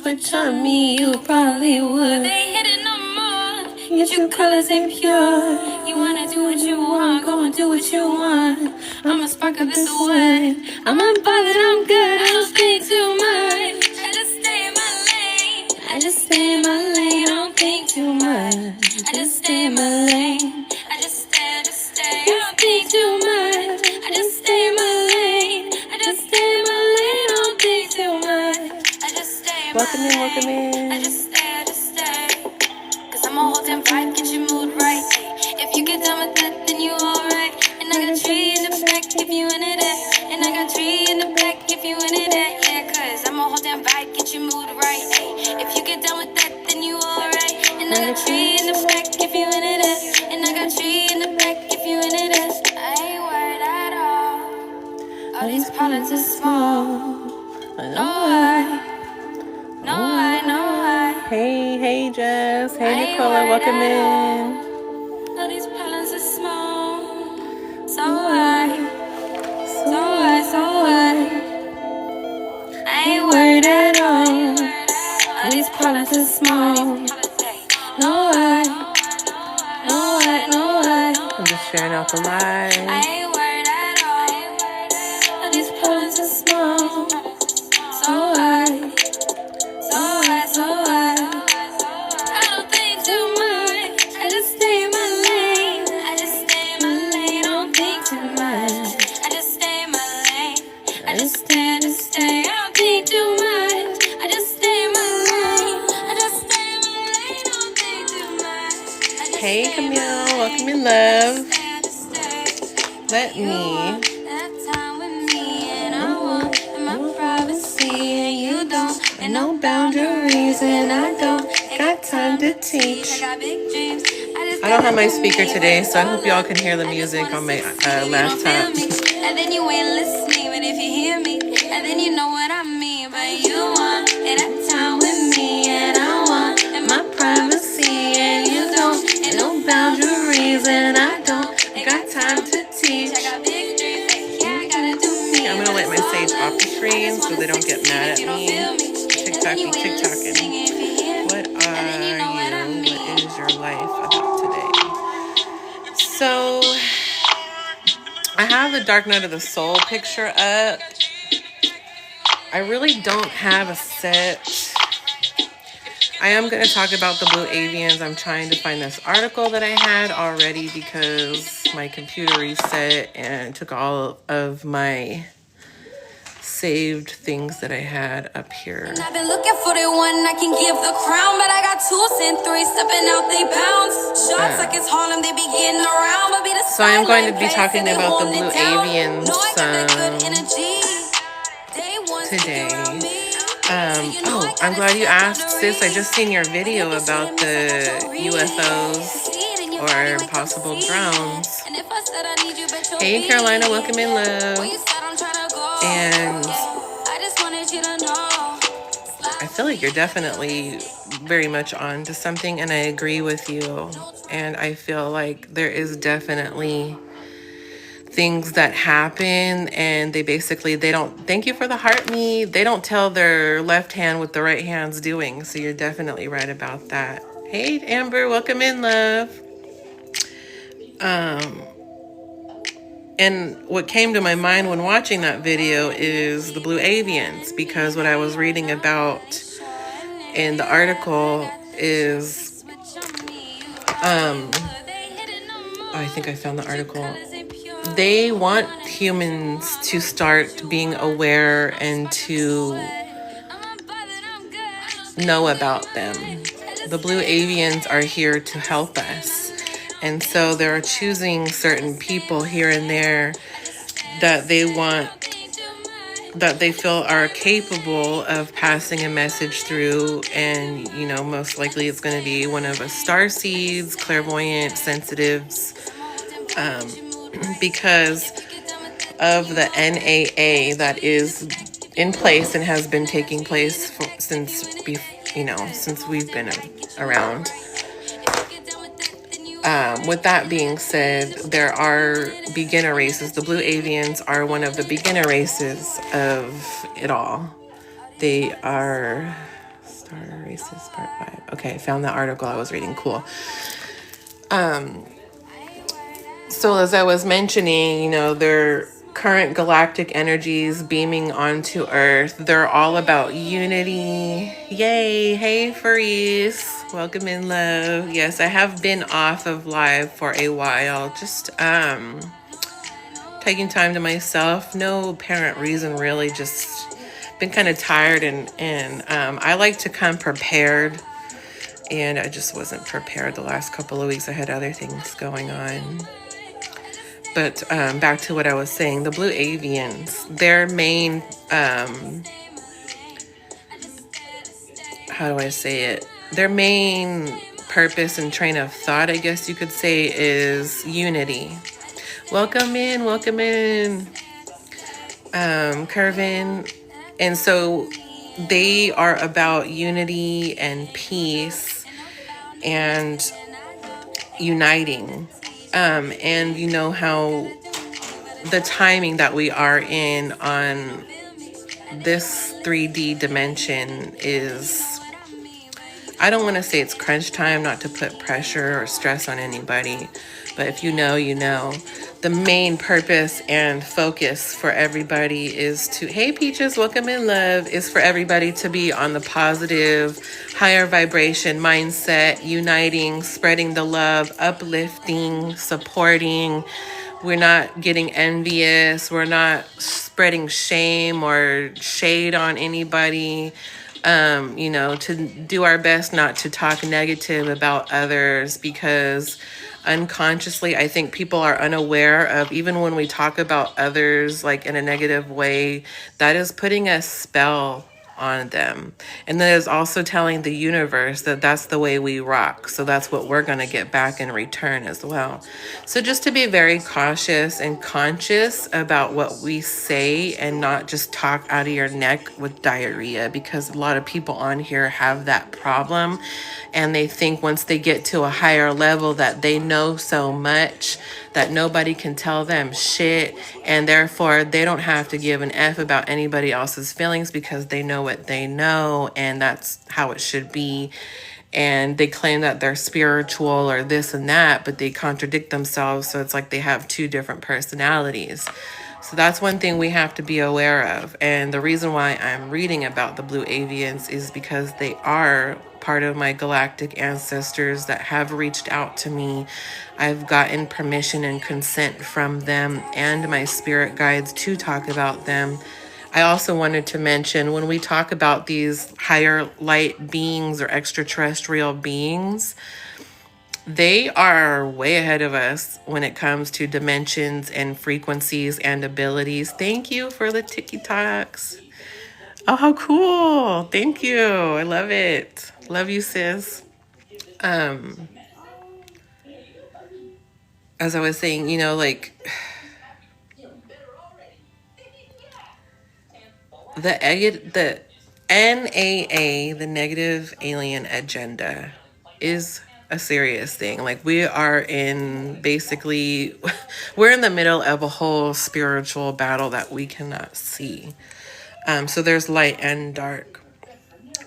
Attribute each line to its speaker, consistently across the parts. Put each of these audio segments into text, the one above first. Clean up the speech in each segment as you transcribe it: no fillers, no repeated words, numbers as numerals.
Speaker 1: switch on me, you probably would. They hitting no more. Your true colors ain't pure. You wanna do what you want, go and do what you want. I'ma spark up this wood. I'm unbothered, I'm good, I don't think too much. I just stay in my lane. I just stay in my lane, I don't think too much. I just stay in my lane. I just stay, I don't think too much. I just stay in my lane. I just stay in my lane, I don't think too much. I just stay in my lane. Welcome in. I just stay. Cause I'm a whole damn vibe, get your mood right. If you get done with that, then you alright. And I got a tree in the back if you into that. And I got a tree in the back if you into that. Yeah, cause I'm a whole damn vibe, get your mood right. If you get done with that, then you alright. And I got a tree in the back if you into that. And I got a tree in the back if you into that. I ain't worried at all. All these problems are small. No, I. Hey, Jess. Hey, Nicola. Welcome in. All these problems are small. So I. I ain't worried at all. All these problems are small. No, I. I'm just sharing out the live. I ain't worried at all. All these problems are small. So I. I don't think too much. I just stay in my lane. I just stay in my lane. I don't think too much. I just stay in my lane. I just stay. I don't think too much. I just stay in my lane. I just stay in my lane. I don't think too much. Hey, Camille. Welcome in, love. Let me. That time with me, and I want my privacy, and you don't. And no boundaries, and I don't got time to teach. I don't have my speaker today, so I hope y'all can hear the music on my laptop. And then you ain't listening, but if you hear me, and then you know what I mean. But you want that time with me, and I want my privacy, and you don't. And no boundaries, and I don't got time to teach. I'm gonna let my sage off the screen so they don't get mad at me. TikToking. What is your life about today? So, I have the Dark Night of the Soul picture up. I really don't have a set. I am going to talk about the Blue Avians. I'm trying to find this article that I had already because my computer reset and took all of my saved things that I had up here. And I've been looking for the one I can give the crown, but I got 2 and 3 stepping out, they bounce. Shots like it's Harlem, they be getting around, but be the so I'm going to be talking about the Blue Avians today. I'm glad you asked, sis. I just seen your video about the UFOs or possible drones. Hey, Carolina, welcome in, love. And I feel like you're definitely very much on to something, and I agree with you. And I feel like there is definitely things that happen, and they don't, thank you for the heart me, they don't tell their left hand what the right hand's doing. So you're definitely right about that. Hey, Amber, welcome in, love. And what came to my mind when watching that video is the Blue Avians, because what I was reading about in the article is, I think I found the article. They want humans to start being aware and to know about them. The Blue Avians are here to help us. And so they're choosing certain people here and there that they feel are capable of passing a message through. And, you know, most likely it's going to be one of us starseeds, clairvoyant, sensitives, because of the NAA that is in place and has been taking place since we've been around. With that being said, there are beginner races. The Blue Avians are one of the beginner races of it all. They are
Speaker 2: Star Races Part 5. Okay, found that article I was reading. Cool. So as I was mentioning, their current galactic energies beaming onto Earth, they're all about unity. Yay. Hey, Faris. Welcome in, love. Yes, I have been off of live for a while. Just taking time to myself. No apparent reason, really. Just been kind of tired, and I like to come prepared. And I just wasn't prepared the last couple of weeks. I had other things going on. But back to what I was saying, the Blue Avians, their main, how do I say it? Their main purpose and train of thought, I guess you could say, is unity. Welcome in, Curvin. And so they are about unity and peace and uniting. And you know how the timing that we are in on this 3D dimension is, I don't want to say it's crunch time, not to put pressure or stress on anybody, but if you know, you know. The main purpose and focus for everybody is to, hey Peaches, welcome in, love, is for everybody to be on the positive, higher vibration mindset, uniting, spreading the love, uplifting, supporting. We're not getting envious. We're not spreading shame or shade on anybody. To do our best not to talk negative about others, because unconsciously, I think people are unaware of, even when we talk about others like in a negative way, that is putting a spell on them. And that is also telling the universe that that's the way we rock. So that's what we're going to get back in return as well. So just to be very cautious and conscious about what we say and not just talk out of your neck with diarrhea, because a lot of people on here have that problem. And they think once they get to a higher level that they know so much that nobody can tell them shit, and therefore they don't have to give an F about anybody else's feelings because they know what they know, and that's how it should be. And they claim that they're spiritual or this and that, but they contradict themselves, so it's like they have two different personalities. So that's one thing we have to be aware of. And the reason why I'm reading about the Blue Avians is because they are part of my galactic ancestors that have reached out to me. I've gotten permission and consent from them and my spirit guides to talk about them. I also wanted to mention, when we talk about these higher light beings or extraterrestrial beings, they are way ahead of us when it comes to dimensions and frequencies and abilities. Thank you for the TikToks. Oh, how cool. Thank you. I love it. Love you, sis. As I was saying, the NAA, the negative alien agenda, is a serious thing. Like, we are in, basically, we're in the middle of a whole spiritual battle that we cannot see. So there's light and dark.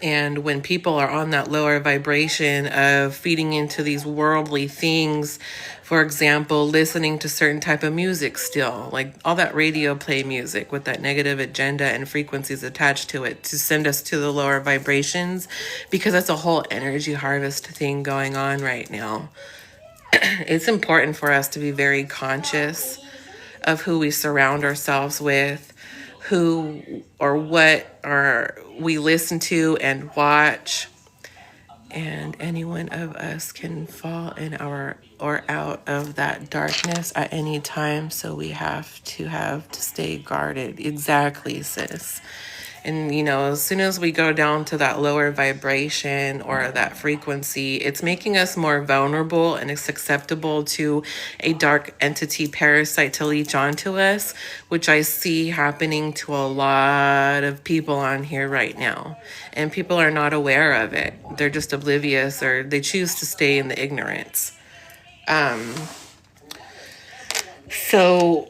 Speaker 2: And when people are on that lower vibration of feeding into these worldly things, for example, listening to certain type of music still, like all that radio play music with that negative agenda and frequencies attached to it to send us to the lower vibrations, because that's a whole energy harvest thing going on right now. It's important for us to be very conscious of who we surround ourselves with, who or what we listen to and watch. And any one of us can fall in or out of that darkness at any time. So we have to stay guarded. Exactly, sis. And, as soon as we go down to that lower vibration or that frequency, it's making us more vulnerable and it's susceptible to a dark entity parasite to leech onto us, which I see happening to a lot of people on here right now. And people are not aware of it. They're just oblivious, or they choose to stay in the ignorance. So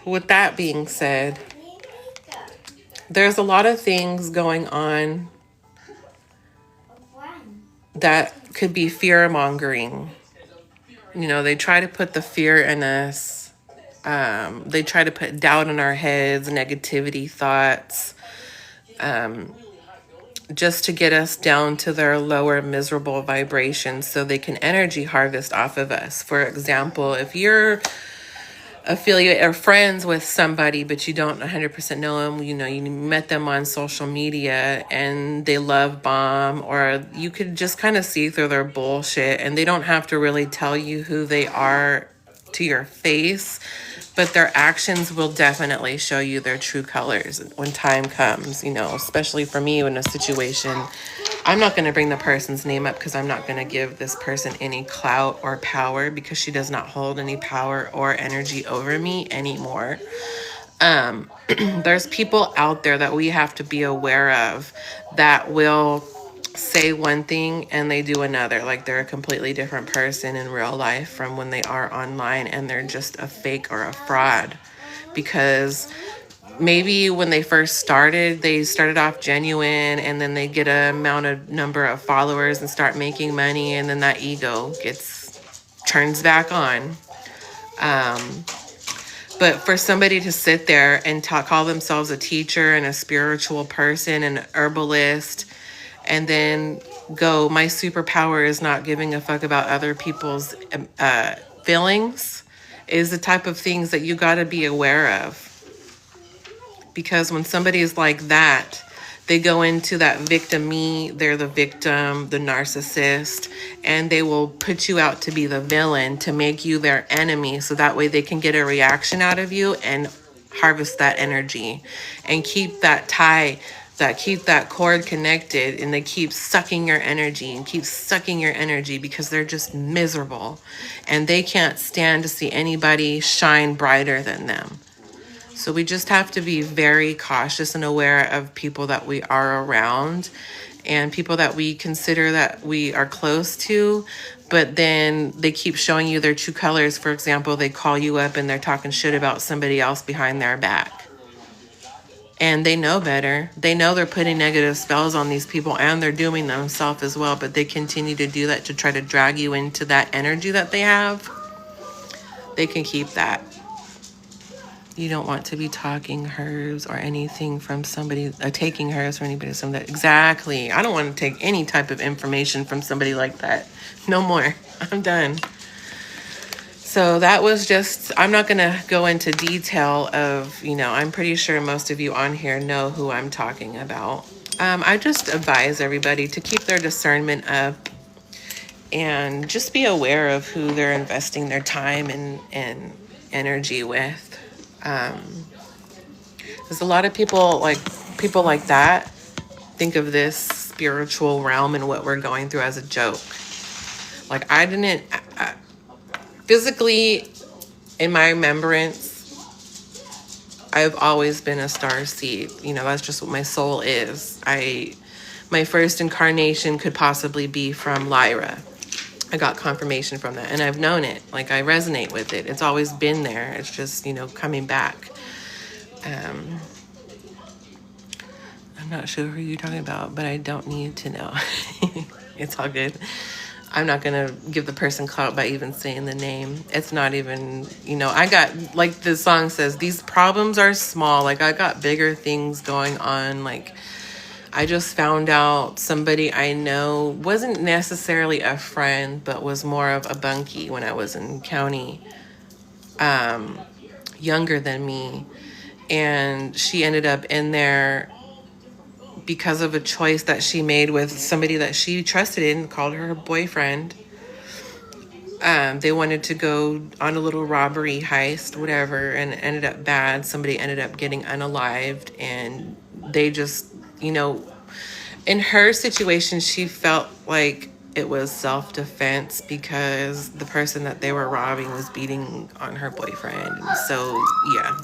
Speaker 2: with that being said, there's a lot of things going on that could be fear mongering. You know, they try to put the fear in us. They try to put doubt in our heads, negativity thoughts, just to get us down to their lower miserable vibrations so they can energy harvest off of us. For example, if you're affiliate or friends with somebody but you don't 100% know them, you know, you met them on social media and they love bomb, or you could just kind of see through their bullshit, and they don't have to really tell you who they are to your face, but their actions will definitely show you their true colors when time comes, you know. Especially for me in a situation, I'm not going to bring the person's name up because I'm not going to give this person any clout or power, because she does not hold any power or energy over me anymore. There's people out there that we have to be aware of that will say one thing and they do another. Like they're a completely different person in real life from when they are online, and they're just a fake or a fraud. Because maybe when they first started, they started off genuine, and then they get a number of followers and start making money, and then that ego turns back on. But for somebody to sit there and call themselves a teacher and a spiritual person and an herbalist, and then go, my superpower is not giving a fuck about other people's feelings, is the type of things that you got to be aware of. Because when somebody is like that, they go into that victim me, they're the victim, the narcissist, and they will put you out to be the villain to make you their enemy, so that way they can get a reaction out of you and harvest that energy and keep that keep that cord connected, and they keep sucking your energy and keep sucking your energy because they're just miserable and they can't stand to see anybody shine brighter than them. So we just have to be very cautious and aware of people that we are around and people that we consider that we are close to, but then they keep showing you their true colors. For example, they call you up and they're talking shit about somebody else behind their back. And they know better. They know they're putting negative spells on these people, and they're doing themselves as well, but they continue to do that to try to drag you into that energy that they have. They can keep that. You don't want to be talking herbs or anything from somebody, taking herbs from anybody. Exactly. I don't want to take any type of information from somebody like that. No more. I'm done. So that was just, I'm not going to go into detail of, you know, I'm pretty sure most of you on here know who I'm talking about. I just advise everybody to keep their discernment up and just be aware of who they're investing their time and energy with. There's a lot of people like that think of this spiritual realm and what we're going through as a joke. Like I physically, in my remembrance, I've always been a star seed. You know, that's just what my soul is. My first incarnation could possibly be from Lyra. I got confirmation from that, and I've known it. Like I resonate with it. It's always been there. It's just, you know, coming back. I'm not sure who you're talking about, but I don't need to know. It's all good. I'm not going to give the person clout by even saying the name. It's not even, you know, I got, like the song says, these problems are small. Like I got bigger things going on. Like I just found out somebody I know wasn't necessarily a friend, but was more of a bunkie when I was in county, younger than me. And she ended up in there because of a choice that she made with somebody that she trusted in, called her boyfriend. They wanted to go on a little robbery heist, whatever, and it ended up bad. Somebody ended up getting unalived, and they just, you know, in her situation, she felt like it was self-defense because the person that they were robbing was beating on her boyfriend. And so, yeah.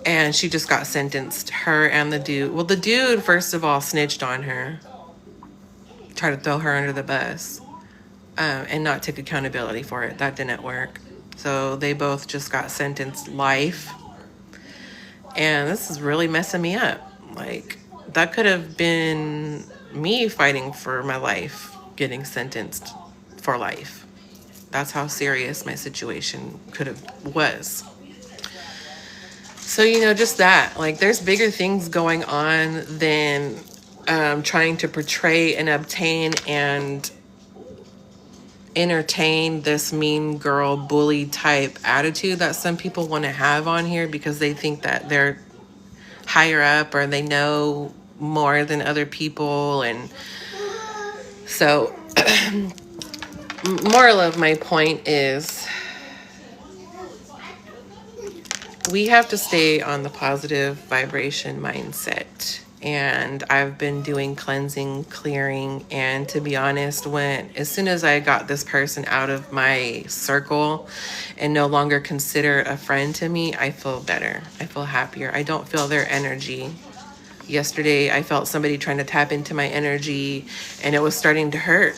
Speaker 2: And she just got sentenced, her and the dude. Well, the dude, first of all, snitched on her. Tried to throw her under the bus. And not take accountability for it. That didn't work. So they both just got sentenced life. And this is really messing me up. Like, that could have been me fighting for my life, getting sentenced for life. That's how serious my situation was. So, just that, like, there's bigger things going on than trying to portray and obtain and entertain this mean girl bully type attitude that some people want to have on here because they think that they're higher up or they know more than other people. And so moral of my point is we have to stay on the positive vibration mindset. And I've been doing cleansing, clearing, and to be honest, as soon as I got this person out of my circle and no longer consider a friend to me, I feel better. I feel happier. I don't feel their energy. Yesterday, I felt somebody trying to tap into my energy and it was starting to hurt.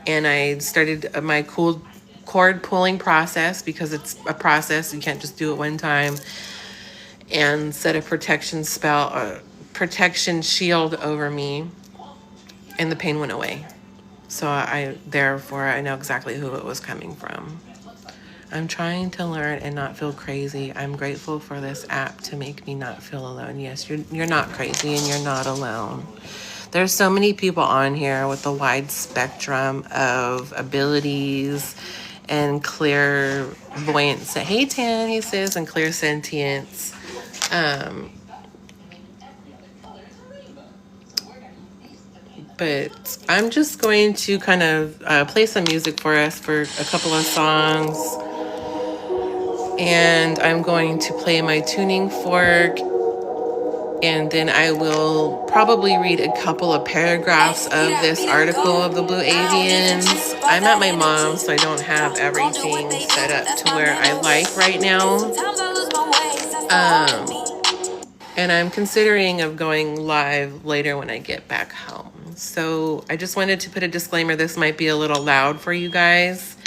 Speaker 2: And I started my cool cord pulling process, because it's a process. You can't just do it one time, and set a protection spell, a protection shield over me, and the pain went away. So therefore I know exactly who it was coming from. I'm trying to learn and not feel crazy. I'm grateful for this app to make me not feel alone. Yes, you're not crazy and you're not alone. There's so many people on here with a wide spectrum of abilities and clairvoyance. Hey, Tan, he says, and clear sentience. But I'm just going to kind of play some music for us for a couple of songs. And I'm going to play my tuning fork. And then I will probably read a couple of paragraphs of this article of the Blue Avians. I'm at my mom's, so I don't have everything set up to where I like right now. And I'm considering of going live later when I get back home. So I just wanted to put a disclaimer. This might be a little loud for you guys,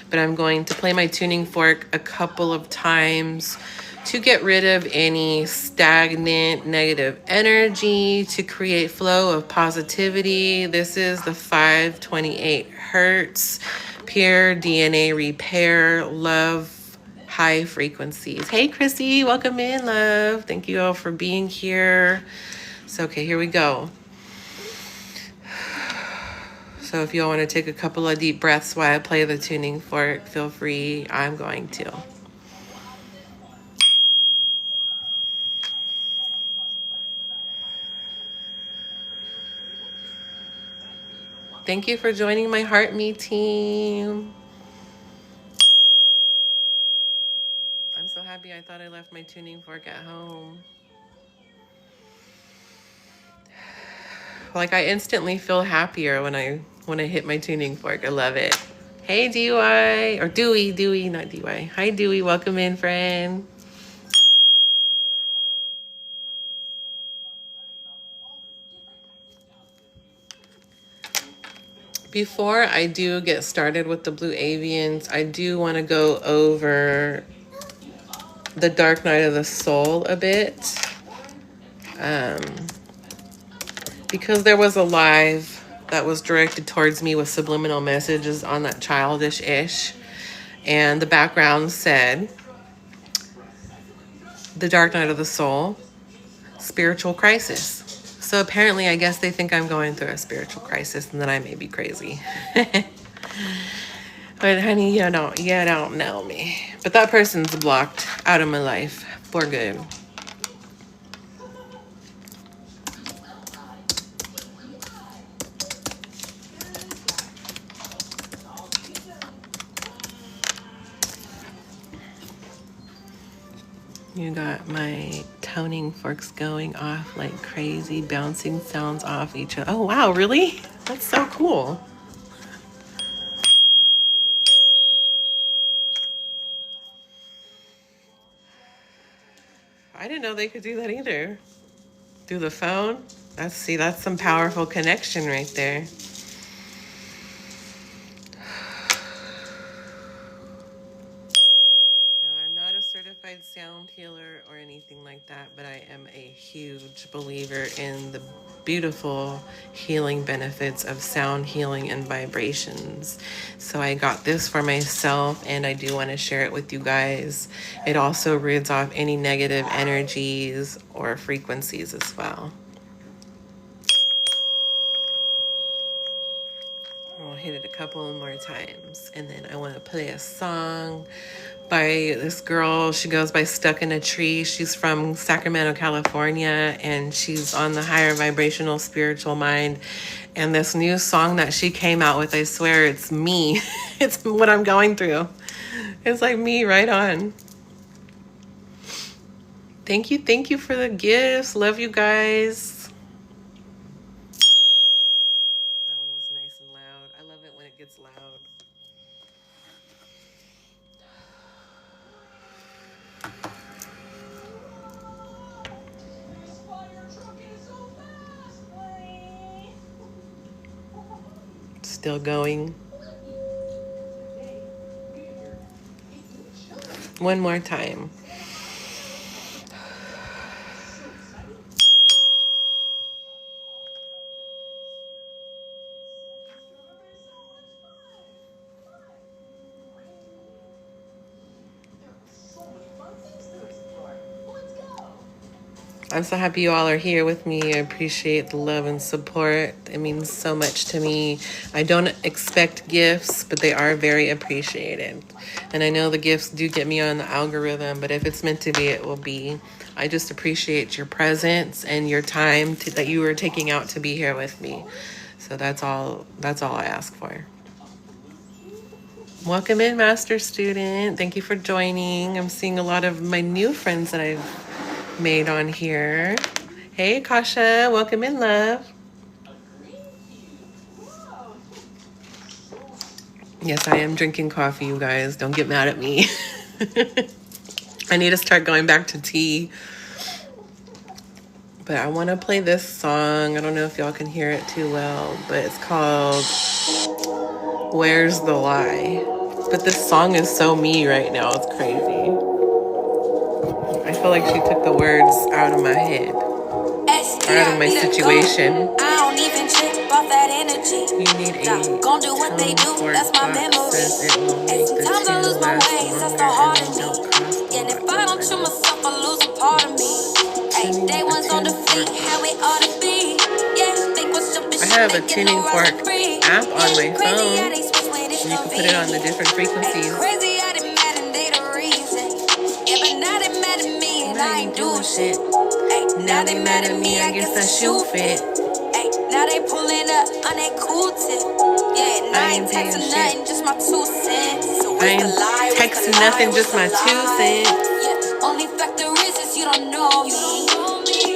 Speaker 2: but I'm going to play my tuning fork a couple of times to get rid of any stagnant negative energy, to create flow of positivity. This is the 528 hertz, pure DNA repair, love, high frequencies. Hey, Chrissy, welcome in, love. Thank you all for being here. So, okay, here we go. So if you all want to take a couple of deep breaths while I play the tuning fork, feel free. I'm going to. Thank you for joining my Heart Me team. I'm so happy I thought I left my tuning fork at home. Like, I instantly feel happier when I hit my tuning fork. I love it. Hey, DY, or Dewey, not DY. Hi, Dewey, welcome in, friend. Before I do get started with the Blue Avians, I do want to go over the Dark Night of the Soul a bit. Because there was a live that was directed towards me with subliminal messages on that childish-ish. And the background said, the Dark Night of the Soul, spiritual crisis. So apparently, I guess they think I'm going through a spiritual crisis and that I may be crazy. But honey, you don't know me. But that person's blocked out of my life for good. You got my toning forks going off like crazy, bouncing sounds off each other. Oh, wow, really? That's so cool. I didn't know they could do that either. Through the phone? That's some powerful connection right there. Certified sound healer or anything like that, but I am a huge believer in the beautiful healing benefits of sound healing and vibrations. So I got this for myself, and I do want to share it with you guys. It also rids off any negative energies or frequencies as well. I'll hit it a couple more times, and then I want to play a song by this girl. She goes by Stuck in a Tree. She's from Sacramento, California, and she's on the Higher Vibrational Spiritual Mind. And this new song that she came out with, I swear it's me. It's what I'm going through. It's like me, right on. Thank you for the gifts. Love you guys. That one was nice and loud. I love it when it gets loud. Still going. One more time. I'm so happy you all are here with me. I appreciate the love and support. It means so much to me. I don't expect gifts, but they are very appreciated. And I know the gifts do get me on the algorithm, but if it's meant to be, it will be. I just appreciate your presence and your time that you were taking out to be here with me. So that's all I ask for. Welcome in, Master Student. Thank you for joining. I'm seeing a lot of my new friends that I've made on here. Hey, Kasha. Welcome in, love. Yes, I am drinking coffee, you guys. Don't get mad at me. I need to start going back to tea. But I want to play this song. I don't know if y'all can hear it too well, but it's called Where's the Lie? But this song is so me right now. It's crazy. I feel like she took the words out of my head, out of my situation.
Speaker 1: I don't even trip off that energy.
Speaker 2: You need a
Speaker 1: Gon' do what they do, that's my memory. And sometimes I lose my ways, that's the heart of me. And if I don't choose myself, I lose a part of me. Hey, day one's on the fleet, how it ought to be. Yeah, think what's up
Speaker 2: I have a tuning fork app on my phone, and you can put it on the different frequencies.
Speaker 1: Crazy, I didn't mad and they the reason. Yeah, but now they mad at me and I ain't do shit. Now they mad at me, I guess that shoe fit. Ay, now they pulling up on that cool tip. Yeah, and I ain't texting nothing, just my 2 cents. So
Speaker 2: I ain't texting nothing, just my 2 cents.
Speaker 1: Yeah, only factor is you don't know me.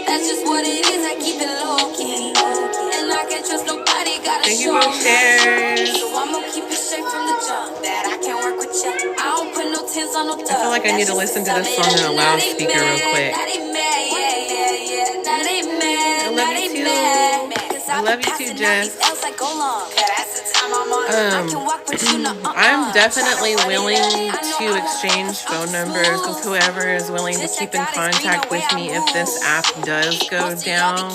Speaker 1: That's just what it is, I keep it low key. And I can't trust nobody, gotta
Speaker 2: Thank you
Speaker 1: show
Speaker 2: for shares.
Speaker 1: me. So I'ma keep it straight from the jump. That I can't work with you. I don't put no tins on no
Speaker 2: I feel like I need to listen to this song on a loudspeaker real quick. I love you too. I love you too, Jess. I'm definitely willing to exchange phone numbers with whoever is willing to keep in contact with me if this app does go down.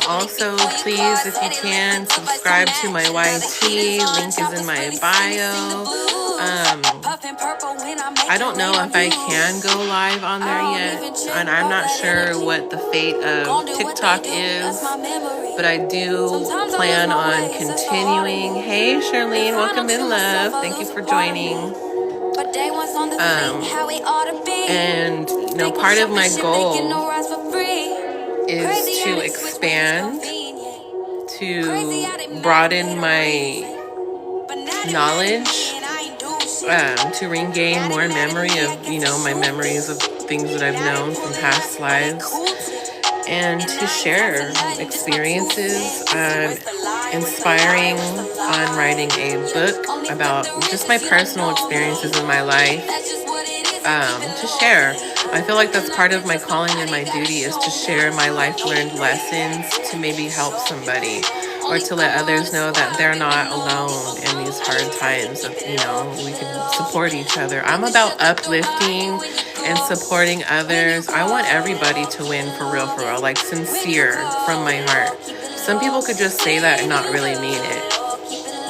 Speaker 2: Also, please, if you can, subscribe to my YT. Link is in my bio. I don't know if I can go live on there yet, and I'm not sure what the fate of TikTok is, but I do plan on continuing. Hey, Charlene, welcome in, love. Thank you for joining. And, you know, part of my goal is to expand, to broaden my knowledge, to regain more memory of, you know, my memories of things that I've known from past lives, and to share experiences. I'm inspiring on writing a book about just my personal experiences in my life, to share. I feel like that's part of my calling and my duty, is to share my life learned lessons to maybe help somebody, or to let others know that they're not alone in these hard times. Of, you know, we can support each other. I'm about uplifting and supporting others. I want everybody to win for real, like sincere from my heart. Some people could just say that and not really mean it,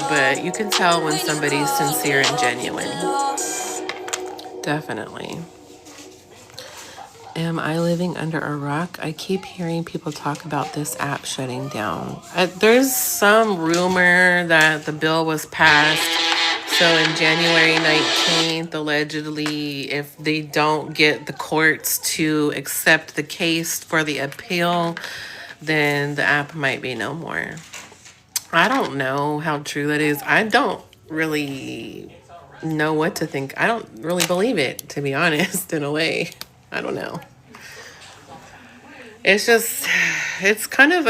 Speaker 2: but you can tell when somebody's sincere and genuine. Definitely. Am I living under a rock? I keep hearing people talk about this app shutting down. There's some rumor that the bill was passed. So in January 19th, allegedly, if they don't get the courts to accept the case for the appeal, then the app might be no more. I don't know how true that is. I don't really know what to think. I don't really believe it, to be honest, in a way. I don't know. It's just, it's kind of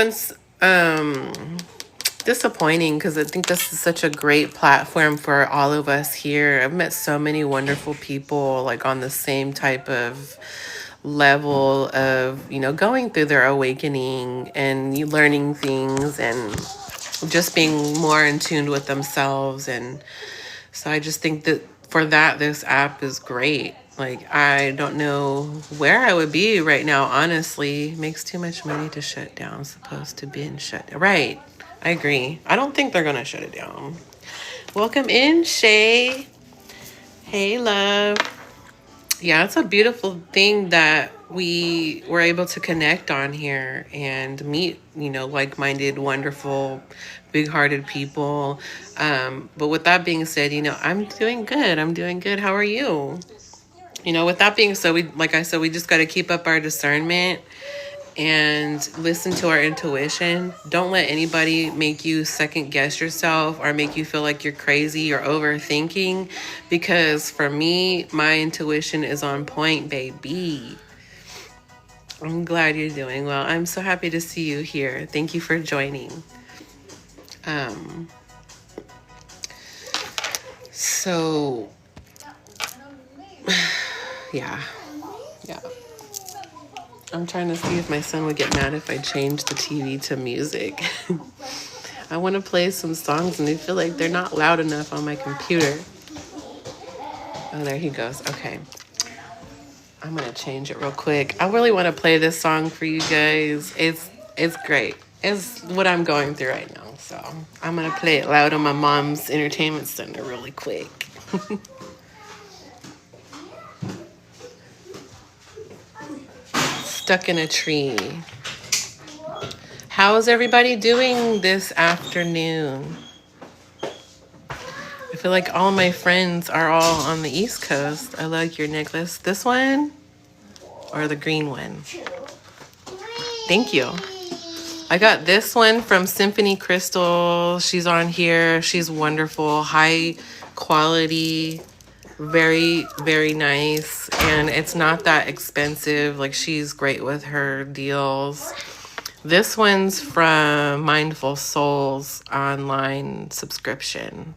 Speaker 2: disappointing because I think this is such a great platform for all of us here. I've met so many wonderful people like on the same type of level of, you know, going through their awakening and you learning things and just being more in tune with themselves. And so I just think that for that, this app is great. Like, I don't know where I would be right now, honestly. Makes too much money to shut down. Supposed to be shut down. Right. I agree. I don't think they're going to shut it down. Welcome in, Shay. Hey, love. Yeah, it's a beautiful thing that we were able to connect on here and meet, you know, like-minded, wonderful, big-hearted people. But with that being said, you know, I'm doing good. I'm doing good. How are you? You know, with that being said, like I said, we just got to keep up our discernment and listen to our intuition. Don't let anybody make you second guess yourself or make you feel like you're crazy or overthinking. Because for me, my intuition is on point, baby. I'm glad you're doing well. I'm so happy to see you here. Thank you for joining. So, yeah. I'm trying to see if my son would get mad if I change the TV to music. I want to play some songs and they feel like they're not loud enough on my computer. Oh, there he goes. Okay. I'm going to change it real quick. I really want to play this song for you guys. It's great. It's what I'm going through right now. So I'm going to play it loud on my mom's entertainment center really quick. Stuck in a tree. How is everybody doing this afternoon? I feel like all my friends are all on the East Coast. I like your necklace. This one or the green one? Thank you. I got this one from Symphony Crystal. She's on here. She's wonderful. High quality. Very, very nice. And it's not that expensive. Like, she's great with her deals. This one's from Mindful Souls online subscription.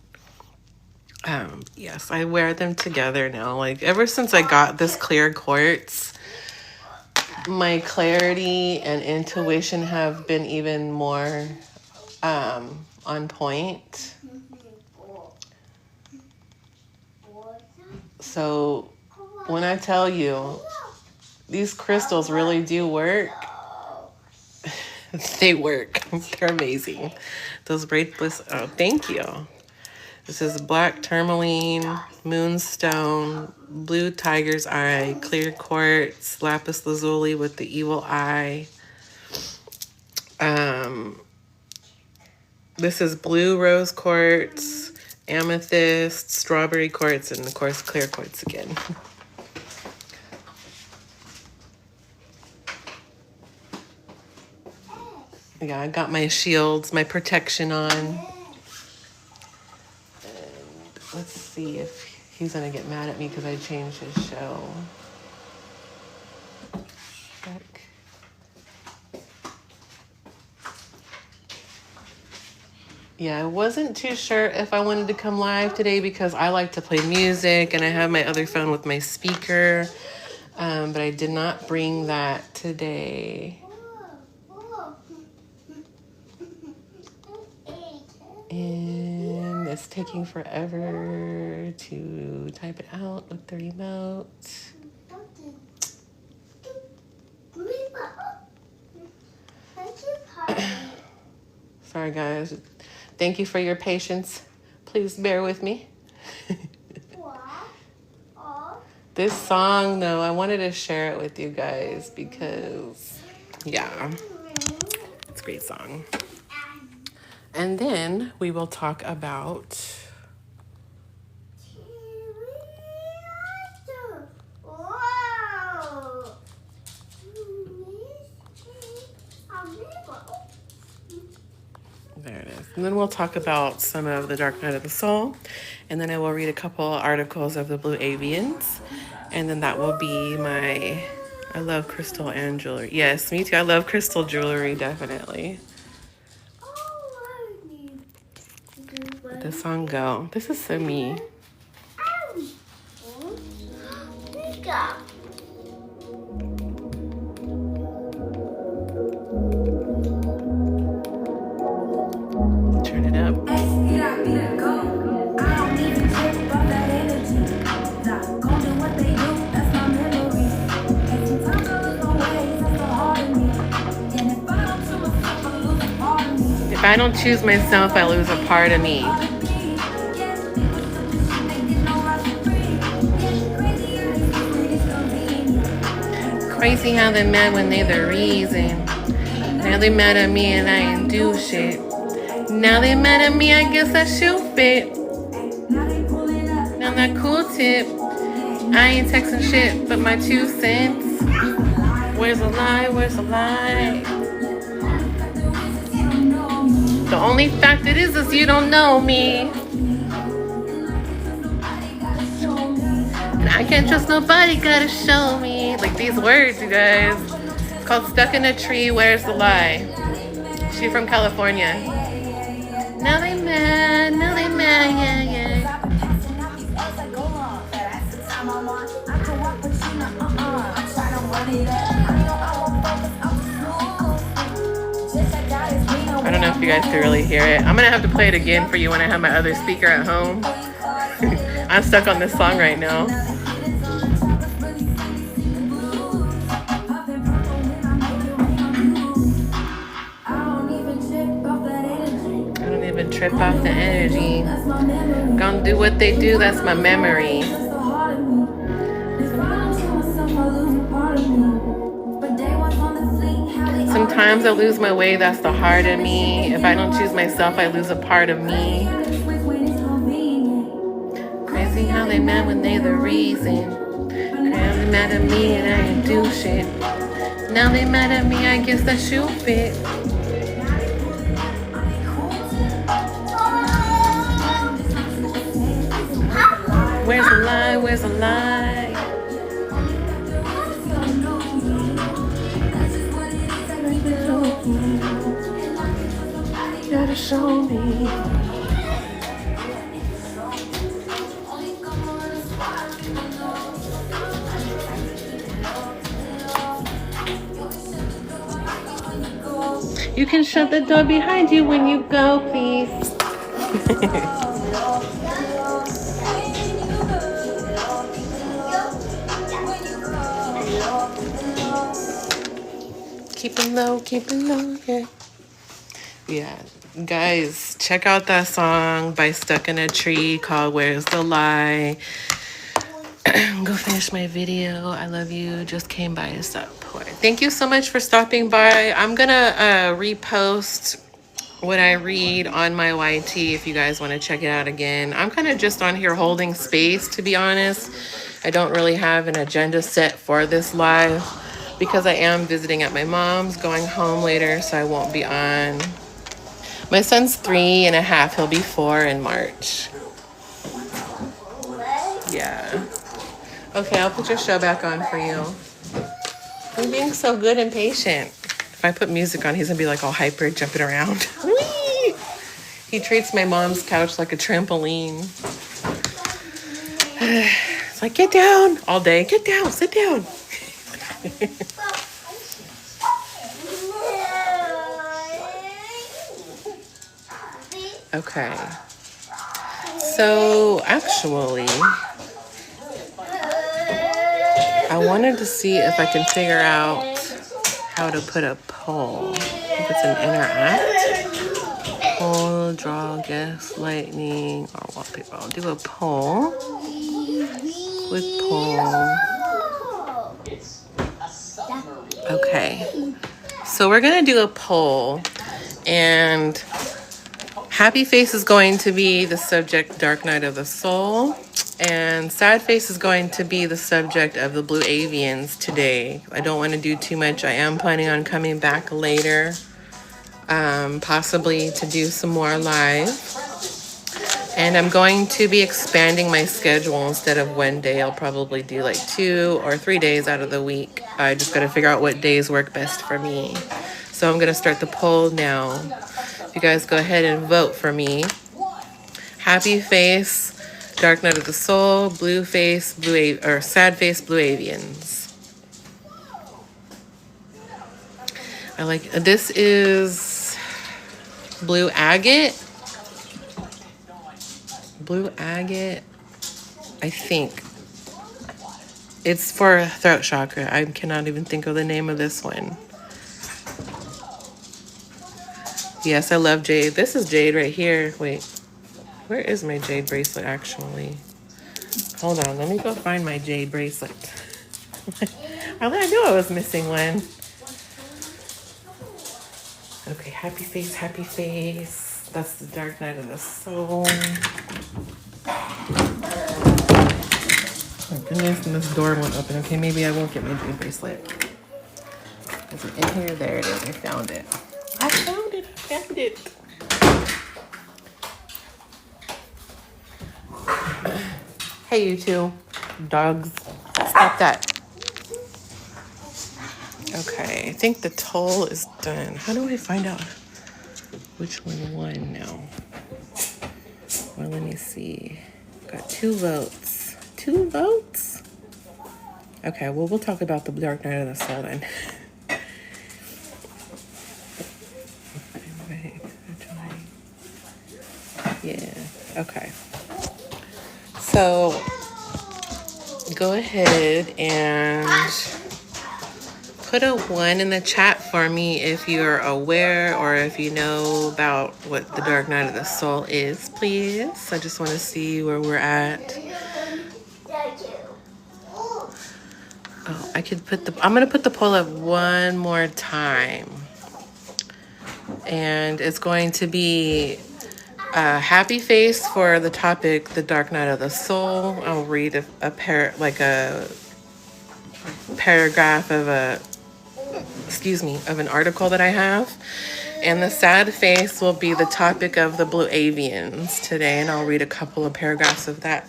Speaker 2: Yes, I wear them together now. Like, ever since I got this clear quartz, my clarity and intuition have been even more on point. So when I tell you these crystals really do work, they work. They're amazing. Those bracelets, oh, thank you. This is black tourmaline, moonstone, blue tiger's eye, clear quartz, lapis lazuli with the evil eye. This is blue rose quartz, amethyst, strawberry quartz, and of course clear quartz again. Yeah, I got my shields, my protection on. And let's see if he's gonna get mad at me because I changed his show. Check. Yeah, I wasn't too sure if I wanted to come live today because I like to play music and I have my other phone with my speaker, but I did not bring that today. And it's taking forever to type it out with the remote. Sorry, guys. Thank you for your patience. Please bear with me. This song, though, I wanted to share it with you guys because, yeah, it's a great song. And then we will talk about... There it is. And then we'll talk about some of the Dark Night of the Soul. And then I will read a couple articles of the Blue Avians. And then that will be my... I love crystal and jewelry. Yes, me too. I love crystal jewelry, definitely. Let this song go. This is so me. Turn it up. If I don't choose myself, I lose a part of me. Crazy how they're mad when they're the reason. Now they mad at me and I ain't do shit. Now they mad at me, I guess I should fit. Now that cool tip. I ain't texting shit but my 2 cents. Where's the lie? Where's the lie? The only fact it is you don't know me. And I can't trust nobody, gotta show me. Like these words, you guys. It's called Stuck in a Tree, Where's the Lie? She from California. Now they mad, yeah, yeah. I don't know if you guys can really hear it. I'm gonna have to play it again for you when I have my other speaker at home. I'm stuck on this song right now. I don't even trip off the energy. Gonna do what they do, that's my memory. Sometimes I lose my way, that's the heart of me. If I don't choose myself, I lose a part of me. Crazy how they mad when they the reason. Crazy mad at me and I ain't do shit. Now they mad at me, I guess that should fit. Where's the lie? Where's the lie? You gotta show me. You can shut the door behind you when you go, please. Keep it low, yeah. Yeah, guys, check out that song by Stuck in a Tree called Where's the Lie. Go finish my video. I love you. Just came by to support. Thank you so much for stopping by. I'm gonna repost what I read on my YT if you guys want to check it out again. I'm kind of just on here holding space, to be honest. I don't really have an agenda set for this live because I am visiting at my mom's, going home later, so I won't be on. My son's 3.5. He'll be 4 in March. Yeah. Okay, I'll put your show back on for you. You're being so good and patient. If I put music on, he's gonna be like all hyper, jumping around. Whee! He treats my mom's couch like a trampoline. It's like, get down all day. Get down, sit down. Okay. So actually, I wanted to see if I can figure out how to put a poll. If it's an interact. poll, draw, guess, lightning, or wallpaper. I'll do a poll with poll. Okay, so we're gonna do a poll, and happy face is going to be the subject, Dark Night of the Soul, and sad face is going to be the subject of the Blue Avians today. I don't want to do too much. I am planning on coming back later, possibly to do some more live. And I'm going to be expanding my schedule. Instead of one day, I'll probably do like 2 or 3 days out of the week. I just got to figure out what days work best for me. So I'm going to start the poll now. You guys go ahead and vote for me. Happy face, Dark Night of the Soul, blue face, or sad face, Blue Avians. I like, this is blue agate. Blue agate, I think. It's for throat chakra. I cannot even think of the name of this one. Yes, I love jade. This is jade right here. Wait, where is my jade bracelet actually? Hold on, let me go find my jade bracelet. I knew I was missing one. Okay, happy face, happy face. That's the Dark Night of the Soul. Oh goodness, and this door won't open. Okay, maybe I won't get my jade bracelet. Is it in here? There it is. I found it. I found it. I found it. Hey, you two dogs. Stop that. Okay, I think the toll is done. How do I find out which one won now? Well, let me see. Got 2 votes. 2 votes? Okay, well, we'll talk about the Dark Night of the Soul then. Yeah, okay. So, go ahead and put a 1 in the chat for me if you're aware or if you know about what the Dark Night of the Soul is, please. I just want to see where we're at. Oh, I could put I'm going to put the poll up one more time. And it's going to be happy face for the topic, the Dark Night of the Soul. I'll read a paragraph of an article that I have. And the sad face will be the topic of the Blue Avians today, and I'll read a couple of paragraphs of that.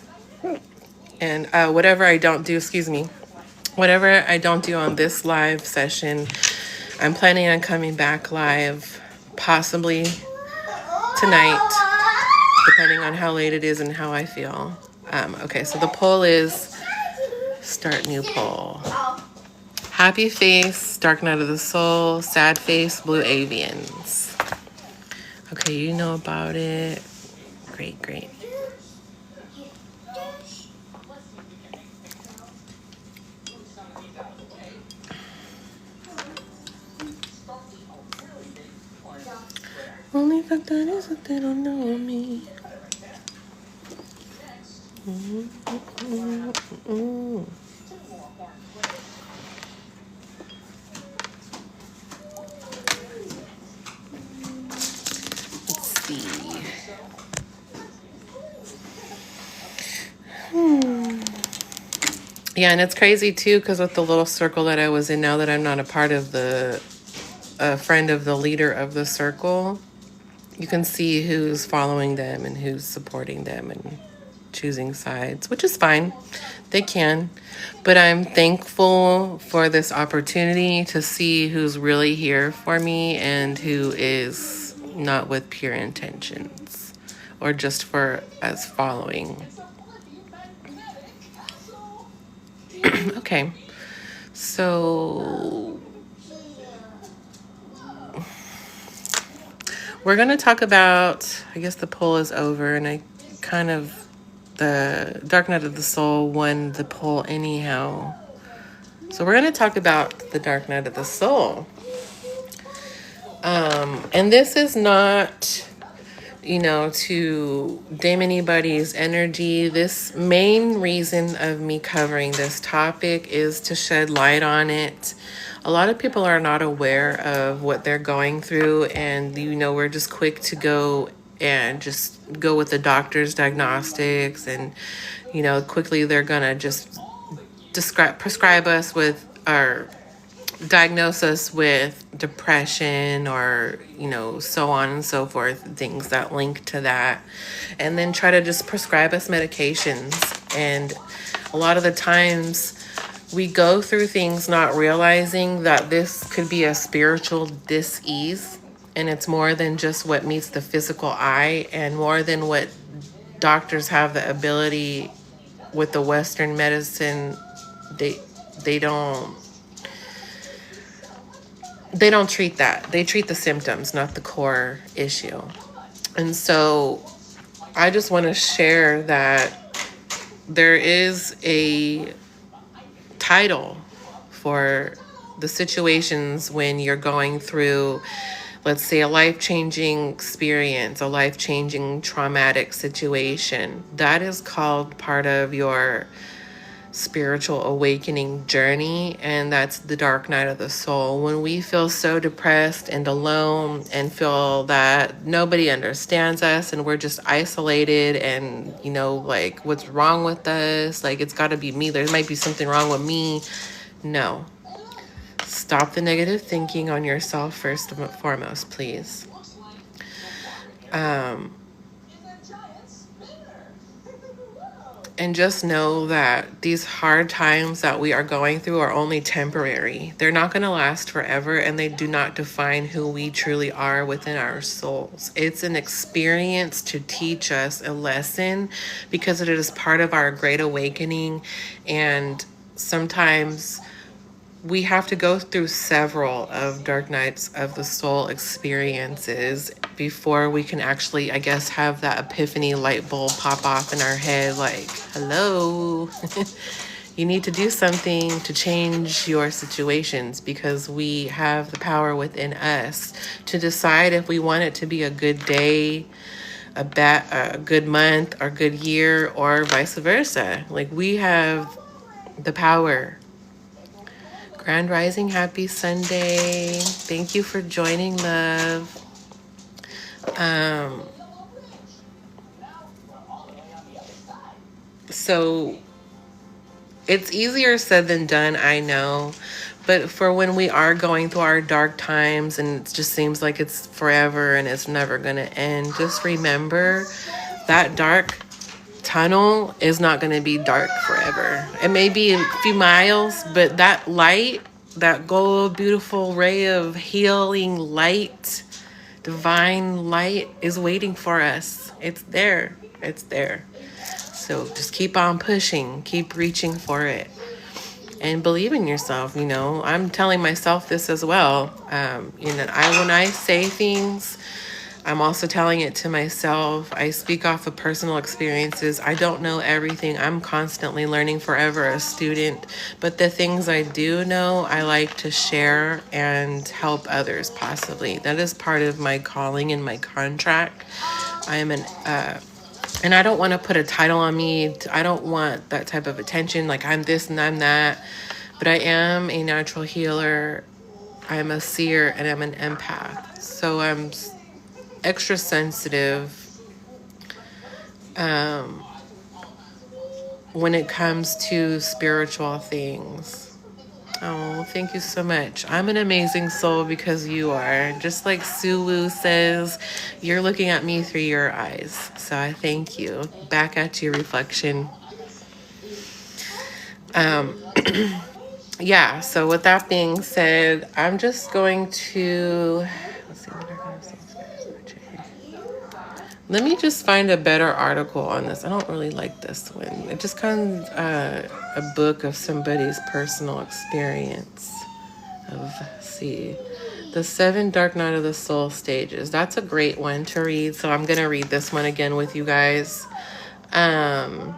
Speaker 2: And whatever I don't do on this live session, I'm planning on coming back live possibly tonight, depending on how late it is and how I feel. Okay, so the poll is, start new poll. Happy face, Dark Night of the Soul, sad face, Blue Avians. Okay, you know about it. Great, great. Only fact that is that they don't know me. Let's see. Yeah, and it's crazy too, because with the little circle that I was in, now that I'm not a part of a friend of the leader of the circle, you can see who's following them and who's supporting them and choosing sides, which is fine. They can. But I'm thankful for this opportunity to see who's really here for me and who is not with pure intentions or just for as following. Okay. So we're going to talk about, I guess the poll is over, and the Dark Night of the Soul won the poll anyhow. So we're going to talk about the Dark Night of the Soul. And this is not to dim anybody's energy. This main reason of me covering this topic is to shed light on it. A lot of people are not aware of what they're going through, and we're just quick to go and just go with the doctor's diagnostics, and quickly they're gonna just prescribe us with, or diagnose us with depression, or so on and so forth, things that link to that, and then try to just prescribe us medications. And a lot of the times we go through things not realizing that this could be a spiritual dis-ease, and it's more than just what meets the physical eye, and more than what doctors have the ability with the Western medicine. They don't treat that. They treat the symptoms, not the core issue. And so I just want to share that there is a title for the situations when you're going through, let's say, a life-changing experience, a life-changing traumatic situation. That is called part of your spiritual awakening journey, and that's the dark night of the soul. When we feel so depressed and alone and feel that nobody understands us and we're just isolated, and like, what's wrong with us? Like, it's got to be me. There might be something wrong with me. No. Stop the negative thinking on yourself first and foremost, please. And just know that these hard times that we are going through are only temporary. They're not going to last forever, and they do not define who we truly are within our souls. It's an experience to teach us a lesson, because it is part of our great awakening. And sometimes we have to go through several of dark nights of the soul experiences before we can actually, I guess, have that epiphany light bulb pop off in our head, like, hello, you need to do something to change your situations, because we have the power within us to decide if we want it to be a good day, a good month, or good year, or vice versa. Like, we have the power. Grand Rising, happy Sunday. Thank you for joining, love. So it's easier said than done, I know. But for when we are going through our dark times and it just seems like it's forever and it's never going to end, just remember that dark tunnel is not going to be dark forever. It may be a few miles, but that light, that gold, beautiful ray of healing light, divine light, is waiting for us. It's there. It's there. So just keep on pushing, keep reaching for it, and believe in yourself. I'm telling myself this as well. When I say things, I'm also telling it to myself. I speak off of personal experiences. I don't know everything. I'm constantly learning, forever a student. But the things I do know, I like to share and help others possibly. That is part of my calling and my contract. I am and I don't want to put a title on me. I don't want that type of attention, like I'm this and I'm that. But I am a natural healer. I'm a seer, and I'm an empath. So I'm extra sensitive when it comes to spiritual things. Oh, thank you so much. I'm an amazing soul because you are. Just like Sulu says, you're looking at me through your eyes. So I thank you. Back at your reflection. Yeah, so with that being said, I'm just going to... Let me just find a better article on this. I don't really like this one. It just kind of a book of somebody's personal experience of, the 7 Dark Night of the Soul stages. That's a great one to read. So I'm going to read this one again with you guys. And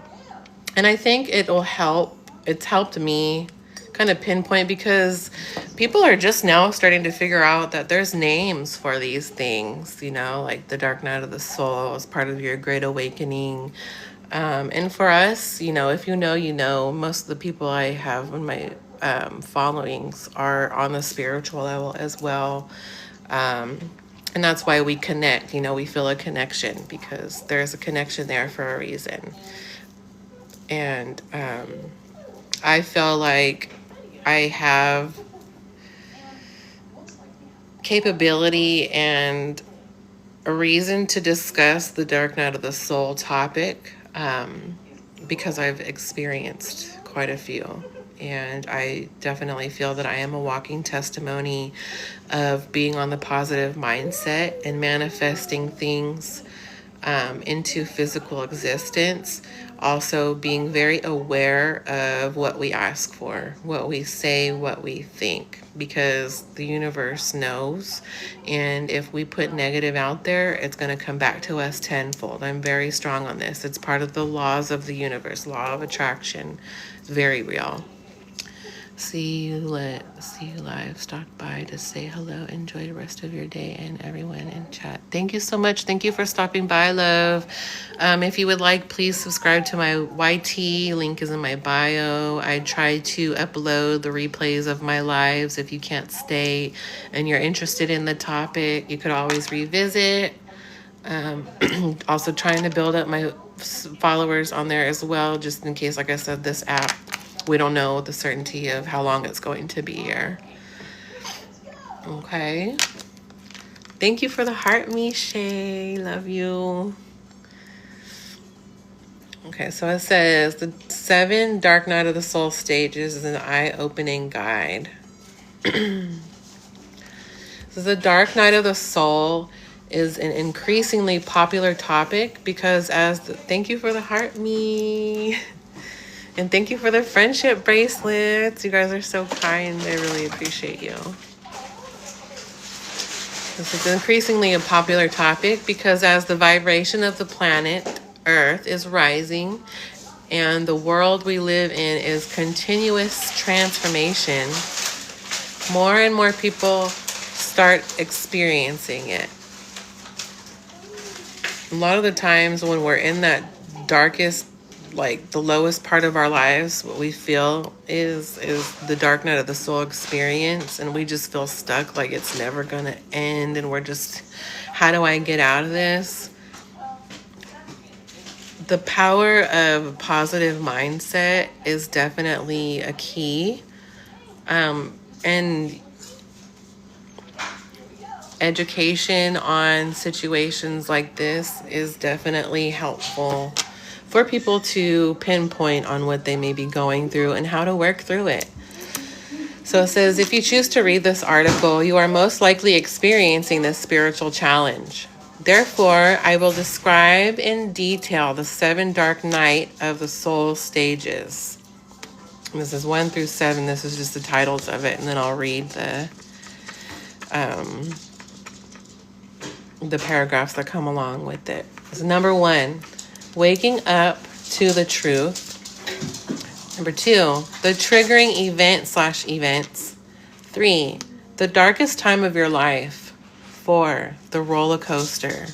Speaker 2: I think it will help. It's helped me kind of pinpoint, because people are just now starting to figure out that there's names for these things, you know, like the dark night of the soul is part of your great awakening. And for us, you know, if you know, you know, most of the people I have in my followings are on the spiritual level as well. And that's why we connect, you know, we feel a connection because there's a connection there for a reason. And I feel like I have capability and a reason to discuss the dark night of the soul topic because I've experienced quite a few. And I definitely feel that I am a walking testimony of being on the positive mindset and manifesting things into physical existence. Also, being very aware of what we ask for, what we say, what we think, because the universe knows. And if we put negative out there, it's going to come back to us tenfold. I'm very strong on this. It's part of the laws of the universe, law of attraction. It's very real. See you live. Stopped by to say hello. Enjoy the rest of your day and everyone in chat. Thank you so much. Thank you for stopping by, love. If you would like, please subscribe to my YT. Link is in my bio. I try to upload the replays of my lives. If you can't stay and you're interested in the topic, you could always revisit. Also trying to build up my followers on there as well, just in case, like I said, this app, we don't know the certainty of how long it's going to be here. Okay. Thank you for the heart, Mishay. Love you. Okay, so it says the 7 Dark Night of the Soul stages is an eye-opening guide. So the Dark Night of the Soul is an increasingly popular topic because thank you for the heart, me. And thank you for the friendship bracelets. You guys are so kind. I really appreciate you. This is increasingly a popular topic because as the vibration of the planet Earth is rising and the world we live in is continuous transformation, more and more people start experiencing it. A lot of the times when we're in that darkest, like the lowest part of our lives, what we feel is the dark night of the soul experience, and we just feel stuck, like it's never gonna end, and we're just, how do I get out of this? The power of a positive mindset is definitely a key, and education on situations like this is definitely helpful for people to pinpoint on what they may be going through and how to work through it. So it says, if you choose to read this article, you are most likely experiencing this spiritual challenge. Therefore, I will describe in detail the 7 dark night of the soul stages. And this is 1 through 7. This is just the titles of it, and then I'll read the paragraphs that come along with it. So number 1, waking up to the truth. Number 2, the triggering event/events. 3, the darkest time of your life. 4, the roller coaster.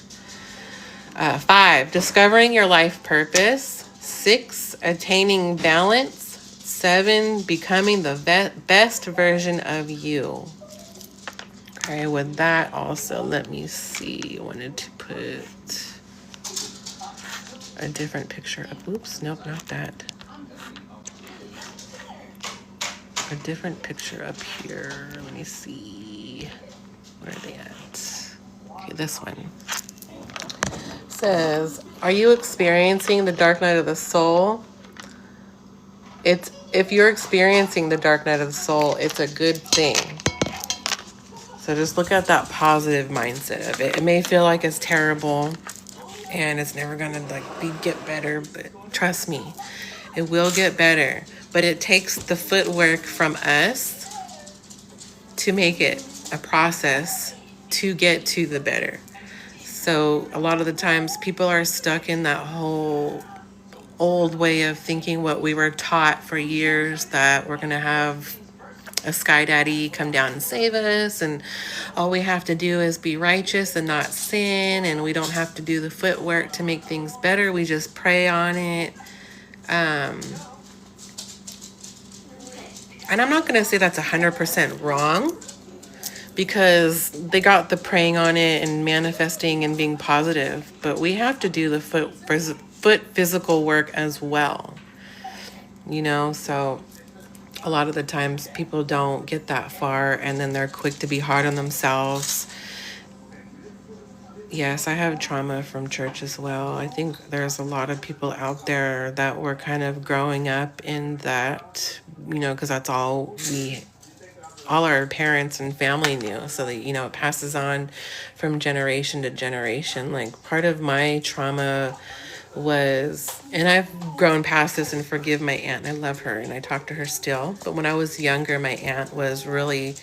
Speaker 2: 5, discovering your life purpose. 6, attaining balance. 7, becoming the best version of you. Okay, with that also, let me see. I wanted to put a different picture up. Oops, nope, not that. A different picture up here. Let me see. Where are they at? Okay, this one. It says, are you experiencing the dark night of the soul? If you're experiencing the dark night of the soul, it's a good thing. So just look at that positive mindset of it. It may feel like it's terrible and it's never gonna get better, but trust me, it will get better. But it takes the footwork from us to make it a process to get to the better. So a lot of the times people are stuck in that whole old way of thinking, what we were taught for years, that we're gonna have a sky daddy come down and save us, and all we have to do is be righteous and not sin, and we don't have to do the footwork to make things better. We just pray on it. And I'm not going to say that's 100% wrong, because they got the praying on it and manifesting and being positive, but we have to do the foot physical work as well, so a lot of the times people don't get that far, and then they're quick to be hard on themselves. Yes, I have trauma from church as well. I think there's a lot of people out there that were kind of growing up in that, because that's all our parents and family knew. So that, it passes on from generation to generation. Like, part of my trauma was, and I've grown past this and forgive my aunt. I love her and I talk to her still. But when I was younger, my aunt was really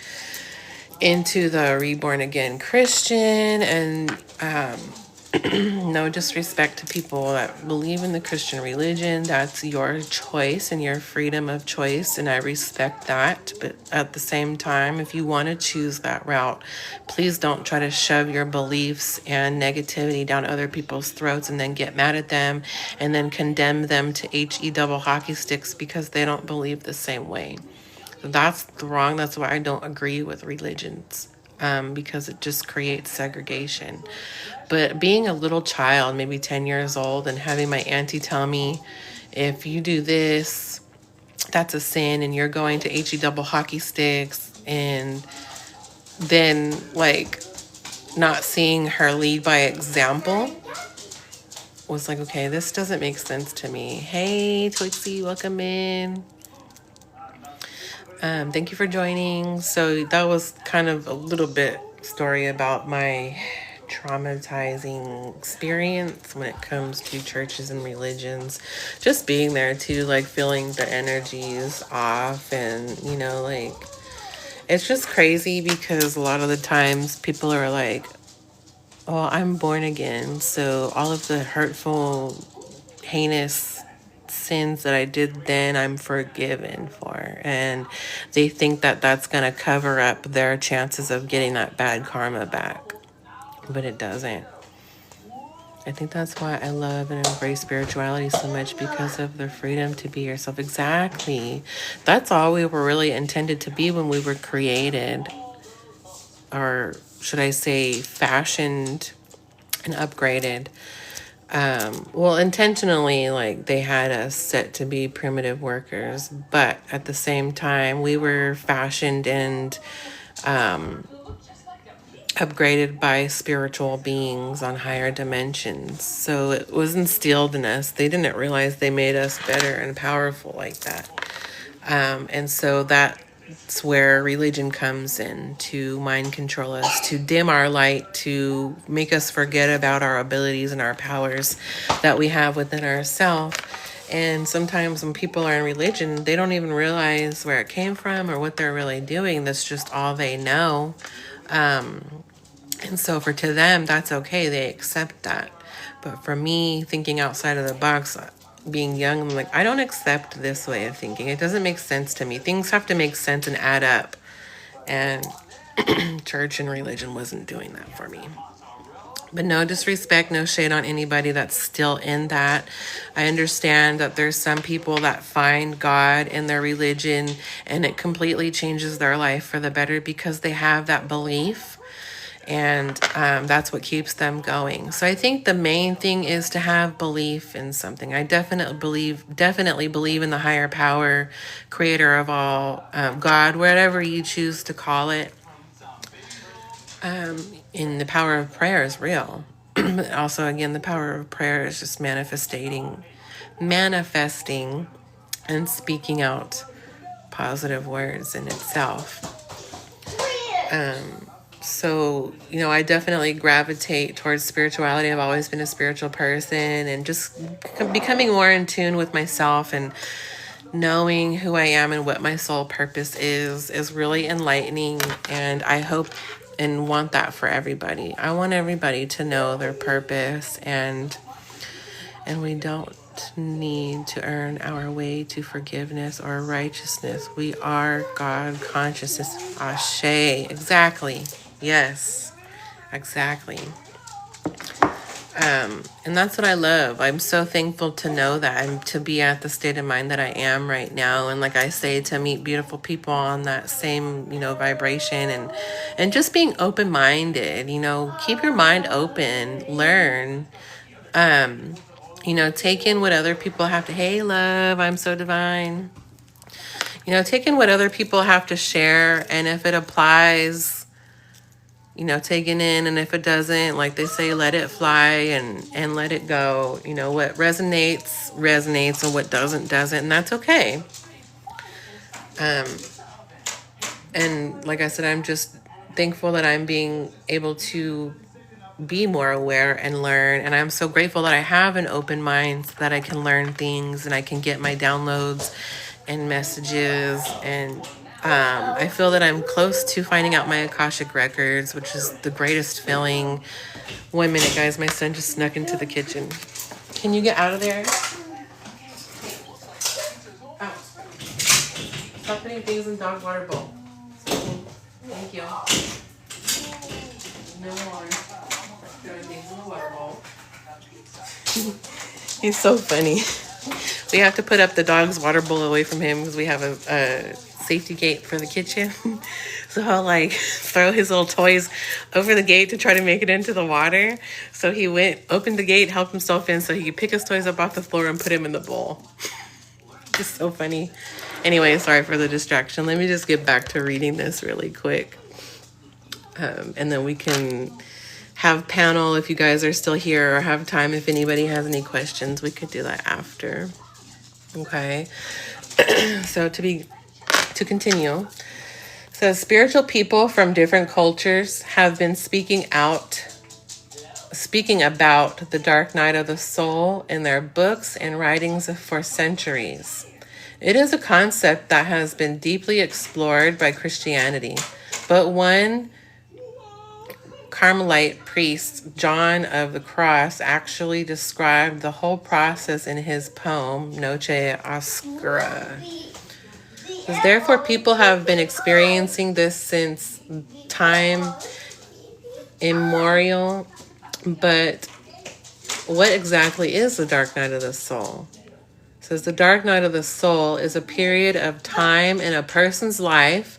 Speaker 2: into the reborn again Christian, and no disrespect to people that believe in the Christian religion. That's your choice and your freedom of choice, and I respect that. But at the same time, if you want to choose that route, please don't try to shove your beliefs and negativity down other people's throats and then get mad at them and then condemn them to HE double hockey sticks because they don't believe the same way. That's wrong. That's why I don't agree with religions, because it just creates segregation. But being a little child, maybe 10 years old, and having my auntie tell me, if you do this, that's a sin, and you're going to HE double hockey sticks, and then not seeing her lead by example was like, okay, this doesn't make sense to me. Hey, Twixie, welcome in. Thank you for joining. So that was kind of a little bit story about my traumatizing experience when it comes to churches and religions. Just being there too, feeling the energies off, and it's just crazy because a lot of the times people are like, oh, I'm born again, so all of the hurtful, heinous sins that I did then, I'm forgiven for. And they think that that's going to cover up their chances of getting that bad karma back. But it doesn't. I think that's why I love and embrace spirituality so much, because of the freedom to be yourself. Exactly. That's all we were really intended to be when we were created. Or should I say fashioned and upgraded. Intentionally, they had us set to be primitive workers, but at the same time, we were fashioned and upgraded by spiritual beings on higher dimensions. So it was instilled in us. They didn't realize they made us better and powerful like that. And so that's where religion comes in, to mind control us, to dim our light, to make us forget about our abilities and our powers that we have within ourselves. And sometimes when people are in religion, they don't even realize where it came from or what they're really doing. That's just all they know. And so to them, that's okay. They accept that. But for me, thinking outside of the box, being young, I'm like, I don't accept this way of thinking. It doesn't make sense to me. Things have to make sense and add up. And church and religion wasn't doing that for me. But no disrespect, no shade on anybody that's still in that. I understand that there's some people that find God in their religion and it completely changes their life for the better because they have that belief. And that's what keeps them going. So I think the main thing is to have belief in something. I definitely believe in the higher power, creator of all, God, whatever you choose to call it. In the power of prayer is real. Also, again, the power of prayer is just manifesting and speaking out positive words in itself. So, I definitely gravitate towards spirituality. I've always been a spiritual person, and just becoming more in tune with myself and knowing who I am and what my soul purpose is really enlightening. And I hope and want that for everybody. I want everybody to know their purpose, and we don't not need to earn our way to forgiveness or righteousness. We are God consciousness. Ashe. Exactly. Yes. Exactly. And that's what I love. I'm so thankful to know that and to be at the state of mind that I am right now. And like I say, to meet beautiful people on that same, vibration and just being open-minded, keep your mind open, learn, take in what other people have to, hey love, I'm so divine. Take in what other people have to share. And if it applies, taking in, and if it doesn't, like they say, let it fly and let it go. What resonates, and what doesn't, and that's okay. And like I said, I'm just thankful that I'm being able to be more aware and learn. And I'm so grateful that I have an open mind so that I can learn things and I can get my downloads and messages. And I feel that I'm close to finding out my Akashic records, which is the greatest feeling. 1 minute, guys. My son just snuck into the kitchen. Can you get out of there? Out. Stop putting things in dog water bowl. Thank you. No more. Throwing things in the water bowl. He's so funny. We have to put up the dog's water bowl away from him because we have a safety gate for the kitchen. So I'll throw his little toys over the gate to try to make it into the water. So he went, opened the gate, helped himself in so he could pick his toys up off the floor and put him in the bowl. It's so funny. Anyway, sorry for the distraction. Let me just get back to reading this really quick. And then we can have panel if you guys are still here, or have time if anybody has any questions. We could do that after. Okay. So to continue. So spiritual people from different cultures have been speaking about the dark night of the soul in their books and writings for centuries. It is a concept that has been deeply explored by Christianity, but one Carmelite priest, John of the Cross, actually described the whole process in his poem, Noche Oscura. Therefore, people have been experiencing this since time immemorial. But what exactly is the dark night of the soul? It says the dark night of the soul is a period of time in a person's life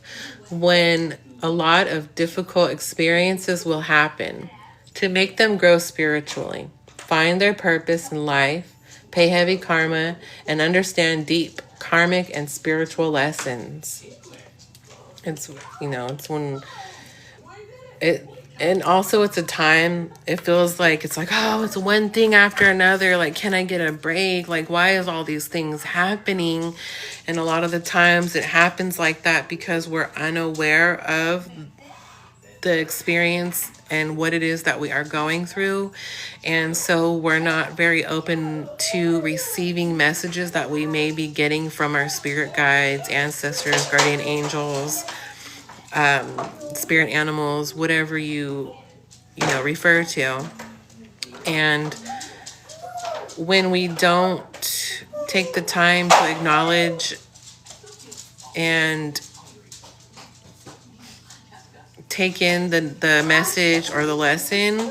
Speaker 2: when a lot of difficult experiences will happen to make them grow spiritually, find their purpose in life, pay heavy karma, and understand deep karmic and spiritual lessons. It's when and also it's a time, it feels like it's one thing after another. Can I get a break? Why is all these things happening? And a lot of the times it happens like that because we're unaware of the experience and what it is that we are going through. And so we're not very open to receiving messages that we may be getting from our spirit guides, ancestors, guardian angels, spirit animals, whatever you refer to. And when we don't take the time to acknowledge and take in the message or the lesson,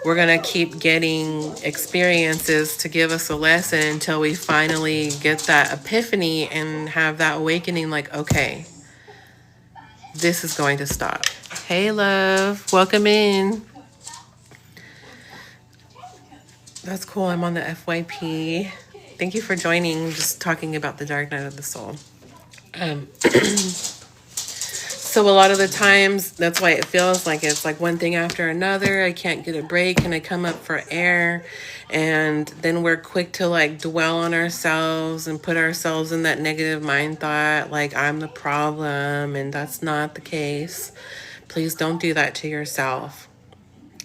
Speaker 2: we're going to keep getting experiences to give us a lesson until we finally get that epiphany and have that awakening, okay, this is going to stop. Hey, love. Welcome in. That's cool. I'm on the FYP. Thank you for joining. Just talking about the dark night of the soul. So a lot of the times, that's why it feels like it's one thing after another. I can't get a break. Can I come up for air? And then we're quick to dwell on ourselves and put ourselves in that negative mind thought, I'm the problem, and that's not the case. Please don't do that to yourself,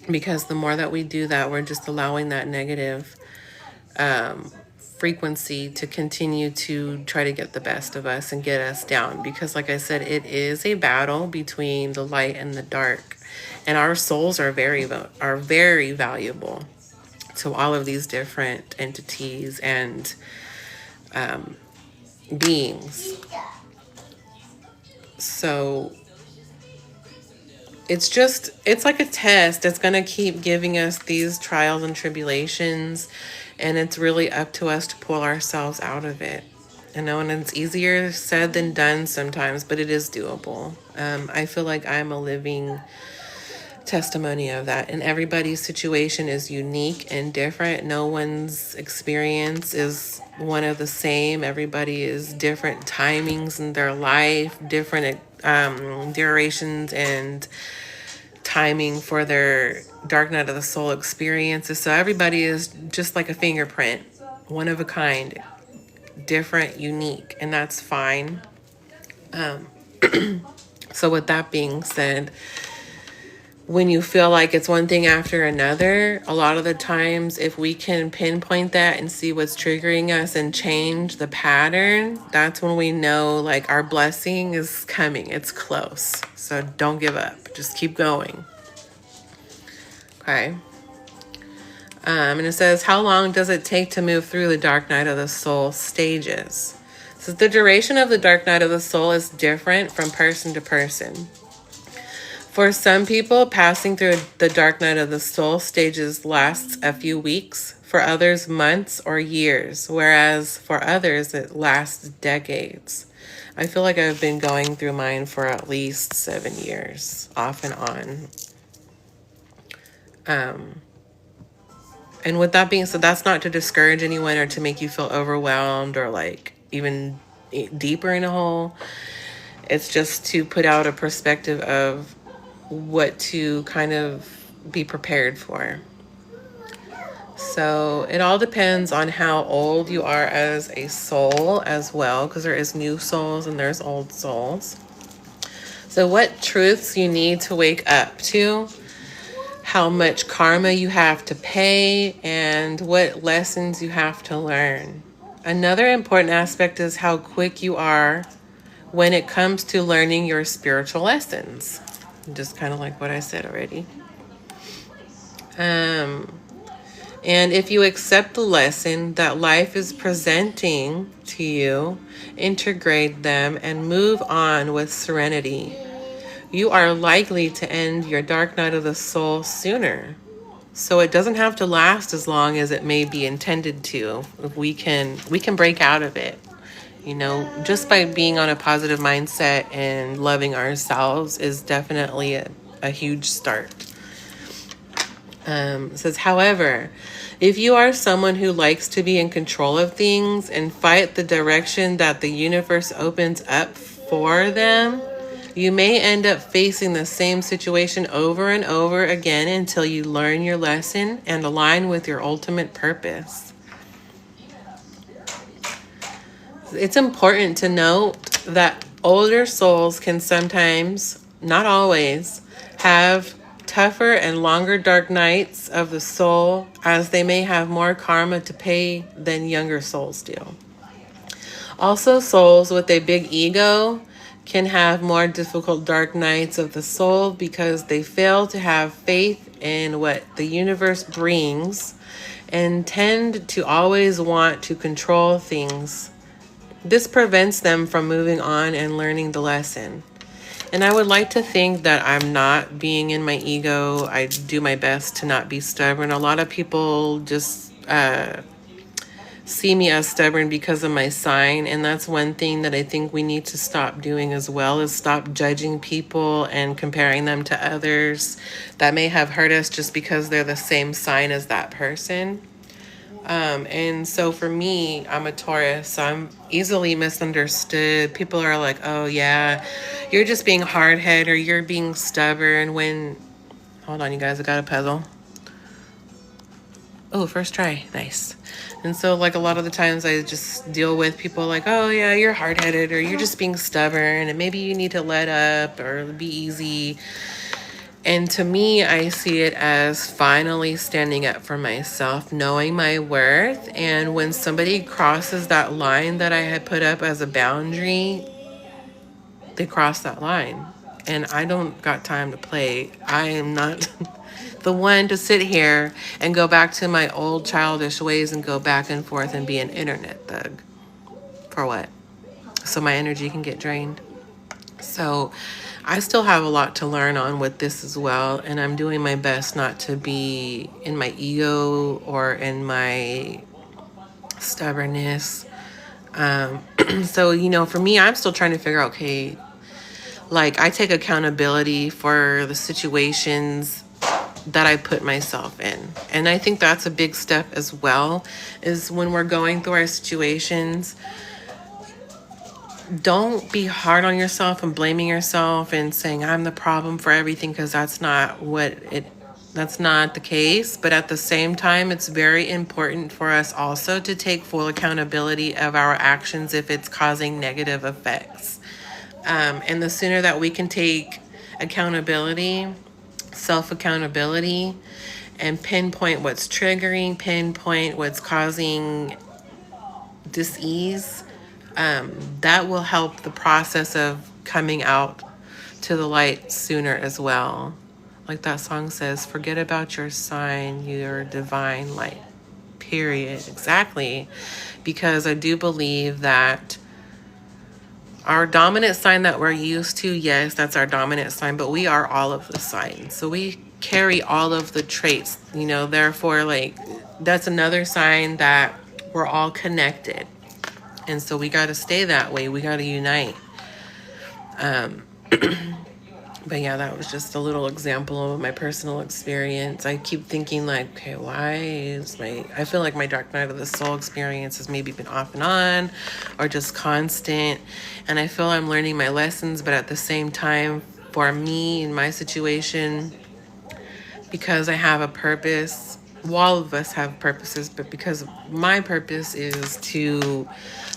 Speaker 2: because the more that we do that, we're just allowing that negative frequency to continue to try to get the best of us and get us down. Because like I said, it is a battle between the light and the dark, and our souls are very valuable. So all of these different entities and beings. So it's like a test. It's going to keep giving us these trials and tribulations, and it's really up to us to pull ourselves out of it. I know, and it's easier said than done sometimes, but it is doable. I feel like I'm a living testimony of that, and everybody's situation is unique and different. No one's experience is one of the same. Everybody is different timings in their life, different durations and timing for their dark night of the soul experiences. So everybody is just like a fingerprint, one of a kind, different, unique, and that's fine. So with that being said, when you feel like it's one thing after another, a lot of the times, if we can pinpoint that and see what's triggering us and change the pattern, that's when we know like our blessing is coming. It's close. So don't give up. Just keep going. Okay. And it says, how long does it take to move through the dark night of the soul stages? So the duration of the dark night of the soul is different from person to person. For some people, passing through the dark night of the soul stages lasts a few weeks, for others months or years, whereas for others it lasts decades. I feel like I've been going through mine for at least 7 years, off and on. And with that being said, that's not to discourage anyone or to make you feel overwhelmed or like even deeper in a hole. It's just to put out a perspective of what to kind of be prepared for. So it all depends on how old you are as a soul as well, because there is new souls and there's old souls. So what truths you need to wake up to, how much karma you have to pay, and what lessons you have to learn. Another important aspect is how quick you are when it comes to learning your spiritual lessons. Just kind of like what I said already. And if you accept the lesson that life is presenting to you, integrate them and move on with serenity, you are likely to end your dark night of the soul sooner. So it doesn't have to last as long as it may be intended to. If we can break out of it. You know, just by being on a positive mindset and loving ourselves is definitely a huge start. It says, however, if you are someone who likes to be in control of things and fight the direction that the universe opens up for them, you may end up facing the same situation over and over again until you learn your lesson and align with your ultimate purpose. It's important to note that older souls can sometimes, not always, have tougher and longer dark nights of the soul, as they may have more karma to pay than younger souls do. Also, souls with a big ego can have more difficult dark nights of the soul because they fail to have faith in what the universe brings and tend to always want to control things. This prevents them from moving on and learning the lesson. And I would like to think that I'm not being in my ego. I do my best to not be stubborn. A lot of people just see me as stubborn because of my sign. And that's one thing that I think we need to stop doing as well, is stop judging people and comparing them to others that may have hurt us just because they're the same sign as that person. And so for me, I'm a Taurus, so I'm easily misunderstood. People are like, oh yeah, you're just being hard-headed or you're being stubborn when, hold on you guys, I got a puzzle. Oh, first try, nice. And so like a lot of the times I just deal with people like, oh yeah, you're hard-headed or you're just being stubborn and maybe you need to let up or be easy. And to me, I see it as finally standing up for myself, knowing my worth. And when somebody crosses that line that I had put up as a boundary, they cross that line. And I don't got time to play. I am not the one to sit here and go back to my old childish ways and go back and forth and be an internet thug. For what? So my energy can get drained. So I still have a lot to learn on with this as well. And I'm doing my best not to be in my ego or in my stubbornness. So, you know, for me, I'm still trying to figure out, okay, like I take accountability for the situations that I put myself in. And I think that's a big step as well, is when we're going through our situations, don't be hard on yourself and blaming yourself and saying I'm the problem for everything, because that's not the case. But at the same time, it's very important for us also to take full accountability of our actions if it's causing negative effects. And the sooner that we can take accountability, self-accountability, and pinpoint what's triggering, pinpoint what's causing dis-ease, that will help the process of coming out to the light sooner as well. Like that song says, forget about your sign, your divine light, period. Exactly. Because I do believe that our dominant sign that we're used to, yes, that's our dominant sign, but we are all of the signs. So we carry all of the traits, you know, therefore, like, that's another sign that we're all connected. And so we got to stay that way. We got to unite. But yeah, that was just a little example of my personal experience. I keep thinking like, okay, I feel like my dark night of the soul experience has maybe been off and on or just constant. And I feel I'm learning my lessons, but at the same time, for me in my situation, because I have a purpose, all of us have purposes, but because my purpose is to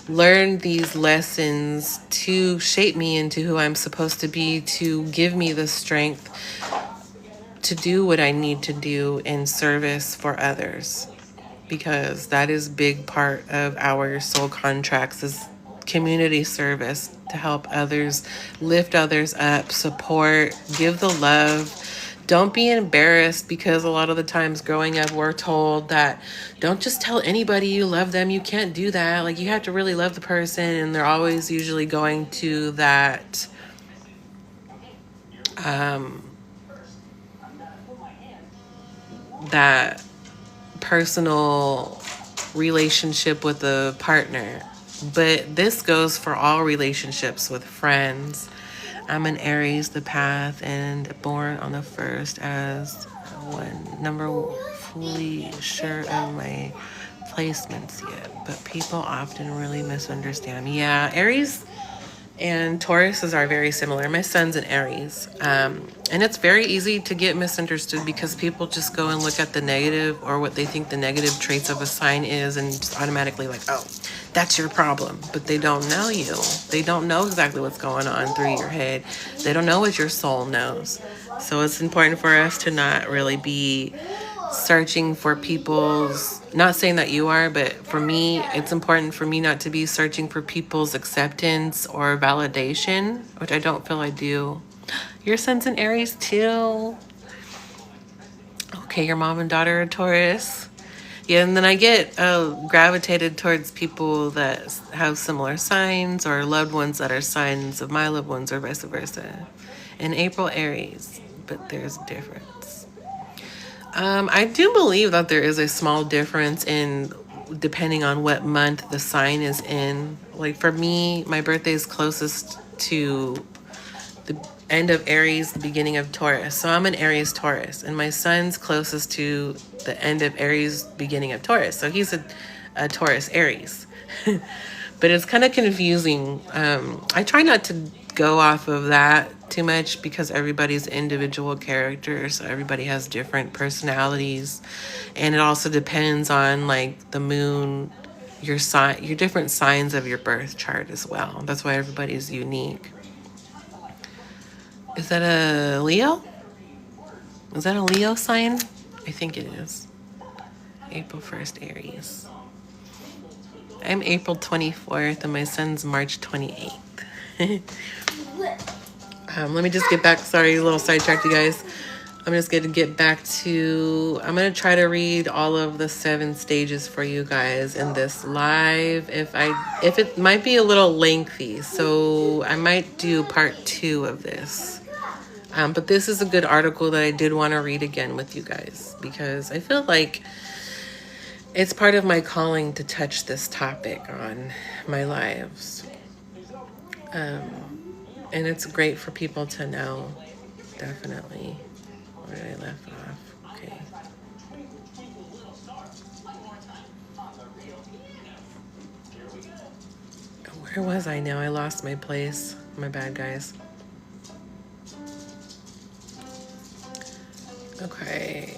Speaker 2: learn these lessons to shape me into who I'm supposed to be, to give me the strength to do what I need to do in service for others, because that is a big part of our soul contracts, is community service, to help others, lift others up, support, give the love. Don't be embarrassed, because a lot of the times growing up, we're told that don't just tell anybody you love them. You can't do that. Like, you have to really love the person. And they're always usually going to that, that personal relationship with a partner. But this goes for all relationships with friends. I'm an Aries, the path, and born on the 1st as one number, fully sure of my placements yet, but people often really misunderstand me. Yeah, Aries and Tauruses are very similar. My son's an Aries, and it's very easy to get misunderstood because people just go and look at the negative or what they think the negative traits of a sign is and just automatically like, oh, that's your problem. But they don't know you. They don't know exactly what's going on through your head. They don't know what your soul knows. So it's important for us to not really be searching for people's, not saying that you are, but for me, it's important for me not to be searching for people's acceptance or validation, which I don't feel I do. Your son's an Aries too. Okay, your mom and daughter are Taurus. Yeah, and then I get gravitated towards people that have similar signs, or loved ones that are signs of my loved ones, or vice versa. And April, Aries, but there's a difference. I do believe that there is a small difference in depending on what month the sign is in. Like for me, my birthday is closest to the end of Aries, the beginning of Taurus. So I'm an Aries Taurus, and my son's closest to the end of Aries, beginning of Taurus. So he's a Taurus Aries. But it's kind of confusing. I try not to go off of that too much because everybody's individual characters. So everybody has different personalities, and it also depends on like the moon, your sign, your different signs of your birth chart as well. That's why everybody's unique. Is that a Leo? Is that a Leo sign? I think it is. April 1st, Aries. I'm April 24th and my son's March 28th. Let me just get back. Sorry, a little sidetracked, you guys. I'm just going to get back to, I'm going to try to read all of the 7 stages for you guys in this live. If it might be a little lengthy, so I might do part 2 of this. But this is a good article that I did want to read again with you guys, because I feel like it's part of my calling to touch this topic on my lives. And it's great for people to know, definitely. Where did I left off? Okay. Where was I now? I lost my place. My bad, guys. Okay.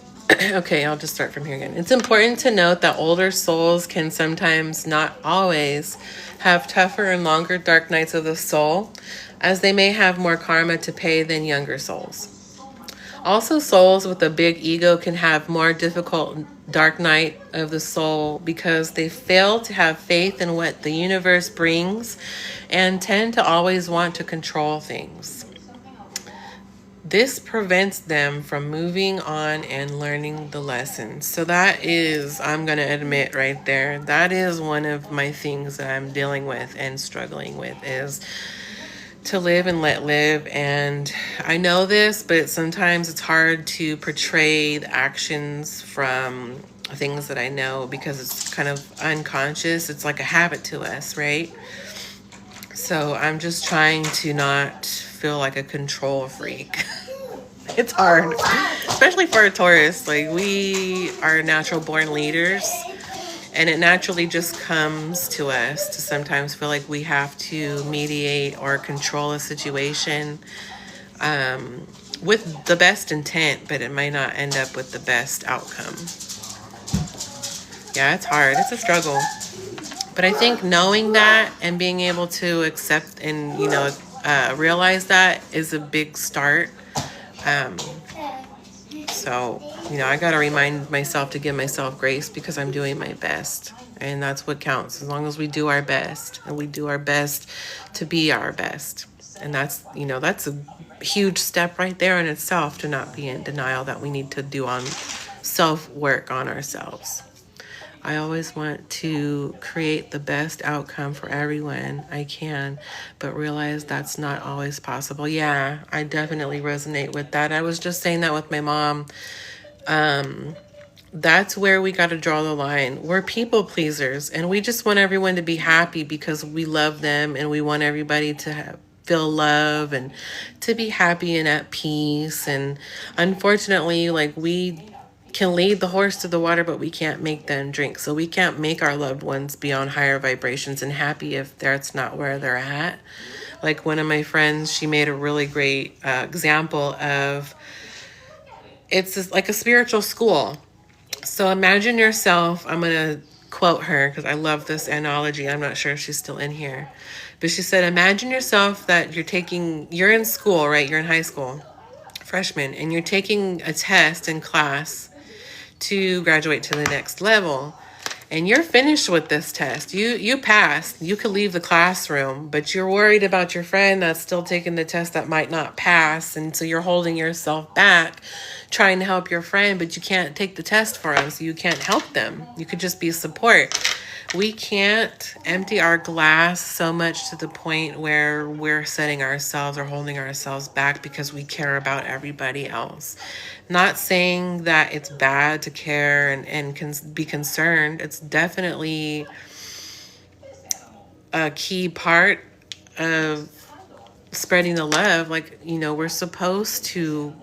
Speaker 2: Okay, I'll just start from here again. It's important to note that older souls can sometimes, not always, have tougher and longer dark nights of the soul, as they may have more karma to pay than younger souls. Also, souls with a big ego can have more difficult dark night of the soul because they fail to have faith in what the universe brings and tend to always want to control things. This prevents them from moving on and learning the lessons. So that is, I'm going to admit right there, that is one of my things that I'm dealing with and struggling with, is to live and let live. And I know this, but sometimes it's hard to portray the actions from things that I know because it's kind of unconscious. It's like a habit to us, right? So I'm just trying to not feel like a control freak. It's hard, especially for a Taurus. Like, we are natural born leaders. And it naturally just comes to us to sometimes feel like we have to mediate or control a situation with the best intent, but it might not end up with the best outcome. Yeah, it's hard. It's a struggle. But I think knowing that and being able to accept and, realize that is a big start. So, I got to remind myself to give myself grace because I'm doing my best. And that's what counts. As long as we do our best and we do our best to be our best. And that's a huge step right there in itself, to not be in denial that we need to do on self-work on ourselves. I always want to create the best outcome for everyone I can, but realize that's not always possible. Yeah, I definitely resonate with that. I was just saying that with my mom. That's where we got to draw the line. We're people pleasers, and we just want everyone to be happy because we love them, and we want everybody to feel love and to be happy and at peace. And unfortunately, we can lead the horse to the water, but we can't make them drink. So we can't make our loved ones be on higher vibrations and happy if that's not where they're at. Like, one of my friends, she made a really great example of, it's like a spiritual school. So imagine yourself, I'm going to quote her because I love this analogy. I'm not sure if she's still in here, but she said, imagine yourself that you're in school, right? You're in high school, freshman, and you're taking a test in class to graduate to the next level, and you're finished with this test. You passed. You could leave the classroom, but you're worried about your friend that's still taking the test that might not pass, and so you're holding yourself back, trying to help your friend, but you can't take the test for them, so you can't help them. You could just be support. We can't empty our glass so much to the point where we're setting ourselves or holding ourselves back because we care about everybody else. Not saying that it's bad to care and can be concerned. It's definitely a key part of spreading the love. We're supposed to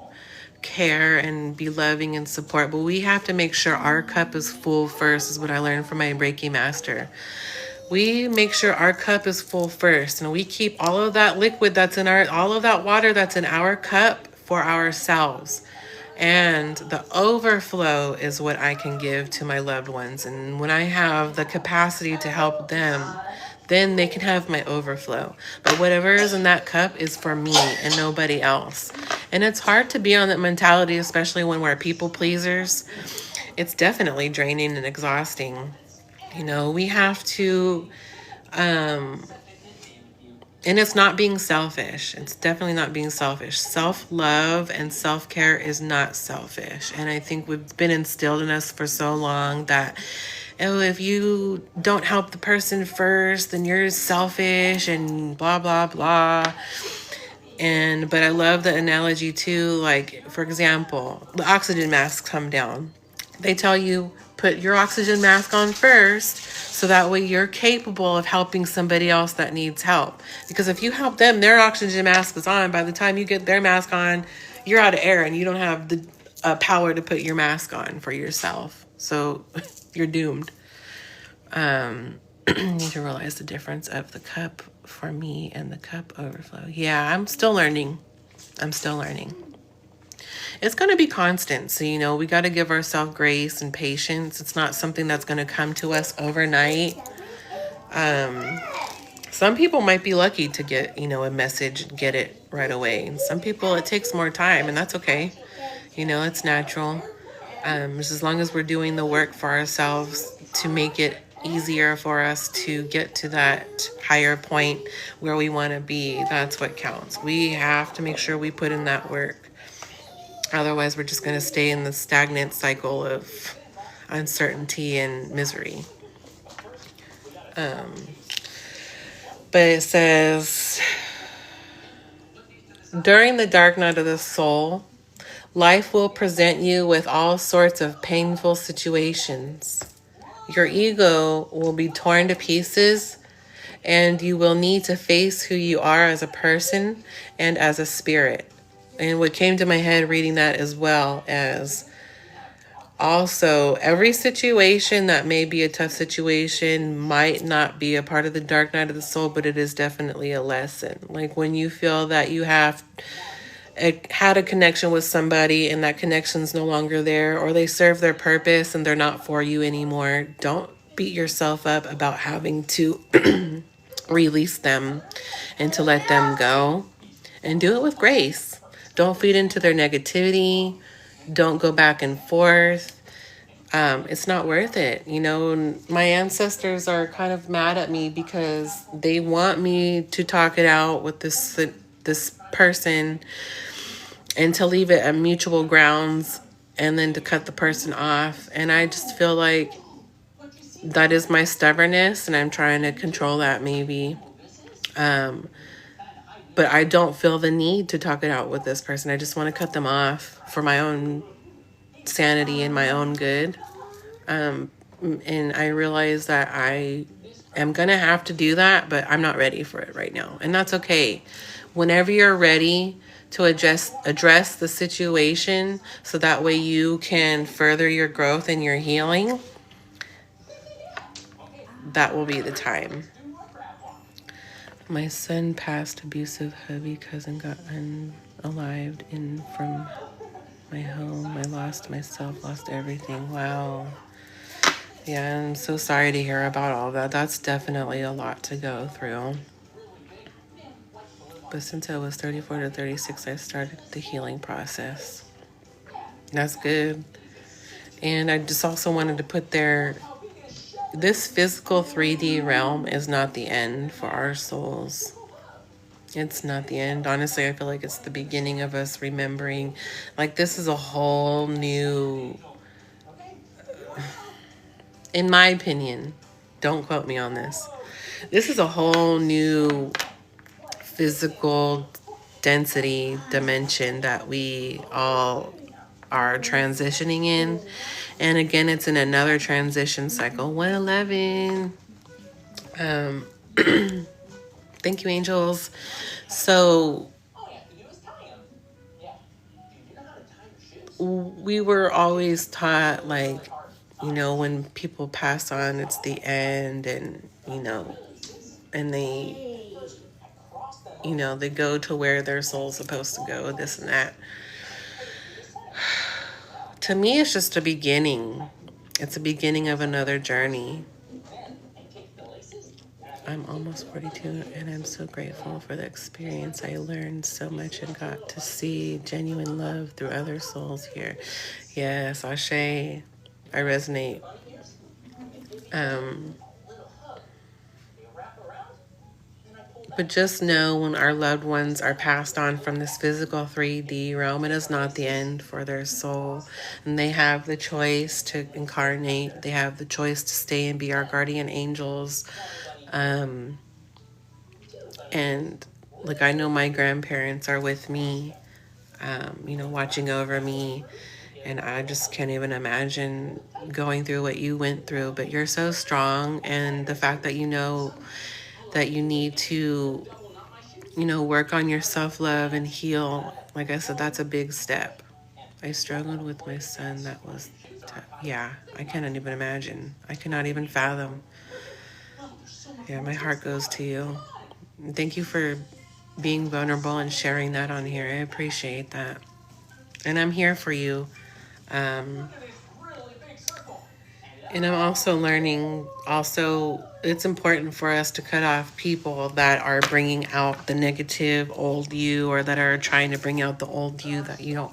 Speaker 2: care and be loving and support, but we have to make sure our cup is full first, is what I learned from my Reiki master. We make sure our cup is full first, and we keep all of that liquid all of that water that's in our cup for ourselves. And the overflow is what I can give to my loved ones. And when I have the capacity to help them, then they can have my overflow. But whatever is in that cup is for me and nobody else. And it's hard to be on that mentality, especially when we're people pleasers. It's definitely draining and exhausting. We have to And it's not being selfish. It's definitely not being selfish. Self-love and self-care is not selfish. And I think we've been instilled in us for so long that, oh, if you don't help the person first, then you're selfish and blah, blah, blah. But I love the analogy too. Like, for example, the oxygen masks come down. They tell you, put your oxygen mask on first, so that way you're capable of helping somebody else that needs help. Because if you help them, their oxygen mask is on. By the time you get their mask on, you're out of air and you don't have the power to put your mask on for yourself. So you're doomed. You need to realize the difference of the cup for me and the cup overflow. Yeah, I'm still learning. It's going to be constant. So, we got to give ourselves grace and patience. It's not something that's going to come to us overnight. Some people might be lucky to get, a message and get it right away. And some people, it takes more time, and that's okay. It's natural. Just as long as we're doing the work for ourselves to make it easier for us to get to that higher point where we want to be, that's what counts. We have to make sure we put in that work. Otherwise, we're just going to stay in the stagnant cycle of uncertainty and misery. But it says, during the dark night of the soul, life will present you with all sorts of painful situations. Your ego will be torn to pieces, and you will need to face who you are as a person and as a spirit. And what came to my head reading that, as well as also every situation that may be a tough situation might not be a part of the dark night of the soul, but it is definitely a lesson. Like when you feel that you have had a connection with somebody and that connection's no longer there, or they serve their purpose and they're not for you anymore, don't beat yourself up about having to release them and to let them go, and do it with grace. Don't feed into their negativity. Don't go back and forth. It's not worth it. My ancestors are kind of mad at me because they want me to talk it out with this person and to leave it at mutual grounds and then to cut the person off. And I just feel like that is my stubbornness, and I'm trying to control that maybe. But I don't feel the need to talk it out with this person. I just want to cut them off for my own sanity and my own good. And I realize that I am going to have to do that, but I'm not ready for it right now. And that's okay. Whenever you're ready to address the situation so that way you can further your growth and your healing, that will be the time. My son passed, abusive hubby cousin got unalived in from my home. I lost myself, lost everything. Wow. Yeah, I'm so sorry to hear about all that. That's definitely a lot to go through. But since I was 34 to 36, I started the healing process. That's good. And I just also wanted to put there, this physical 3D realm is not the end for our souls. It's not the end. Honestly, I feel like it's the beginning of us remembering. Like, this is a whole new, in my opinion, don't quote me on this. This is a whole new physical density dimension that we all are transitioning in. And again, it's in another transition cycle. 111. Thank you, angels. So we were always taught, like, when people pass on, it's the end, and and they go to where their soul's supposed to go, this and that. To me, it's just a beginning. It's a beginning of another journey. I'm almost 42, and I'm so grateful for the experience. I learned so much and got to see genuine love through other souls here. Yes, Ashe, I resonate. But just know when our loved ones are passed on from this physical 3D realm, it is not the end for their soul. And they have the choice to incarnate, they have the choice to stay and be our guardian angels. And like, I know my grandparents are with me, watching over me. And I just can't even imagine going through what you went through. But you're so strong. And the fact that you know that you need to, work on your self-love and heal. Like I said, that's a big step. I struggled with my son. That was, yeah, I cannot even imagine. I cannot even fathom. Yeah, my heart goes to you. Thank you for being vulnerable and sharing that on here. I appreciate that. And I'm here for you. And I'm also learning, it's important for us to cut off people that are bringing out the negative old you, or that are trying to bring out the old you that you don't,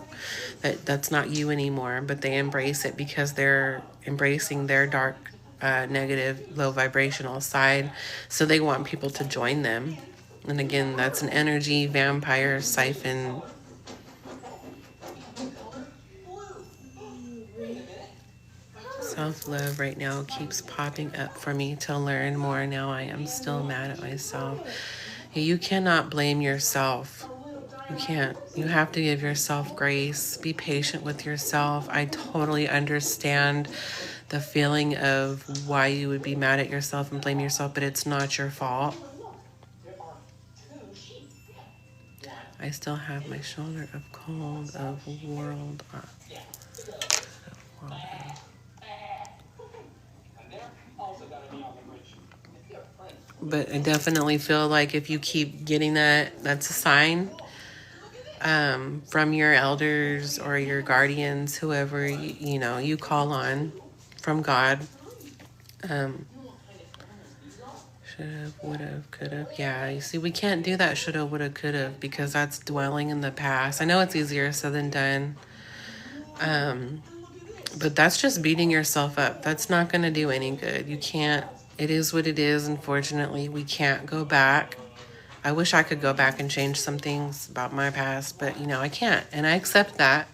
Speaker 2: that's not you anymore, but they embrace it because they're embracing their dark, negative, low vibrational side. So they want people to join them. And again, that's an energy vampire siphon. Self-love right now keeps popping up for me to learn more. Now I am still mad at myself. You cannot blame yourself. You can't. You have to give yourself grace. Be patient with yourself. I totally understand the feeling of why you would be mad at yourself and blame yourself, but it's not your fault. I still have my shoulder of cold of world. But I definitely feel like if you keep getting that, that's a sign from your elders or your guardians, whoever you call on from God. Should've, would've, could've. Yeah, you see, we can't do that should've, would've, could've, because that's dwelling in the past. I know it's easier said than done. But that's just beating yourself up. That's not going to do any good. You can't. It is what it is. Unfortunately, we can't go back. I wish I could go back and change some things about my past, but I can't. And I accept that.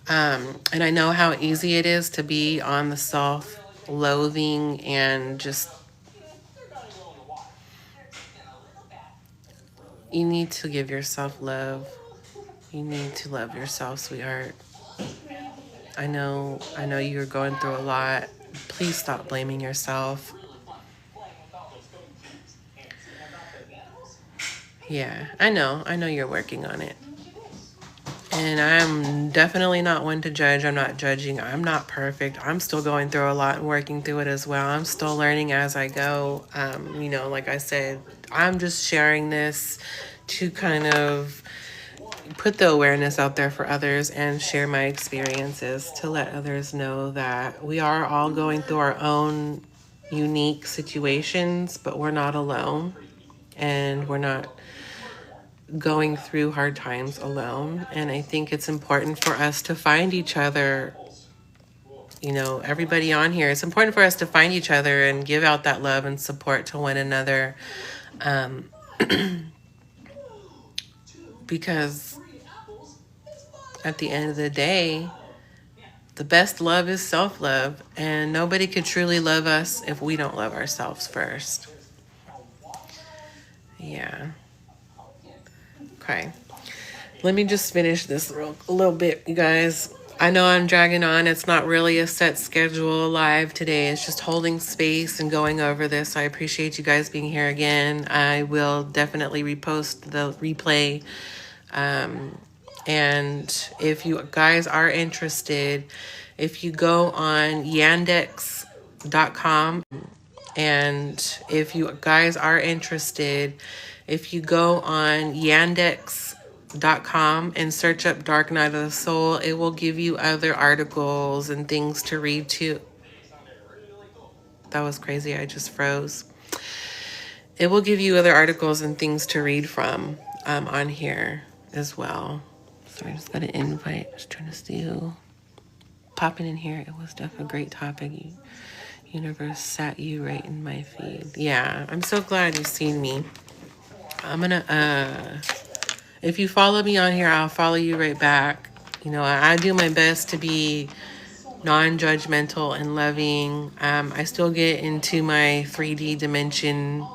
Speaker 2: And I know how easy it is to be on the self-loathing and just, you need to give yourself love. You need to love yourself, sweetheart. I know you're going through a lot. Please stop blaming yourself. Yeah, I know you're working on it. And I'm definitely not one to judge. I'm not judging. I'm not perfect. I'm still going through a lot and working through it as well. I'm still learning as I go. Like I said, I'm just sharing this to kind of put the awareness out there for others and share my experiences to let others know that we are all going through our own unique situations, but we're not alone, and we're not going through hard times alone. And I think it's important for us to find each other, everybody on here. It's important for us to find each other and give out that love and support to one another. Because at the end of the day, the best love is self-love, and nobody could truly love us if we don't love ourselves first. Yeah. Okay. Let me just finish this a little bit, you guys. I know I'm dragging on. It's not really a set schedule live today. It's just holding space and going over this. I appreciate you guys being here again. I will definitely repost the replay. And if you guys are interested, if you go on yandex.com, and if you guys are interested, if you go on yandex.com and search up Dark Night of the Soul, it will give you other articles and things to read too. That was crazy. I just froze. It will give you other articles and things to read from on here as well. So I just got an invite. I was trying to see who popping in here. It was definitely a great topic. Universe sat you right in my feed. Yeah, I'm so glad you've seen me. I'm gonna, if you follow me on here, I'll follow you right back. You know, I do my best to be non-judgmental and loving. I still get into my 3D dimension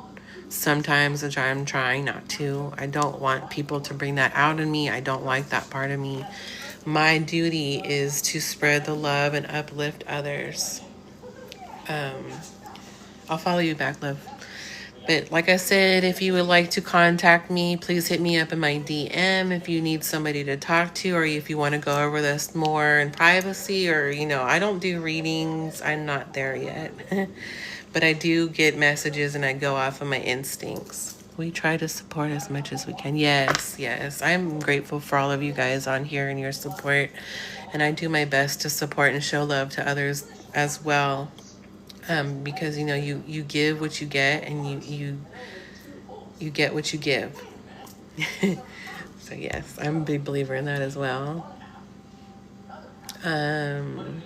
Speaker 2: sometimes, which I'm trying not to. I don't want people to bring that out in me. I don't like that part of me. My duty is to spread the love and uplift others. I'll follow you back, love. But like I said, if you would like to contact me, please hit me up in my DM if you need somebody to talk to, or if you want to go over this more in privacy, or, you know, I don't do readings. I'm not there yet. But I do get messages and I go off of my instincts. We try to support as much as we can. Yes, yes. I'm grateful for all of you guys on here and your support. And I do my best to support and show love to others as well. Because, you know, you give what you get, and you get what you give. So yes, I'm a big believer in that as well. And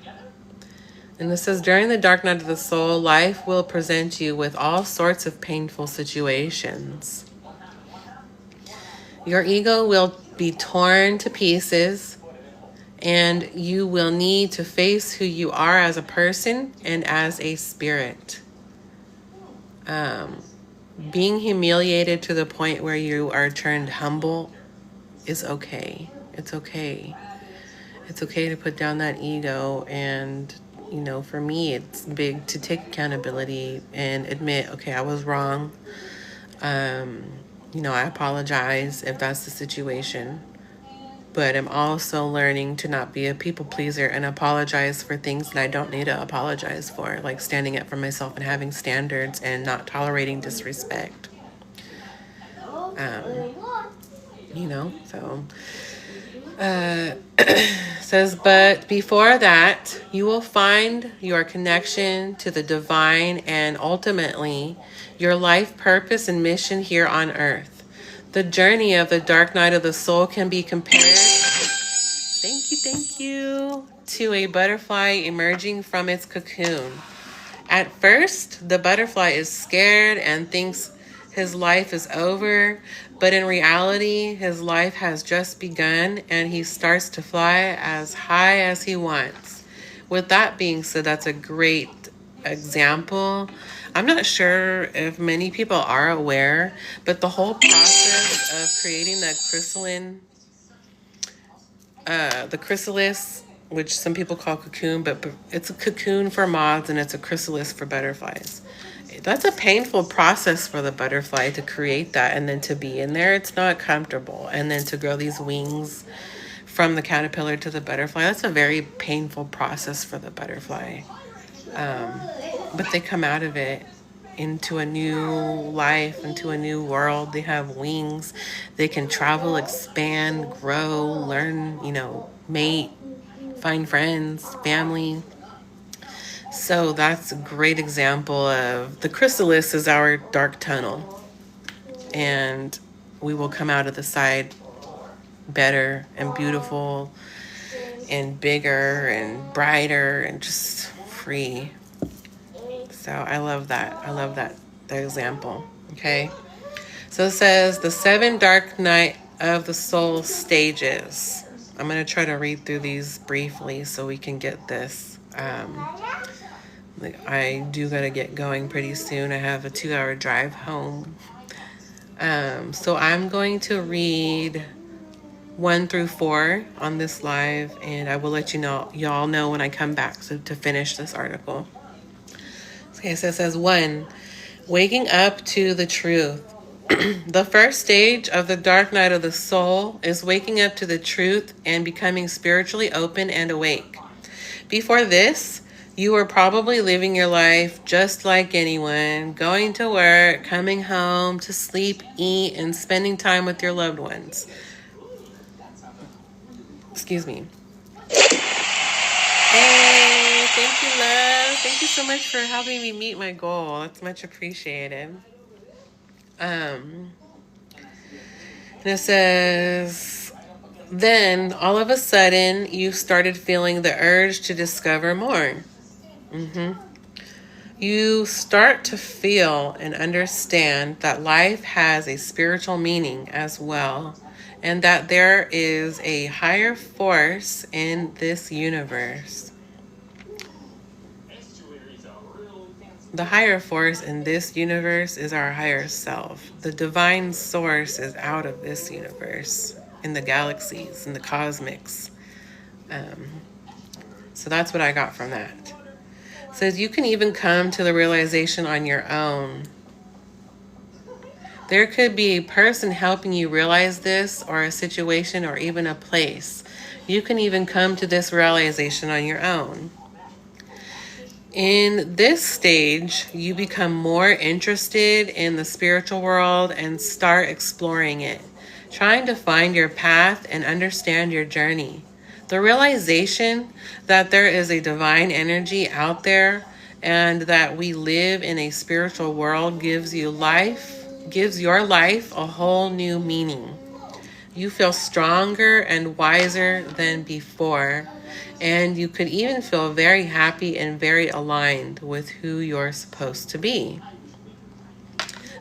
Speaker 2: it says, during the dark night of the soul, life will present you with all sorts of painful situations. Your ego will be torn to pieces, and you will need to face who you are as a person and as a spirit. Being humiliated to the point where you are turned humble is okay. It's okay. It's okay to put down that ego. And, you know, for me, it's big to take accountability and admit, okay, I was wrong. You know, I apologize if that's the situation. But I'm also learning to not be a people pleaser and apologize for things that I don't need to apologize for, like standing up for myself and having standards and not tolerating disrespect. You know, so says, but before that, you will find your connection to the divine and ultimately your life purpose and mission here on earth. The journey of the dark night of the soul can be compared, thank you, to a butterfly emerging from its cocoon. At first, the butterfly is scared and thinks his life is over, but in reality, his life has just begun and he starts to fly as high as he wants. With that being said, that's a great example. I'm not sure if many people are aware, but the whole process of creating that the chrysalis, which some people call cocoon, but it's a cocoon for moths and it's a chrysalis for butterflies. That's a painful process for the butterfly to create that, and then to be in there. It's not comfortable. And then to grow these wings from the caterpillar to the butterfly, that's a very painful process for the butterfly. But they come out of it into a new life, into a new world. They have wings. They can travel, expand, grow, learn, you know, mate, find friends, family. So that's a great example of the chrysalis is our dark tunnel. And we will come out of the side better and beautiful and bigger and brighter and just free. So I love that. I love that, the example. Okay. So it says the 7 dark night of the soul stages. I'm going to try to read through these briefly so we can get this. I do got to get going pretty soon. I have a 2-hour drive home. So I'm going to read 1 through 4 on this live, and I will let y'all know when I come back to finish this article. Okay, so it says 1, waking up to the truth. The first stage of the dark night of the soul is waking up to the truth and becoming spiritually open and awake. Before this, you were probably living your life just like anyone, going to work, coming home to sleep, eat, and spending time with your loved ones. Excuse me. Hey, thank you, love. Thank you so much for helping me meet my goal. That's much appreciated. And it says, then all of a sudden you started feeling the urge to discover more. you start to feel and understand that life has a spiritual meaning as well, and that there is a higher force in this universe. The higher force in this universe is our higher self. The divine source is out of this universe, in the galaxies, in the cosmics. So that's what I got from that. It says you can even come to the realization on your own. There could be a person helping you realize this, or a situation, or even a place. You can even come to this realization on your own. In this stage, you become more interested in the spiritual world and start exploring it, trying to find your path and understand your journey. The realization that there is a divine energy out there and that we live in a spiritual world gives your life a whole new meaning. You feel stronger and wiser than before, and you could even feel very happy and very aligned with who you're supposed to be.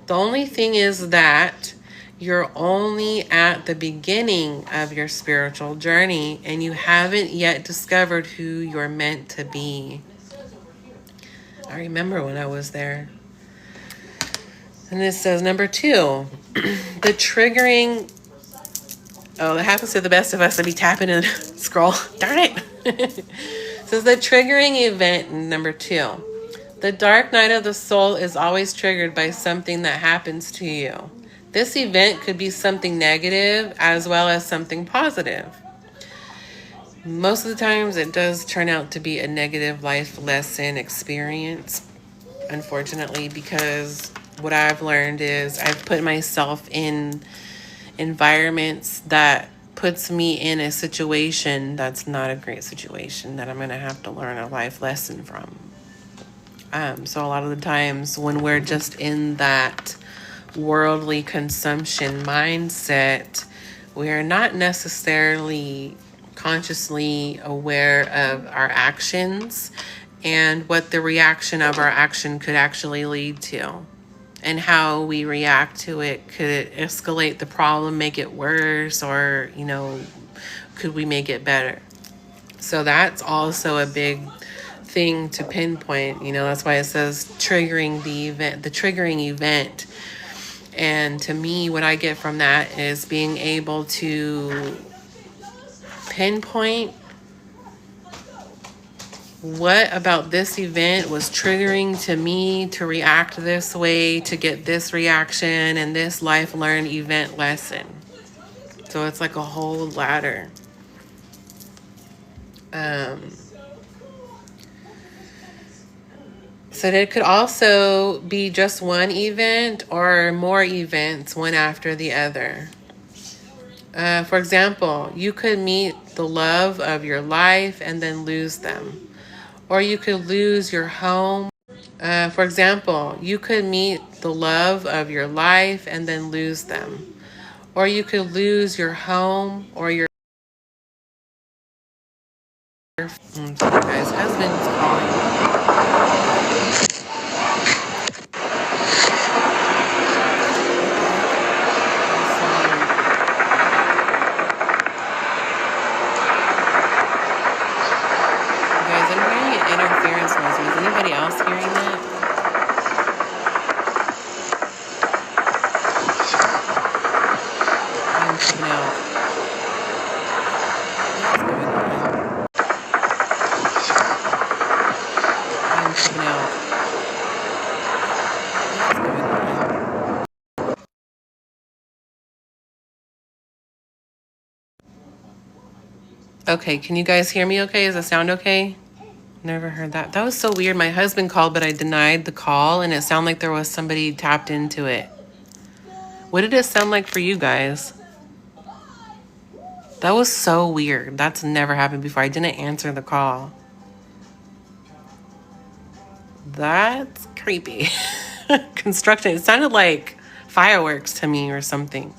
Speaker 2: The only thing is that you're only at the beginning of your spiritual journey and you haven't yet discovered who you're meant to be. I remember when I was there. And it says number 2, the triggering. Oh, that happens to the best of us to be tapping and scroll. Darn it. So the triggering event number 2. The dark night of the soul is always triggered by something that happens to you. This event could be something negative as well as something positive. Most of the times it does turn out to be a negative life lesson experience, unfortunately, because what I've learned is I've put myself in environments that puts me in a situation that's not a great situation that I'm going to have to learn a life lesson from. So a lot of the times when we're just in that worldly consumption mindset, we're not necessarily consciously aware of our actions and what the reaction of our action could actually lead to. And how we react to it could escalate the problem, make it worse, or, could we make it better? So that's also a big thing to pinpoint. That's why it says triggering the triggering event. And to me, what I get from that is being able to pinpoint what about this event was triggering to me to react this way, to get this reaction and this life learned event lesson. So it's like a whole ladder. So it could also be just one event or more events, one after the other. For example, you could meet the love of your life and then lose them. Or you could lose your home. For example, you could meet the love of your life and then lose them. Or you could lose your home or your... sorry guys, husband's calling. Interference noise. Is anybody else hearing that? I'm coming out. What's going on? I'm coming out. What's going on? Okay, can you guys hear me okay? Does the sound okay? Never heard that. That was so weird. My husband called, but I denied the call, and it sounded like there was somebody tapped into it. What did it sound like for you guys? That was so weird. That's never happened before. I didn't answer the call. That's creepy. Construction. It sounded like fireworks to me or something.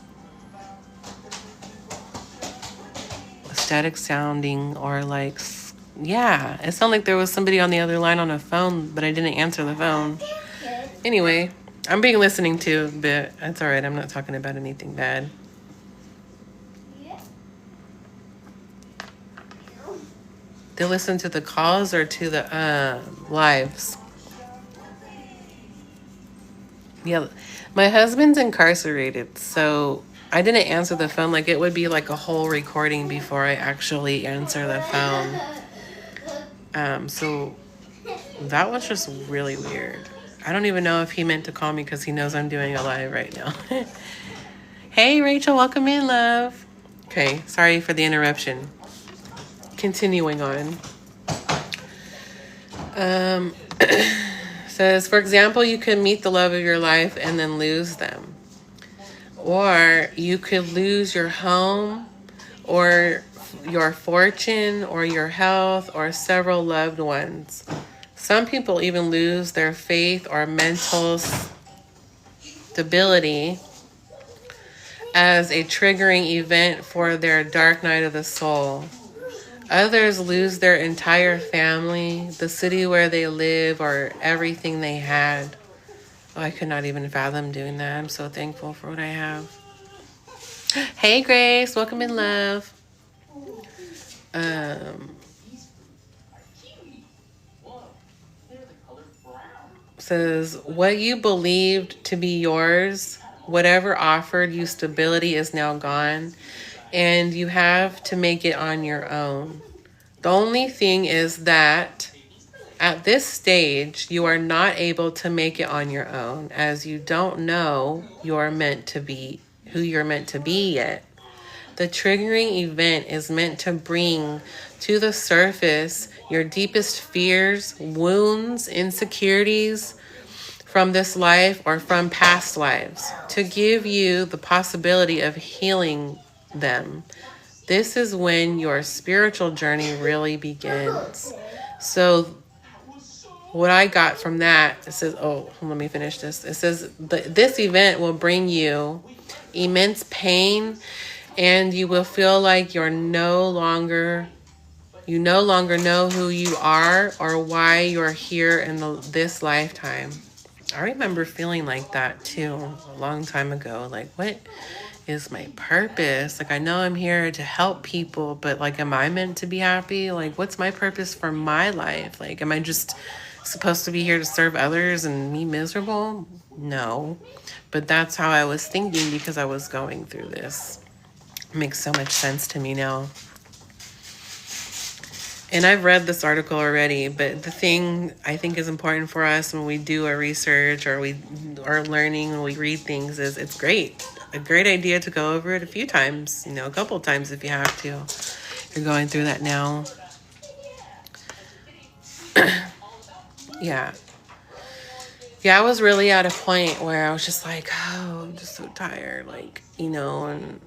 Speaker 2: Static sounding or like Yeah, it sounded like there was somebody on the other line on a phone, but I didn't answer the phone. Anyway, I'm being listening to, but that's all right. I'm not talking about anything bad. They listen to the calls or to the lives? Yeah, my husband's incarcerated, so I didn't answer the phone. Like, it would be like a whole recording before I actually answer the phone. So that was just really weird. I don't even know if he meant to call me because he knows I'm doing a live right now. Hey, Rachel, welcome in, love. Okay, sorry for the interruption. Continuing on. Says, for example, you could meet the love of your life and then lose them. Or you could lose your home or your fortune or your health or several loved ones. Some people even lose their faith or mental stability as a triggering event for their dark night of the soul. Others lose their entire family, the city where they live, or everything they had. Oh, I could not even fathom doing that. I'm so thankful for what I have. Hey, Grace. Welcome in, love. Says, what you believed to be yours, whatever offered you stability is now gone, and you have to make it on your own. The only thing is that at this stage, you are not able to make it on your own, as you don't know you're meant to be who you're meant to be yet. The triggering event is meant to bring to the surface your deepest fears, wounds, insecurities from this life or from past lives, to give you the possibility of healing them. This is when your spiritual journey really begins. So what I got from that, it says, oh, let me finish this. It says, this event will bring you immense pain, and you will feel like you no longer know who you are or why you're here in this lifetime. I remember feeling like that too a long time ago. Like, what is my purpose? Like, I know I'm here to help people, but like, am I meant to be happy? Like, what's my purpose for my life? Like, am I just supposed to be here to serve others and me miserable? No. But that's how I was thinking because I was going through this. It makes so much sense to me now. And I've read this article already, but the thing I think is important for us when we do our research or we are learning, when we read things, is it's great. A great idea to go over it a few times, a couple of times if you have to. You're going through that now. Yeah. Yeah, I was really at a point where I was just like, oh, I'm just so tired. Like, and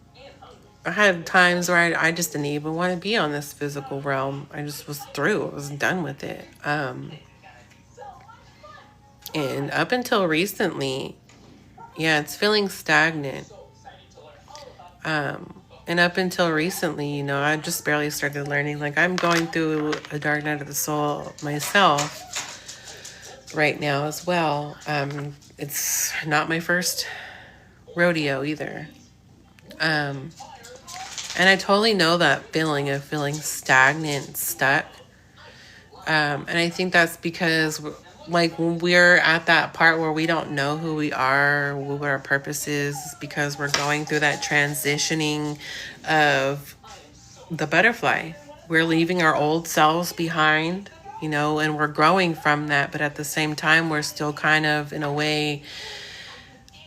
Speaker 2: I had times where I just didn't even want to be on this physical realm. I just was through. I was done with it. And up until recently, yeah, it's feeling stagnant. And up until recently, I just barely started learning. Like, I'm going through a dark night of the soul myself right now as well. It's not my first rodeo either. And I totally know that feeling of feeling stagnant and stuck. And I think that's because, like, when we're at that part where we don't know who we are, what our purpose is, because we're going through that transitioning of the butterfly. We're leaving our old selves behind, and we're growing from that. But at the same time, we're still kind of, in a way,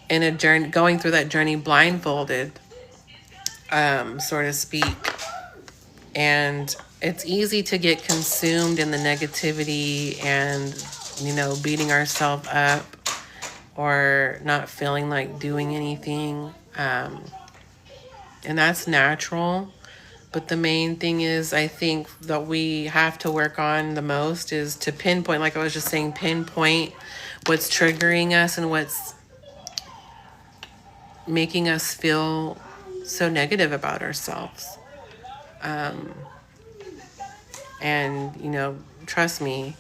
Speaker 2: in a journey, going through that journey blindfolded, so to speak. And it's easy to get consumed in the negativity and, beating ourselves up or not feeling like doing anything. And that's natural. But the main thing is, I think that we have to work on the most is to pinpoint, like I was just saying, pinpoint what's triggering us and what's making us feel so negative about ourselves. And, you know, trust me,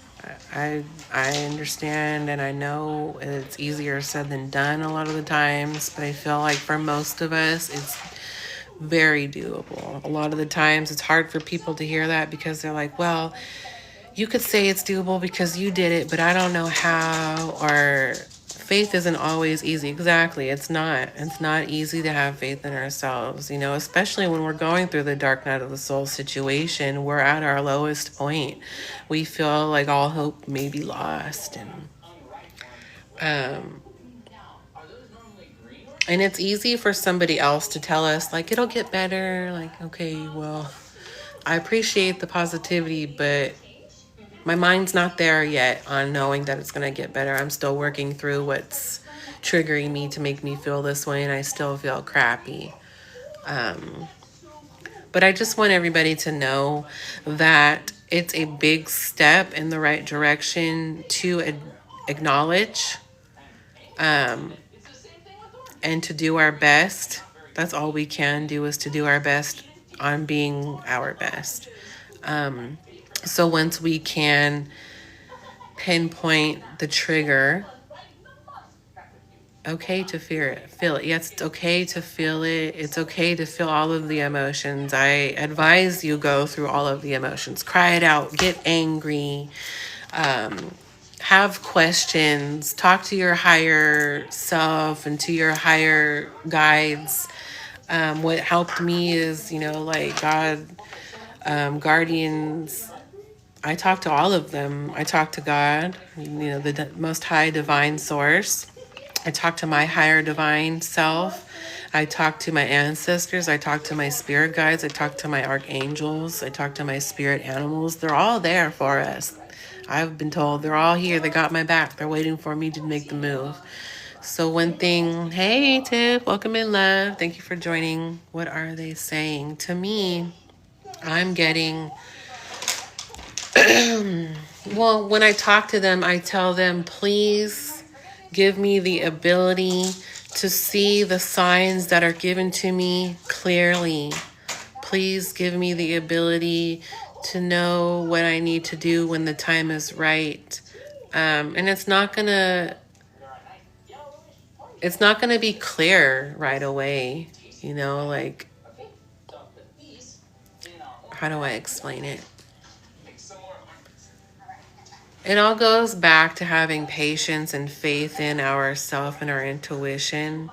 Speaker 2: I understand and I know it's easier said than done a lot of the times, but I feel like for most of us, it's very doable. A lot of the times it's hard for people to hear that because they're like, well, you could say it's doable because you did it, but I don't know how, or faith isn't always easy. Exactly. It's not. It's not easy to have faith in ourselves, you know, especially when we're going through the dark night of the soul situation. We're at our lowest point. We feel like all hope may be lost. Um, and it's easy for somebody else to tell us, like, it'll get better. Like, okay, well, I appreciate the positivity, but my mind's not there yet on knowing that it's going to get better. I'm still working through what's triggering me to make me feel this way, and I still feel crappy. But I just want everybody to know that it's a big step in the right direction to acknowledge and to do our best. That's all we can do, is to do our best on being our best. So once we can pinpoint the trigger, okay to feel it. Yes, it's okay to feel it. It's okay to feel all of the emotions. I advise you go through all of the emotions. Cry it out. Get angry. Have questions. Talk to your higher self and to your higher guides. What helped me is, you know, like God, guardians. I talk to all of them. I talk to God, you know, the most high divine source. I talk to my higher divine self. I talk to my ancestors. I talk to my spirit guides. I talk to my archangels. I talk to my spirit animals. They're all there for us. I've been told they're all here. They got my back. They're waiting for me to make the move. So one thing, hey Tiff, welcome in love. Thank you for joining. What are they saying? To me, I'm getting, well, when I talk to them, I tell them, please give me the ability to see the signs that are given to me clearly. Please give me the ability to know what I need to do when the time is right. And it's not gonna be clear right away, you know, like, how do I explain it? It all goes back to having patience and faith in ourselves and our intuition.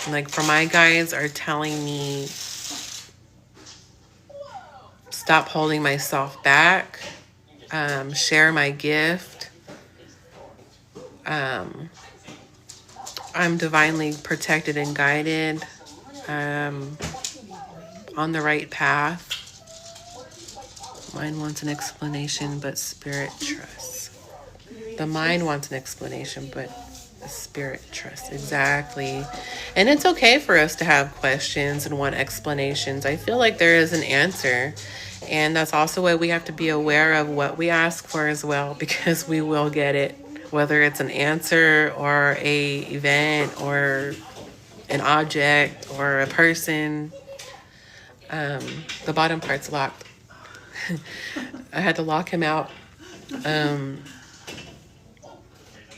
Speaker 2: Like, for my guides are telling me, stop holding myself back, share my gift. I'm divinely protected and guided, on the right path. Mind wants an explanation, but spirit trusts. The mind wants an explanation, but the spirit trusts. Exactly. And it's okay for us to have questions and want explanations. I feel like there is an answer. And that's also why we have to be aware of what we ask for as well, because we will get it. Whether it's an answer or a event or an object or a person. The bottom part's locked. I had to lock him out.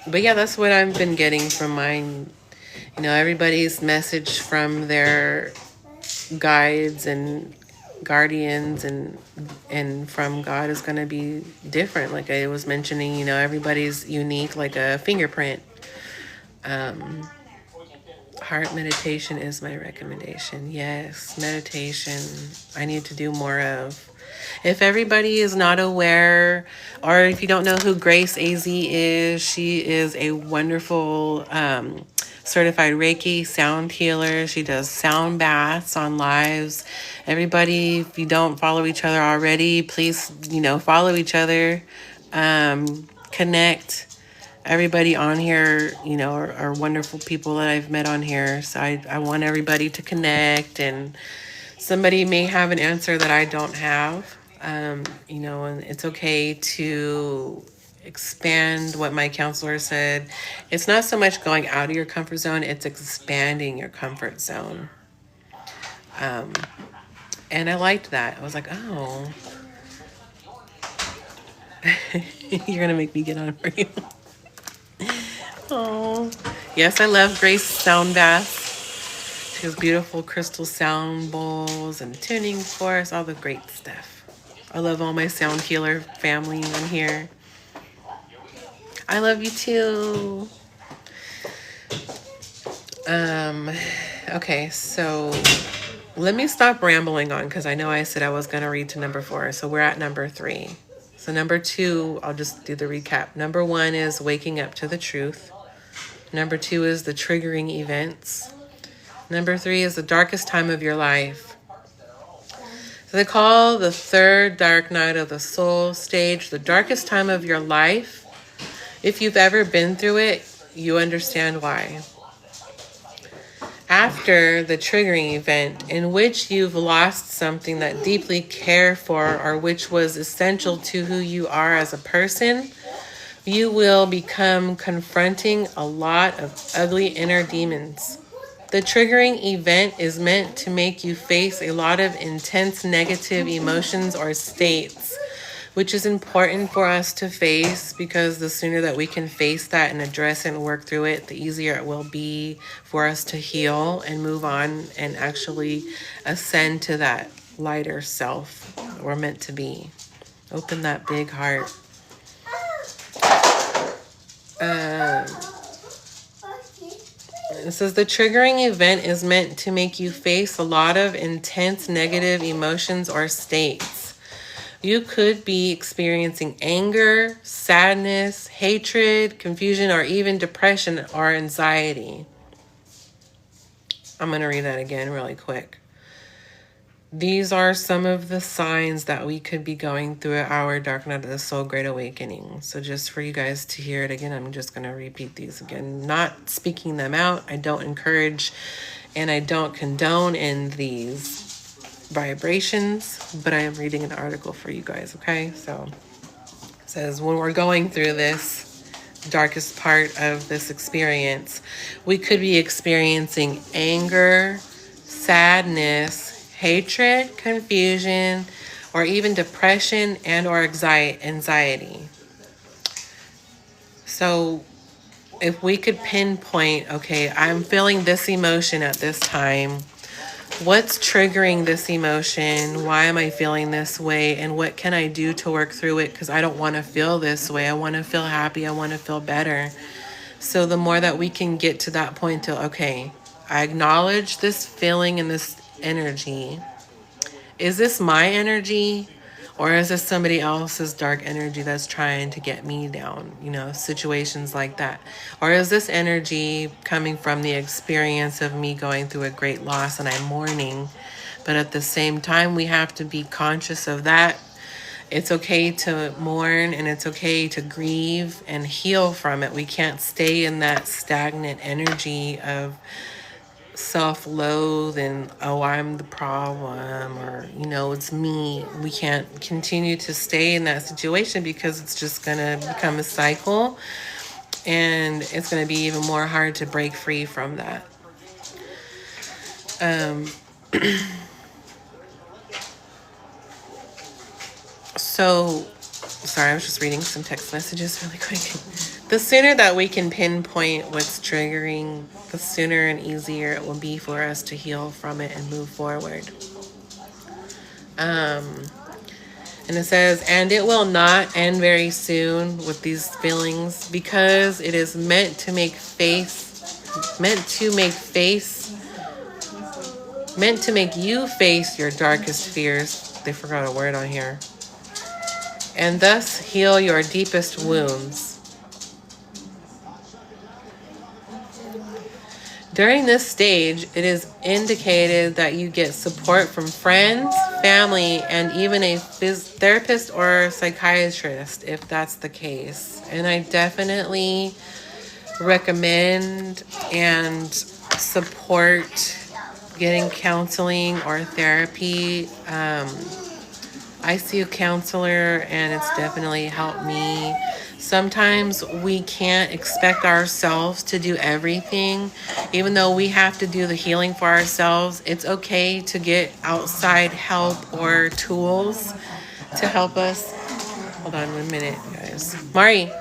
Speaker 2: But yeah, that's what I've been getting from mine. You know, everybody's message from their guides and guardians and from God is going to be different. Like I was mentioning, you know, everybody's unique, like a fingerprint. Heart meditation is my recommendation. Yes, meditation. I need to do more of. If everybody is not aware, or if you don't know who Grace AZ is, she is a wonderful certified Reiki sound healer. She does sound baths on lives. Everybody, if you don't follow each other already, please, you know, follow each other, connect. Everybody on here, you know, are wonderful people that I've met on here. So I want everybody to connect, and somebody may have an answer that I don't have, you know, and it's okay to expand what my counselor said. It's not so much going out of your comfort zone, it's expanding your comfort zone. And I liked that. I was like, oh, you're going to make me get on for you. Oh, yes, I love Grace Sound Bath. She has beautiful crystal sound bowls and tuning forks, all the great stuff. I love all my sound healer family on here. I love you too. Okay, so let me stop rambling on because I know I said I was going to read to number 4. So we're at number 3. So number 2, I'll just do the recap. Number 1 is waking up to the truth. Number 2 is the triggering events. Number 3 is the darkest time of your life. So they call the 3rd dark night of the soul stage the darkest time of your life. If you've ever been through it, you understand why. After the triggering event in which you've lost something that deeply care for or which was essential to who you are as a person, you will become confronting a lot of ugly inner demons. The triggering event is meant to make you face a lot of intense negative emotions or states, which is important for us to face because the sooner that we can face that and address it and work through it, the easier it will be for us to heal and move on and actually ascend to that lighter self that we're meant to be. Open that big heart. It says the triggering event is meant to make you face a lot of intense negative emotions or states. You could be experiencing anger, sadness, hatred, confusion, or even depression or anxiety. I'm going to read that again really quick. These are some of the signs that we could be going through our Dark Night of the Soul Great Awakening. So just for you guys to hear it again, I'm just going to repeat these again. Not speaking them out. I don't encourage and I don't condone in these vibrations, but I am reading an article for you guys, okay? So it says when we're going through this darkest part of this experience, we could be experiencing anger, sadness, hatred, confusion, or even depression and or anxiety. So if we could pinpoint, okay, I'm feeling this emotion at this time. What's triggering this emotion? Why am I feeling this way? And what can I do to work through it? Because I don't want to feel this way. I want to feel happy. I want to feel better. So the more that we can get to that point to, okay, I acknowledge this feeling and this energy. Is this my energy? Or is this somebody else's dark energy that's trying to get me down? You know, situations like that. Or is this energy coming from the experience of me going through a great loss and I'm mourning? But at the same time, we have to be conscious of that. It's okay to mourn and it's okay to grieve and heal from it. We can't stay in that stagnant energy of self-loathe and, oh, I'm the problem, or, you know, it's me. We can't continue to stay in that situation because it's just going to become a cycle and it's going to be even more hard to break free from that. So, sorry, I was just reading some text messages really quick. The sooner that we can pinpoint what's triggering, the sooner and easier it will be for us to heal from it and move forward. And it says, and it will not end very soon with these feelings because it is meant to make you face your darkest fears. They forgot a word on here. And thus heal your deepest wounds. During this stage, it is indicated that you get support from friends, family, and even a therapist or psychiatrist if that's the case. And I definitely recommend and support getting counseling or therapy. I see a counselor and it's definitely helped me. Sometimes we can't expect ourselves to do everything. Even though we have to do the healing for ourselves, it's okay to get outside help or tools to help us. Hold on 1 minute, guys. Marian.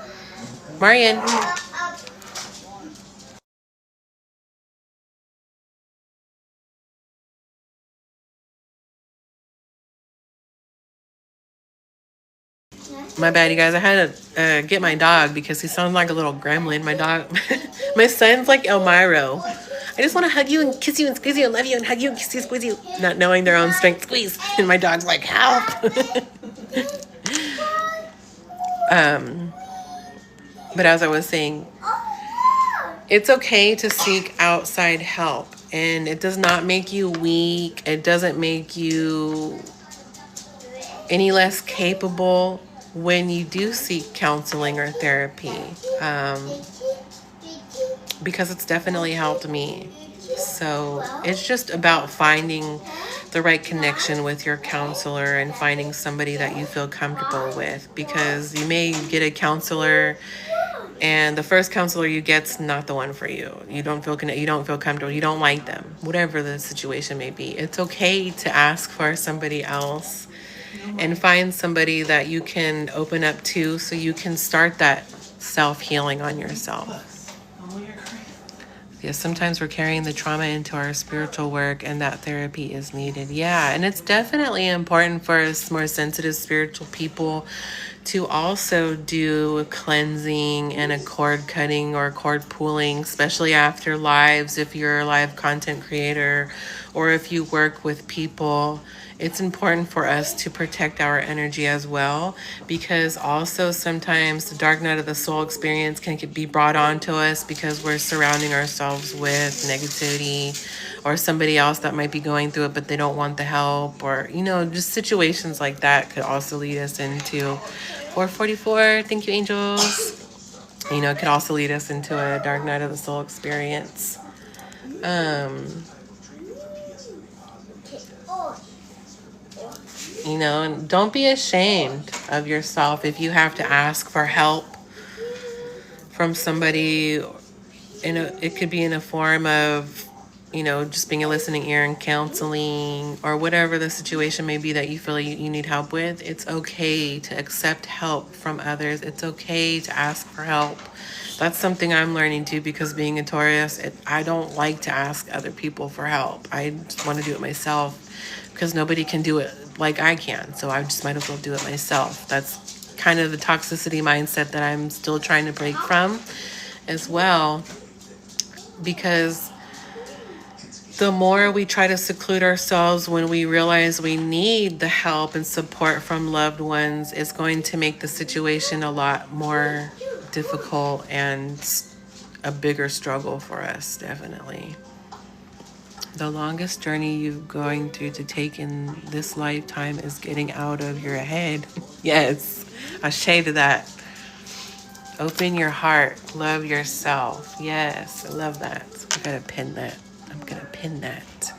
Speaker 2: My bad, you guys. I had to get my dog because he sounds like a little gremlin. My dog, my son's like Elmiro. I just want to hug you and kiss you and squeeze you and love you and hug you and kiss you and squeeze you. Not knowing their own strength, squeeze. And my dog's like, help. But as I was saying, it's okay to seek outside help. And it does not make you weak. It doesn't make you any less capable when you do seek counseling or therapy, because it's definitely helped me. So it's just about finding the right connection with your counselor and finding somebody that you feel comfortable with, because you may get a counselor and the first counselor you get's not the one for you. You don't feel comfortable, you don't like them, whatever the situation may be. It's okay to ask for somebody else and find somebody that you can open up to so you can start that self-healing on yourself. Yeah, sometimes we're carrying the trauma into our spiritual work and that therapy is needed. Yeah, and it's definitely important for us more sensitive spiritual people to also do cleansing and a cord cutting or cord pulling, especially after lives, if you're a live content creator or if you work with people. It's important for us to protect our energy as well, because also sometimes the dark night of the soul experience can be brought on to us because we're surrounding ourselves with negativity, or somebody else that might be going through it but they don't want the help, or just situations like that could also lead us into 444. Thank you, angels. It could also lead us into a dark night of the soul experience. And don't be ashamed of yourself if you have to ask for help from somebody. It could be in a form of, just being a listening ear and counseling, or whatever the situation may be that you feel you need help with. It's okay to accept help from others. It's okay to ask for help. That's something I'm learning too, because being a Taurus, I don't like to ask other people for help. I just want to do it myself, because nobody can do it like I can. So I just might as well do it myself. That's kind of the toxicity mindset that I'm still trying to break from as well, because the more we try to seclude ourselves when we realize we need the help and support from loved ones, it's going to make the situation a lot more difficult and a bigger struggle for us, definitely. The longest journey you're going through to take in this lifetime is getting out of your head. Yes, I shaded that. Open your heart, love yourself. Yes, I love that. I gotta pin that. I'm gonna pin that.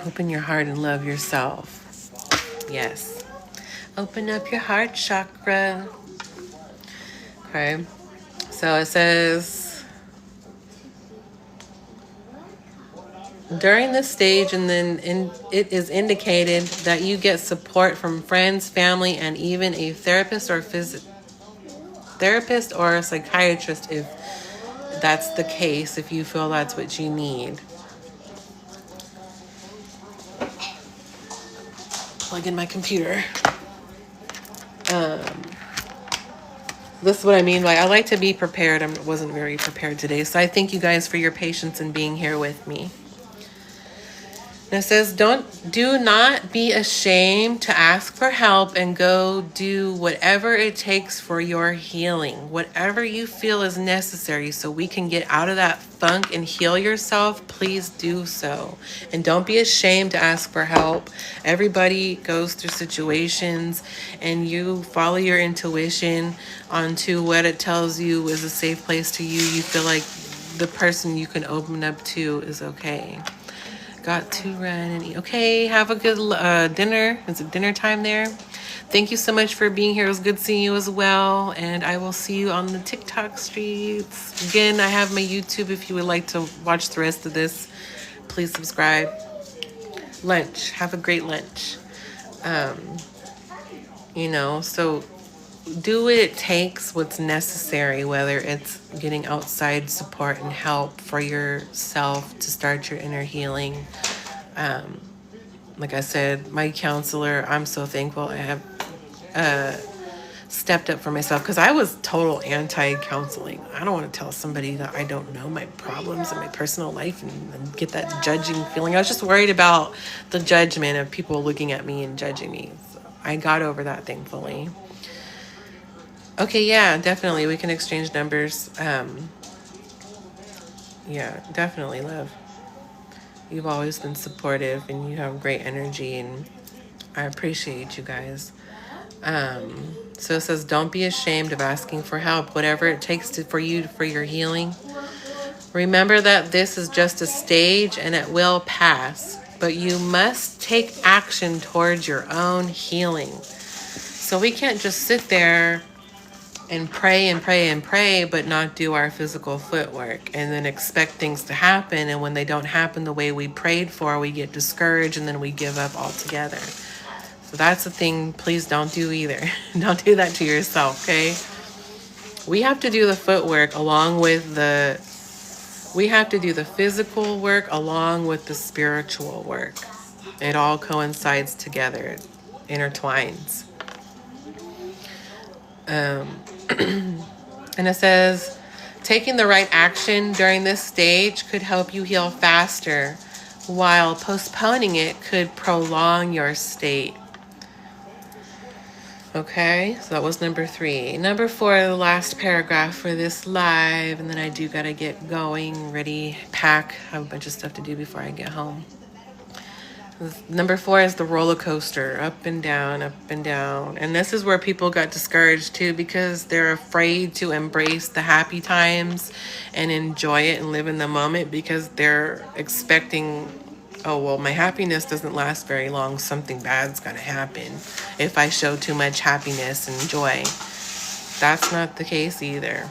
Speaker 2: Open your heart and love yourself. Yes. Open up your heart chakra. Okay. So it says, during this stage, and then it is indicated that you get support from friends, family, and even a therapist or a psychiatrist, if that's the case, if you feel that's what you need. Plug in my computer. This is what I mean by I like to be prepared. I wasn't very prepared today, so I thank you guys for your patience and being here with me. And it says, do not be ashamed to ask for help, and go do whatever it takes for your healing, whatever you feel is necessary so we can get out of that funk and heal yourself. Please do so. And don't be ashamed to ask for help. Everybody goes through situations, and you follow your intuition onto what it tells you is a safe place to you. You feel like the person you can open up to is okay. Got to run and eat. Okay, have a good dinner. Is it dinner time there? Thank you so much for being here. It was good seeing you as well. And I will see you on the TikTok streets. Again, I have my YouTube. If you would like to watch the rest of this, please subscribe. Lunch. Have a great lunch. So do what it takes, what's necessary, whether it's getting outside support and help for yourself to start your inner healing. Like I said, my counselor, I'm so thankful I have stepped up for myself, because I was total anti-counseling. I don't want to tell somebody that I don't know my problems in my personal life and get that judging feeling. I was just worried about the judgment of people looking at me and judging me. So I got over that, thankfully. Okay, yeah, definitely. We can exchange numbers. Yeah, definitely, love. You've always been supportive and you have great energy, and I appreciate you guys. So it says, don't be ashamed of asking for help, whatever it takes for your healing. Remember that this is just a stage and it will pass, but you must take action towards your own healing. So we can't just sit there and pray and pray and pray, but not do our physical footwork and then expect things to happen. And when they don't happen the way we prayed for, we get discouraged and then we give up altogether. So that's the thing. Please don't do either. Don't do that to yourself, okay? We have to do the footwork along with we have to do the physical work along with the spiritual work. It all coincides together, it intertwines. And it says, taking the right action during this stage could help you heal faster, while postponing it could prolong your state. Okay, so that was number 3. Number 4, the last paragraph for this live, and then I do gotta get going, ready, pack. I have a bunch of stuff to do before I get home. Number 4 is the roller coaster, up and down, up and down. And this is where people got discouraged too, because they're afraid to embrace the happy times and enjoy it and live in the moment, because they're expecting, oh, well, my happiness doesn't last very long. Something bad's gonna happen if I show too much happiness and joy. That's not the case either.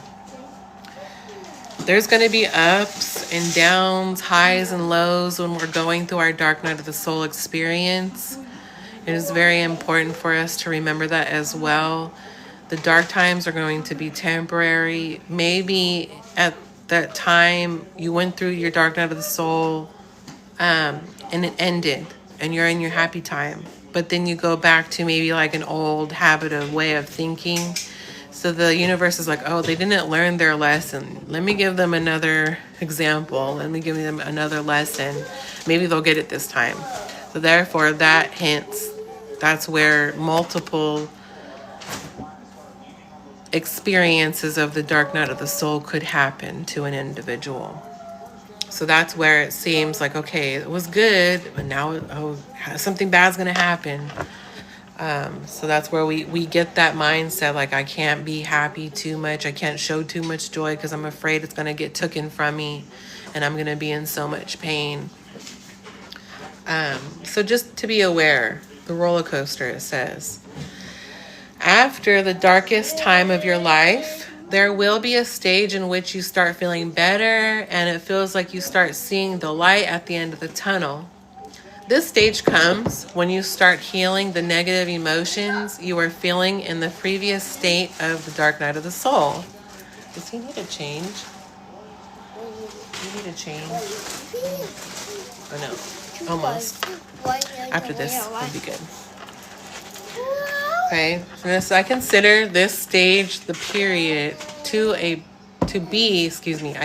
Speaker 2: There's going to be ups and downs, highs and lows when we're going through our dark night of the soul experience. It is very important for us to remember that as well. The dark times are going to be temporary. Maybe at that time you went through your dark night of the soul and it ended and you're in your happy time. But then you go back to maybe like an old habit of way of thinking. So the universe is like, oh, they didn't learn their lesson. Let me give them another example. Let me give them another lesson. Maybe they'll get it this time. So therefore, that hints, that's where multiple experiences of the dark night of the soul could happen to an individual. So that's where it seems like, okay, it was good, but now something bad's going to happen. So that's where we get that mindset, like I can't be happy too much. I can't show too much joy because I'm afraid it's going to get taken from me and I'm going to be in so much pain. So just to be aware, the roller coaster, it says, after the darkest time of your life, there will be a stage in which you start feeling better and it feels like you start seeing the light at the end of the tunnel. This stage comes when you start healing the negative emotions you were feeling in the previous state of the dark night of the soul. Does he need a change? You need a change? Oh no, almost. After this will be good. Okay, so I consider this stage the period I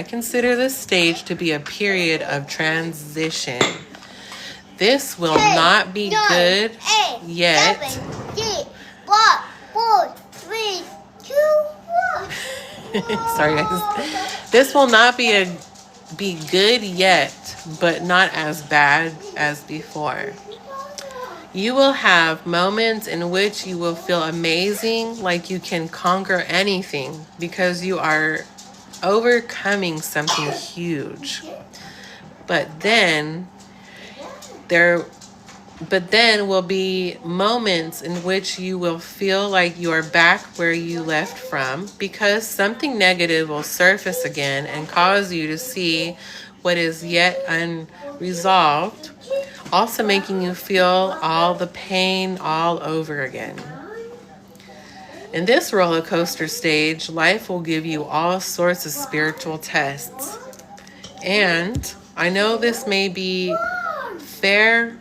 Speaker 2: consider this stage to be a period of transition. This will not be good yet.
Speaker 3: 7, 6, 5, 4, 3, 2, 1.
Speaker 2: Sorry, guys. This will not be good yet, but not as bad as before. You will have moments in which you will feel amazing, like you can conquer anything because you are overcoming something huge. But then there But then will be moments in which you will feel like you are back where you left from, because something negative will surface again and cause you to see what is yet unresolved, also making you feel all the pain all over again. In this roller coaster stage, life will give you all sorts of spiritual tests. And I know this may be fair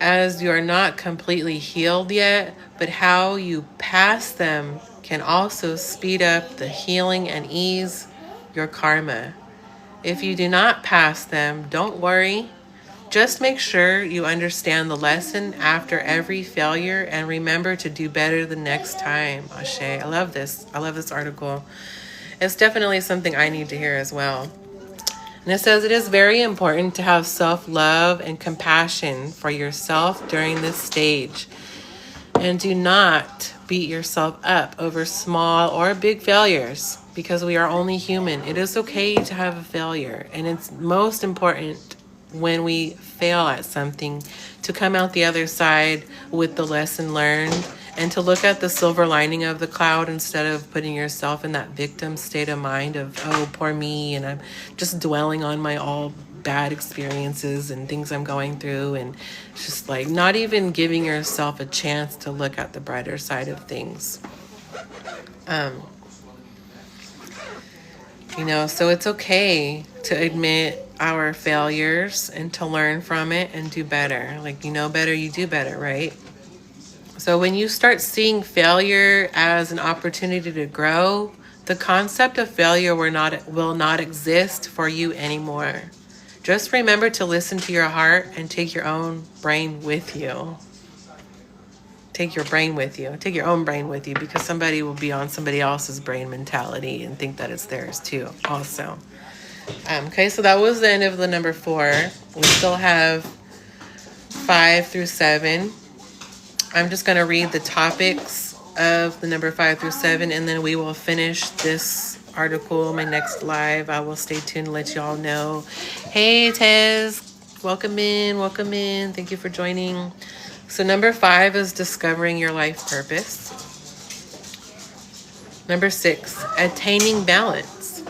Speaker 2: as you are not completely healed yet, but how you pass them can also speed up the healing and ease your karma. If you do not pass them, don't worry. Just make sure you understand the lesson after every failure and remember to do better the next time. Ashe. I love this. I love this article. It's definitely something I need to hear as well. And it says it is very important to have self-love and compassion for yourself during this stage. And do not beat yourself up over small or big failures, because we are only human. It is okay to have a failure. And it's most important when we fail at something to come out the other side with the lesson learned, and to look at the silver lining of the cloud instead of putting yourself in that victim state of mind of, oh, poor me, and I'm just dwelling on my all bad experiences and things I'm going through, and just like not even giving yourself a chance to look at the brighter side of things. So it's okay to admit our failures and to learn from it and do better. Like, better, you do better, right? So when you start seeing failure as an opportunity to grow, the concept of failure will not exist for you anymore. Just remember to listen to your heart and take your own brain with you. Take your brain with you. Take your own brain with you, because somebody will be on somebody else's brain mentality and think that it's theirs too also. Okay, so that was the end of the number 4. We still have 5 through 7. I'm just going to read the topics of the number 5 through 7, and then we will finish this article. My next live, I will stay tuned and let y'all know. Hey, Tez, welcome in. Thank you for joining. So number 5 is discovering your life purpose. Number 6, attaining balance.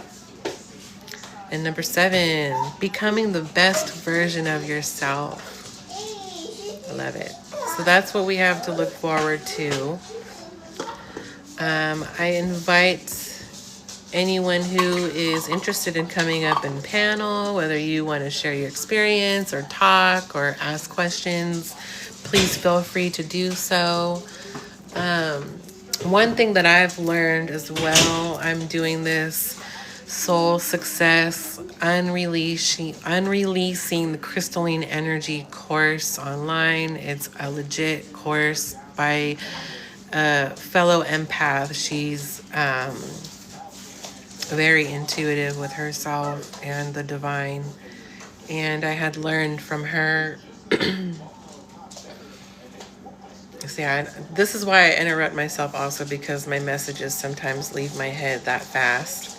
Speaker 2: And number 7, becoming the best version of yourself. I love it. So that's what we have to look forward to. I invite anyone who is interested in coming up in panel, whether you want to share your experience or talk or ask questions, please feel free to do so. One thing that I've learned as well, I'm doing this Soul Success Unreleasing the Crystalline Energy course online. It's a legit course by a fellow empath. She's very intuitive with herself and the divine. And I had learned from her. See, this is why I interrupt myself also, because my messages sometimes leave my head that fast.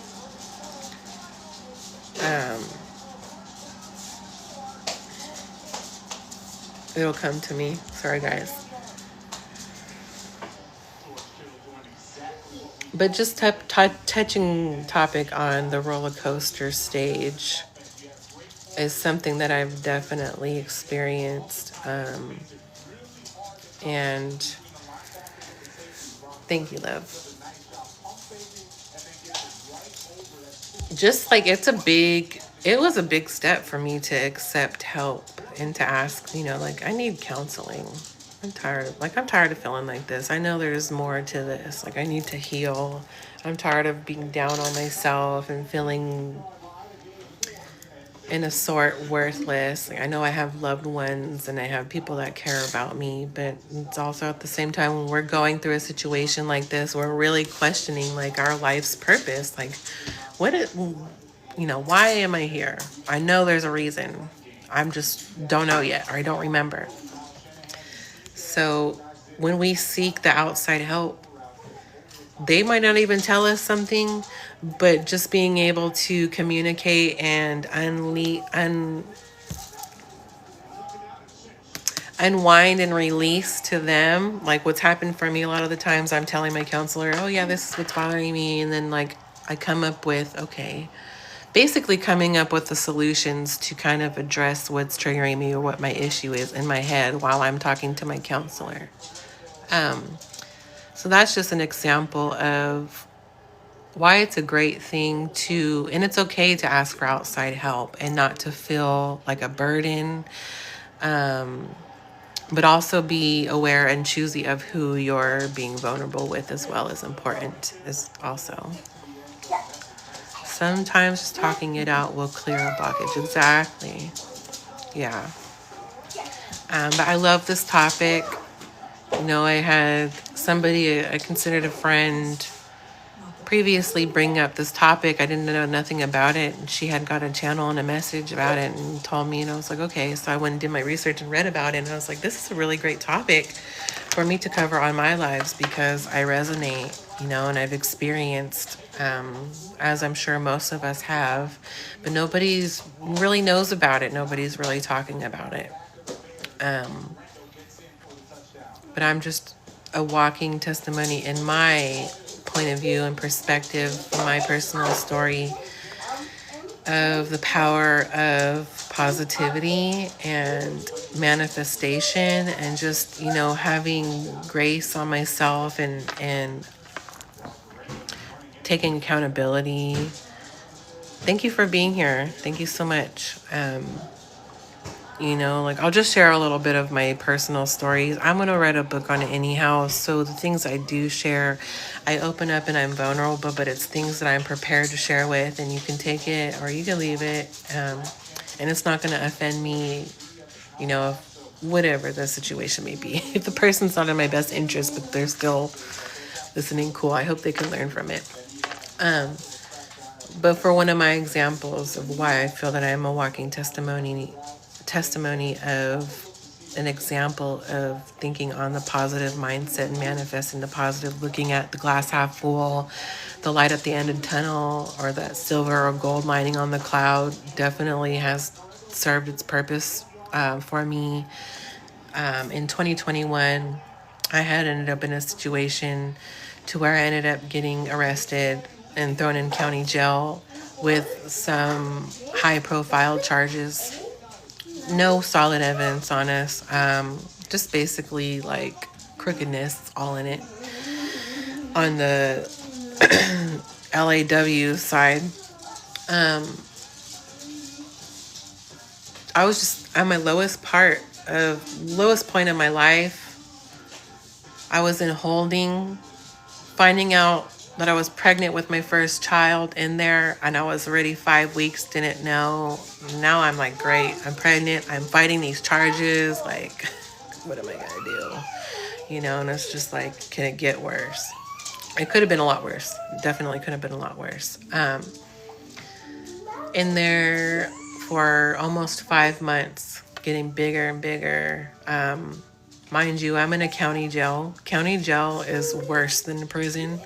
Speaker 2: It'll come to me. Sorry, guys. But just touching topic on the roller coaster stage is something that I've definitely experienced. And thank you, love. Just like it was a big step for me to accept help and to ask, I need counseling. I'm tired of feeling like this. I know there's more to this. Like, I need to heal. I'm tired of being down on myself and feeling in a sort worthless. Like, I know I have loved ones and I have people that care about me, but it's also at the same time when we're going through a situation like this, we're really questioning like our life's purpose. Like, why am I here? I know there's a reason. I'm just don't know yet, or I don't remember. So when we seek the outside help, they might not even tell us something, but just being able to communicate and unwind and release to them. Like what's happened for me a lot of the times, I'm telling my counselor, oh yeah, this is what's bothering me. And then like I come up with, okay, basically coming up with the solutions to kind of address what's triggering me or what my issue is in my head while I'm talking to my counselor. So that's just an example of why it's a great thing to, and it's okay to ask for outside help and not to feel like a burden, but also be aware and choosy of who you're being vulnerable with as well is important is also. Sometimes just talking it out will clear a blockage. Exactly. Yeah. But I love this topic. You know, I had somebody I considered a friend previously bring up this topic. I didn't know nothing about it. And she had got a channel and a message about it and told me, and I was like, okay. So I went and did my research and read about it. And I was like, this is a really great topic for me to cover on my lives because I resonate, you know, and I've experienced, as I'm sure most of us have, but nobody's really knows about it. Nobody's really talking about it. But I'm just a walking testimony in my point of view and perspective, my personal story of the power of positivity and manifestation and just, you know, having grace on myself and taking accountability. Thank you for being here. Thank you so much. You know, like I'll just share a little bit of my personal stories. I'm going to write a book on it anyhow. So the things I do share, I open up and I'm vulnerable, but it's things that I'm prepared to share with, and you can take it or you can leave it. And it's not going to offend me, you know, whatever the situation may be. If the person's not in my best interest, but they're still listening, cool. I hope they can learn from it. But for one of my examples of why I feel that I'm a walking testimony of an example of thinking on the positive mindset and manifesting the positive, looking at the glass half full, the light at the end of the tunnel, or that silver or gold lining on the cloud definitely has served its purpose for me. In 2021, I had ended up in a situation to where I ended up getting arrested and thrown in county jail with some high profile charges. No solid evidence on us. Just basically like crookedness all in it. On the LAW side, I was just at my lowest point of my life. I was in holding, finding out that I was pregnant with my first child in there, and I was already 5 weeks, didn't know. Now I'm like, great, I'm pregnant, I'm fighting these charges, like, what am I gonna do? You know, and it's just like, can it get worse? It could have been a lot worse. Definitely could have been a lot worse. In there for almost 5 months, getting bigger and bigger. Mind you, I'm in a county jail. County jail is worse than prison.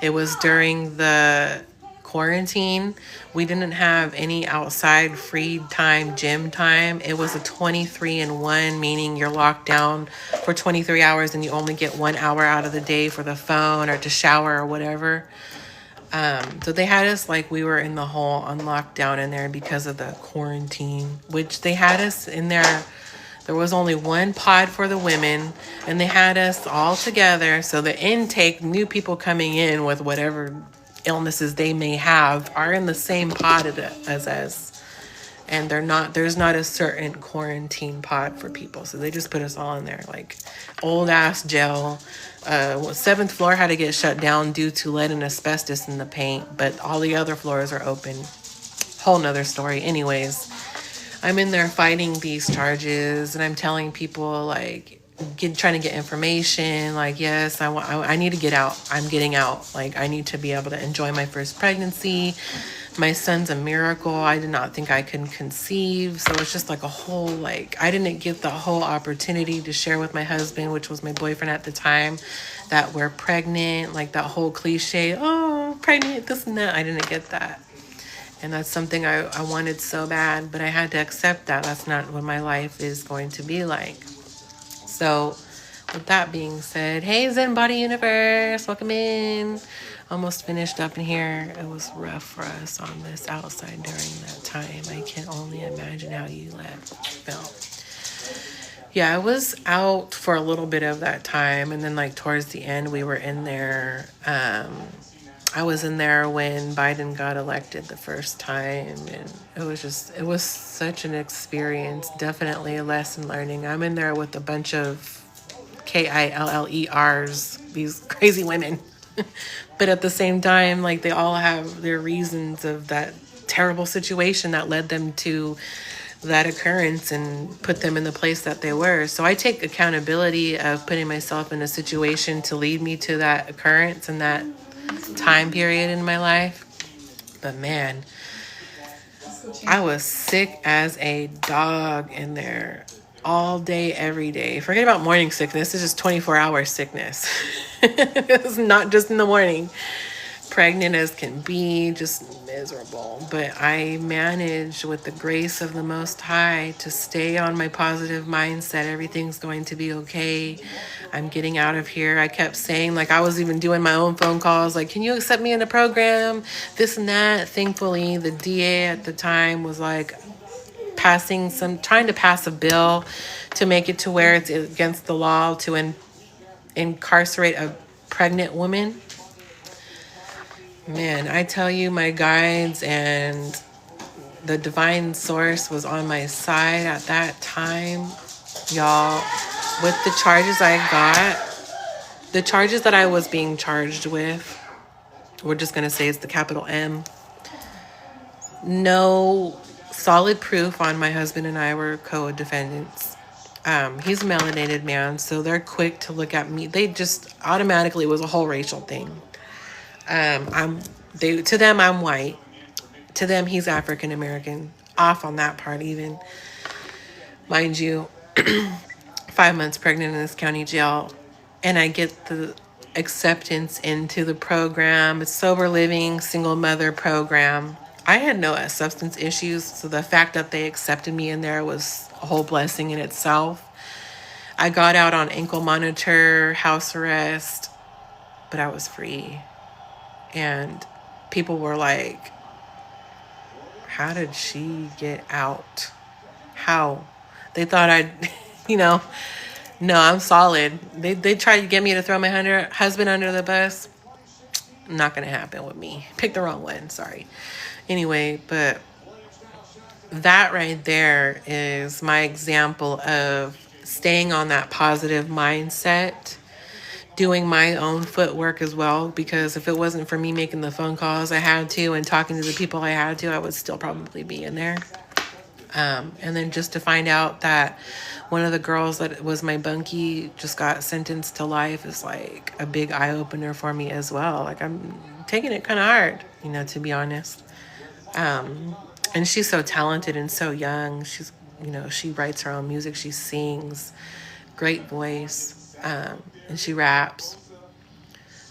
Speaker 2: It was during the quarantine. We didn't have any outside free time, gym time. It was a 23-1, meaning you're locked down for 23 hours and you only get 1 hour out of the day for the phone or to shower or whatever. So they had us like we were in the hole on lockdown in there because of the quarantine, which they had us in there. There was only one pod for the women, and they had us all together. So the intake, new people coming in with whatever illnesses they may have, are in the same pod as us. And there's not a certain quarantine pod for people. So they just put us all in there, like old ass jail. 7th floor had to get shut down due to lead and asbestos in the paint, but all the other floors are open. Whole nother story. Anyways, I'm in there fighting these charges, and I'm telling people like, trying to get information. Like, yes, I need to get out. I'm getting out. Like, I need to be able to enjoy my first pregnancy. My son's a miracle. I did not think I could conceive. So it's just like a whole, like, I didn't get the whole opportunity to share with my husband, which was my boyfriend at the time, that we're pregnant. Like that whole cliche, oh, pregnant, this and that. I didn't get that. And that's something I wanted so bad, but I had to accept that. That's not what my life is going to be like. So with that being said, hey Zen Body Universe, welcome in. Almost finished up in here. It was rough for us on this outside during that time. I can only imagine how you felt. Yeah, I was out for a little bit of that time, and then like towards the end we were in there. I was in there when Biden got elected the first time, and it was such an experience. Definitely a lesson learning. I'm in there with a bunch of KILLERs, these crazy women. But at the same time, like they all have their reasons of that terrible situation that led them to that occurrence and put them in the place that they were. So I take accountability of putting myself in a situation to lead me to that occurrence and that time period in my life. But man, I was sick as a dog in there all day, every day. Forget about morning sickness. It's just 24-hour sickness. It's not just in the morning. Pregnant as can be, just miserable. But I managed with the grace of the Most High to stay on my positive mindset. Everything's going to be okay. I'm getting out of here. I kept saying, like, I was even doing my own phone calls, like, can you accept me in the program? This and that. Thankfully, the DA at the time was like trying to pass a bill to make it to where it's against the law to incarcerate a pregnant woman. Man, I tell you, my guides and the divine source was on my side at that time. Y'all, with the charges I got, the charges that I was being charged with, we're just going to say it's the capital M. No solid proof on my husband and I were co-defendants. He's a melanated man, so they're quick to look at me. They just automatically, it was a whole racial thing. To them, I'm white. To them, he's African American. Off on that part, even. Mind you, 5 months pregnant in this county jail, and I get the acceptance into the program. It's sober living, single mother program. I had no substance issues, so the fact that they accepted me in there was a whole blessing in itself. I got out on ankle monitor, house arrest, but I was free. And people were like, how did she get out? How? They thought I'd, no, I'm solid. They tried to get me to throw my husband under the bus. Not going to happen with me. Picked the wrong one, sorry. Anyway, but that right there is my example of staying on that positive mindset, doing my own footwork as well, because if it wasn't for me making the phone calls I had to and talking to the people I had to, I would still probably be in there. And then just to find out that one of the girls that was my bunkie just got sentenced to life is like a big eye-opener for me as well. Like, I'm taking it kind of hard, to be honest. And she's so talented and so young. She's, she writes her own music. She sings, great voice, and she raps.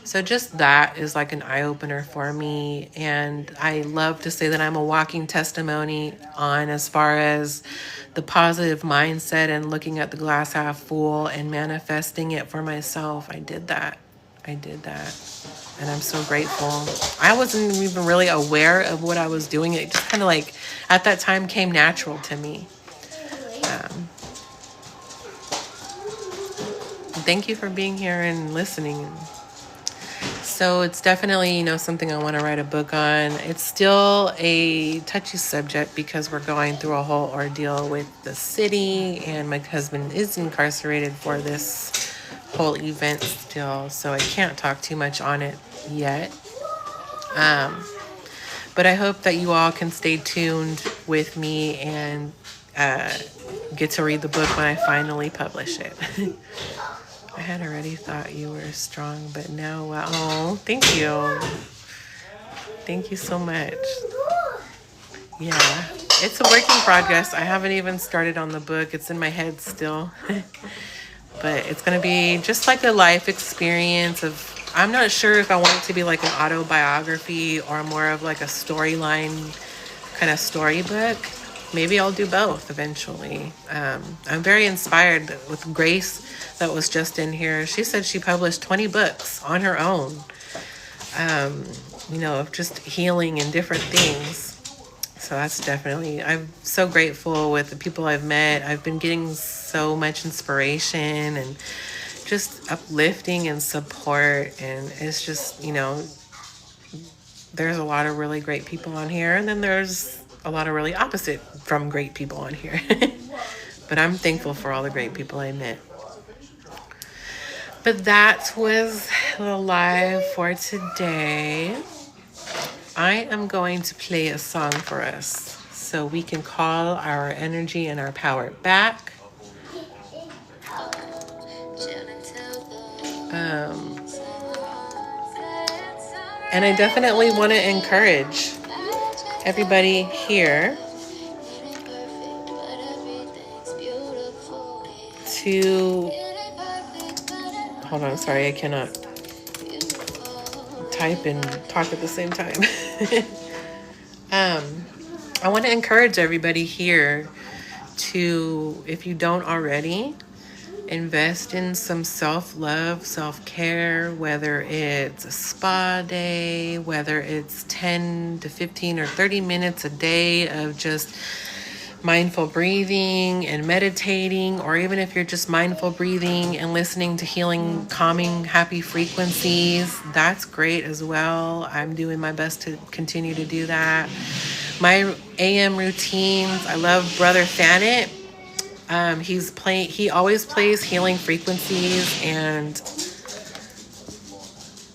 Speaker 2: So just that is like an eye-opener for me. And I love to say that I'm a walking testimony on as far as the positive mindset and looking at the glass half full and manifesting it for myself. I did that. And I'm so grateful. I wasn't even really aware of what I was doing. It just kind of like, at that time, came natural to me. Thank you for being here and listening. So it's definitely, something I want to write a book on. It's still a touchy subject because we're going through a whole ordeal with the city, and my husband is incarcerated for this whole event still, so I can't talk too much on it yet. But I hope that you all can stay tuned with me and get to read the book when I finally publish it. I had already thought you were strong, but now, wow, thank you. Thank you so much. Yeah, it's a work in progress. I haven't even started on the book. It's in my head still. But it's going to be just like a life experience of, I'm not sure if I want it to be like an autobiography or more of like a storyline kind of storybook. maybe I'll do both eventually. I'm very inspired with Grace that was just in here. She said she published 20 books on her own, of just healing and different things. So that's definitely, I'm so grateful with the people I've met. I've been getting so much inspiration and just uplifting and support. And it's just, there's a lot of really great people on here. And then there's a lot of really opposite from great people on here. But I'm thankful for all the great people I met. But that was the live for today. I am going to play a song for us so we can call our energy and our power back. And I definitely want to encourage everybody here to, hold on, sorry, I cannot type and talk at the same time. I want to encourage everybody here to, if you don't already, invest in some self-love, self-care, whether it's a spa day, whether it's 10 to 15 or 30 minutes a day of just mindful breathing and meditating, or even if you're just mindful breathing and listening to healing, calming, happy frequencies, that's great as well. I'm doing my best to continue to do that. My AM routines, I love Brother Thanet. He always plays healing frequencies and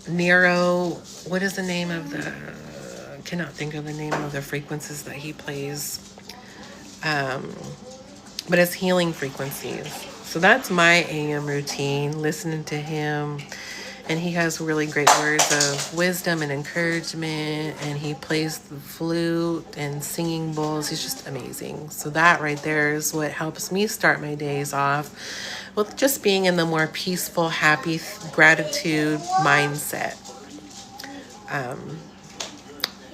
Speaker 2: Nero, what is the name of I cannot think of the name of the frequencies that he plays. But it's healing frequencies. So that's my AM routine, listening to him. And he has really great words of wisdom and encouragement. And he plays the flute and singing bowls. He's just amazing. So that right there is what helps me start my days off with just being in the more peaceful, happy, gratitude mindset.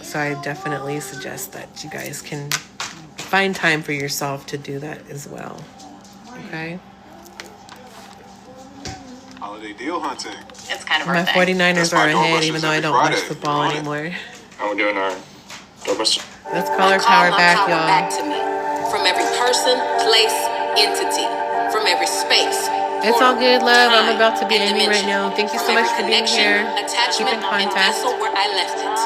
Speaker 2: So I definitely suggest that you guys can find time for yourself to do that as well. Okay?
Speaker 4: Holiday deal hunting.
Speaker 5: It's kind of
Speaker 2: My
Speaker 5: our thing.
Speaker 2: 49ers are ahead, even though I don't watch
Speaker 4: Friday.
Speaker 2: football anymore.
Speaker 4: How we doing our doorbuster?
Speaker 2: Let's call our power back, y'all.
Speaker 5: Back to me. From every person, place, entity. From every space.
Speaker 2: It's all good, love. I'm
Speaker 5: time,
Speaker 2: about to be
Speaker 5: and
Speaker 2: ending right
Speaker 5: dimension.
Speaker 2: now. Thank you so
Speaker 5: From
Speaker 2: much
Speaker 5: every
Speaker 2: for being
Speaker 5: connection,
Speaker 2: here. Keep
Speaker 5: attachment,
Speaker 2: in
Speaker 5: and
Speaker 2: contact.
Speaker 5: vessel where I left it.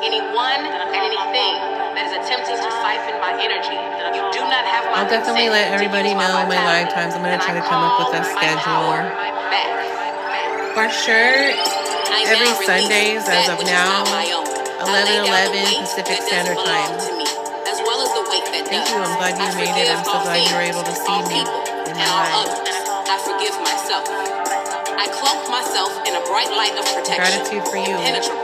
Speaker 5: Anyone and anything that is attempting to siphon my energy, you do not have my
Speaker 2: I'll definitely
Speaker 5: consent
Speaker 2: let everybody
Speaker 5: to use
Speaker 2: know my live
Speaker 5: vitality,
Speaker 2: times. I'm going
Speaker 5: and
Speaker 2: to try
Speaker 5: I
Speaker 2: to come up with
Speaker 5: call
Speaker 2: a
Speaker 5: my
Speaker 2: schedule.
Speaker 5: power back.
Speaker 2: For sure,
Speaker 5: I
Speaker 2: every
Speaker 5: now release
Speaker 2: Sundays
Speaker 5: that
Speaker 2: as of
Speaker 5: which is
Speaker 2: now,
Speaker 5: not my own.
Speaker 2: 11:11 Pacific Standard Time.
Speaker 5: As well as the weight that
Speaker 2: Thank you. I'm glad you made it. I'm so glad you were able to see me in my life.
Speaker 5: I forgive myself. I cloak myself in a bright light of protection.
Speaker 2: Gratitude for you.
Speaker 5: Impenetrable.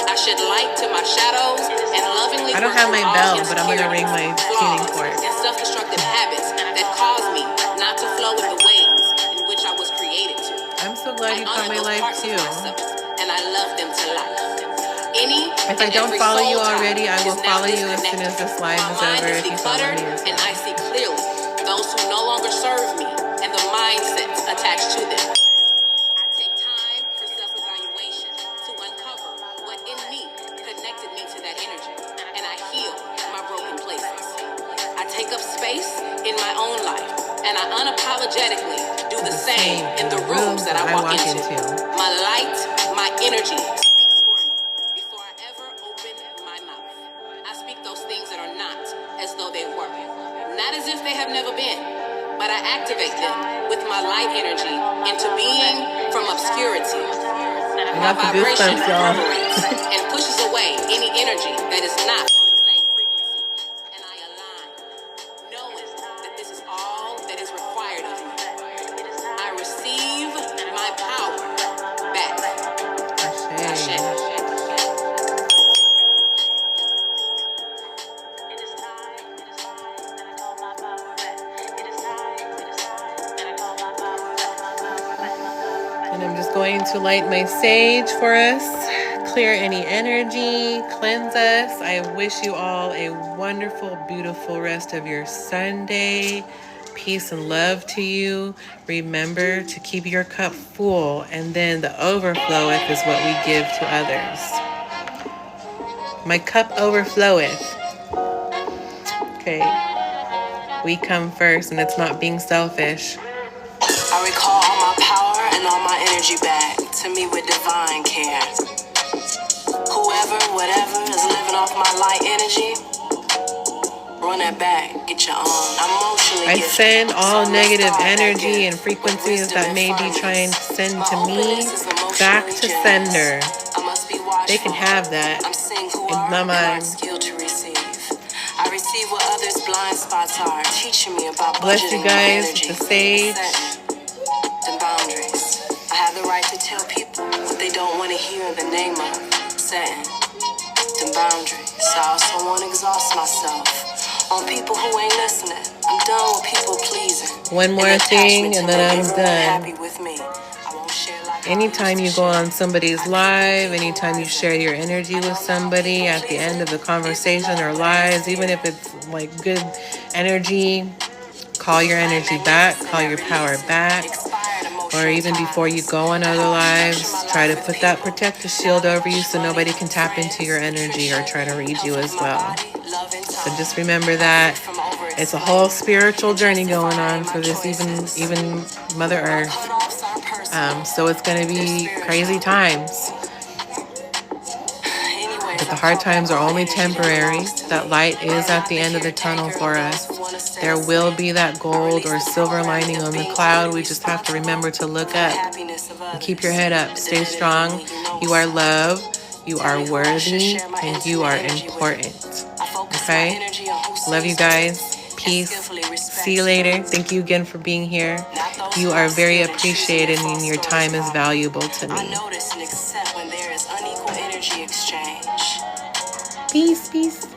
Speaker 5: I shed light to my shadows and lovingly
Speaker 2: I don't have my
Speaker 5: work
Speaker 2: bell,
Speaker 5: through all
Speaker 2: but I'm gonna ring my tuning
Speaker 5: flaws,
Speaker 2: fork.
Speaker 5: and self-destructive habits that cause me not to flow in the ways in which I was created to.
Speaker 2: I'm so glad you caught my live too.
Speaker 5: And I love them to life.
Speaker 2: If I don't follow you already, I will follow you as soon as this live is over. If you follow me as
Speaker 5: and
Speaker 2: well.
Speaker 5: I see clearly those who no longer serve me and the mindsets attached to them. I take time for self-evaluation to uncover what in me connected me to that energy, and I heal my broken places. I take up space in my own life, and I unapologetically do the same in the rooms that I walk into. My light, my energy speaks for me before I ever open my mouth. I speak those things that are not as though they were, not as if they have never been, but I activate them with my light energy into being from obscurity.
Speaker 2: I got the goosebumps, y'all.
Speaker 5: And pushes away any energy that is not from the same frequency. And I align, knowing that this is all that is required of me. I receive my power back.
Speaker 2: Ashe. And I'm just going to light my sage for us. clear any energy, cleanse us. I wish you all a wonderful, beautiful rest of your Sunday. Peace and love to you. Remember to keep your cup full, and then the overfloweth is what we give to others. My cup overfloweth. Okay. We come first, and it's not being selfish.
Speaker 5: I recall all my power and all my energy back to me with divine care. Whoever, whatever is living off my light energy, run that back, get your own.
Speaker 2: I send all negative energy and frequencies that may be trying to send to me back to sender. They can have that in my mind.
Speaker 5: I receive what others' blind spots are, teaching me about
Speaker 2: bless you guys with the sage.
Speaker 5: And boundaries. I have the right to tell people what they don't want to hear in the name of setting them boundaries. I also won't exhaust myself on people who ain't listening. I'm done with people pleasing.
Speaker 2: One more thing and then I'm done.
Speaker 5: Happy with me. I won't share like
Speaker 2: Anytime you go on somebody's live, anytime you share your energy with somebody at the end of the conversation or lives, even if it's like good energy, call your energy back, call your power back. Or even before you go on other lives, try to put that protective shield over you so nobody can tap into your energy or try to read you as well. So just remember that it's a whole spiritual journey going on for this even Mother Earth. So it's going to be crazy times. But the hard times are only temporary. That light is at the end of the tunnel for us. There will be that gold or silver lining on the cloud. We just have to remember to look up and keep your head up. Stay strong. You are loved. You are worthy. And you are important. Okay? Love you guys. Peace. See you later. Thank you again for being here. You are very appreciated and your time is valuable to me.
Speaker 5: notice and accept when there is unequal energy exchange.
Speaker 2: Peace, peace.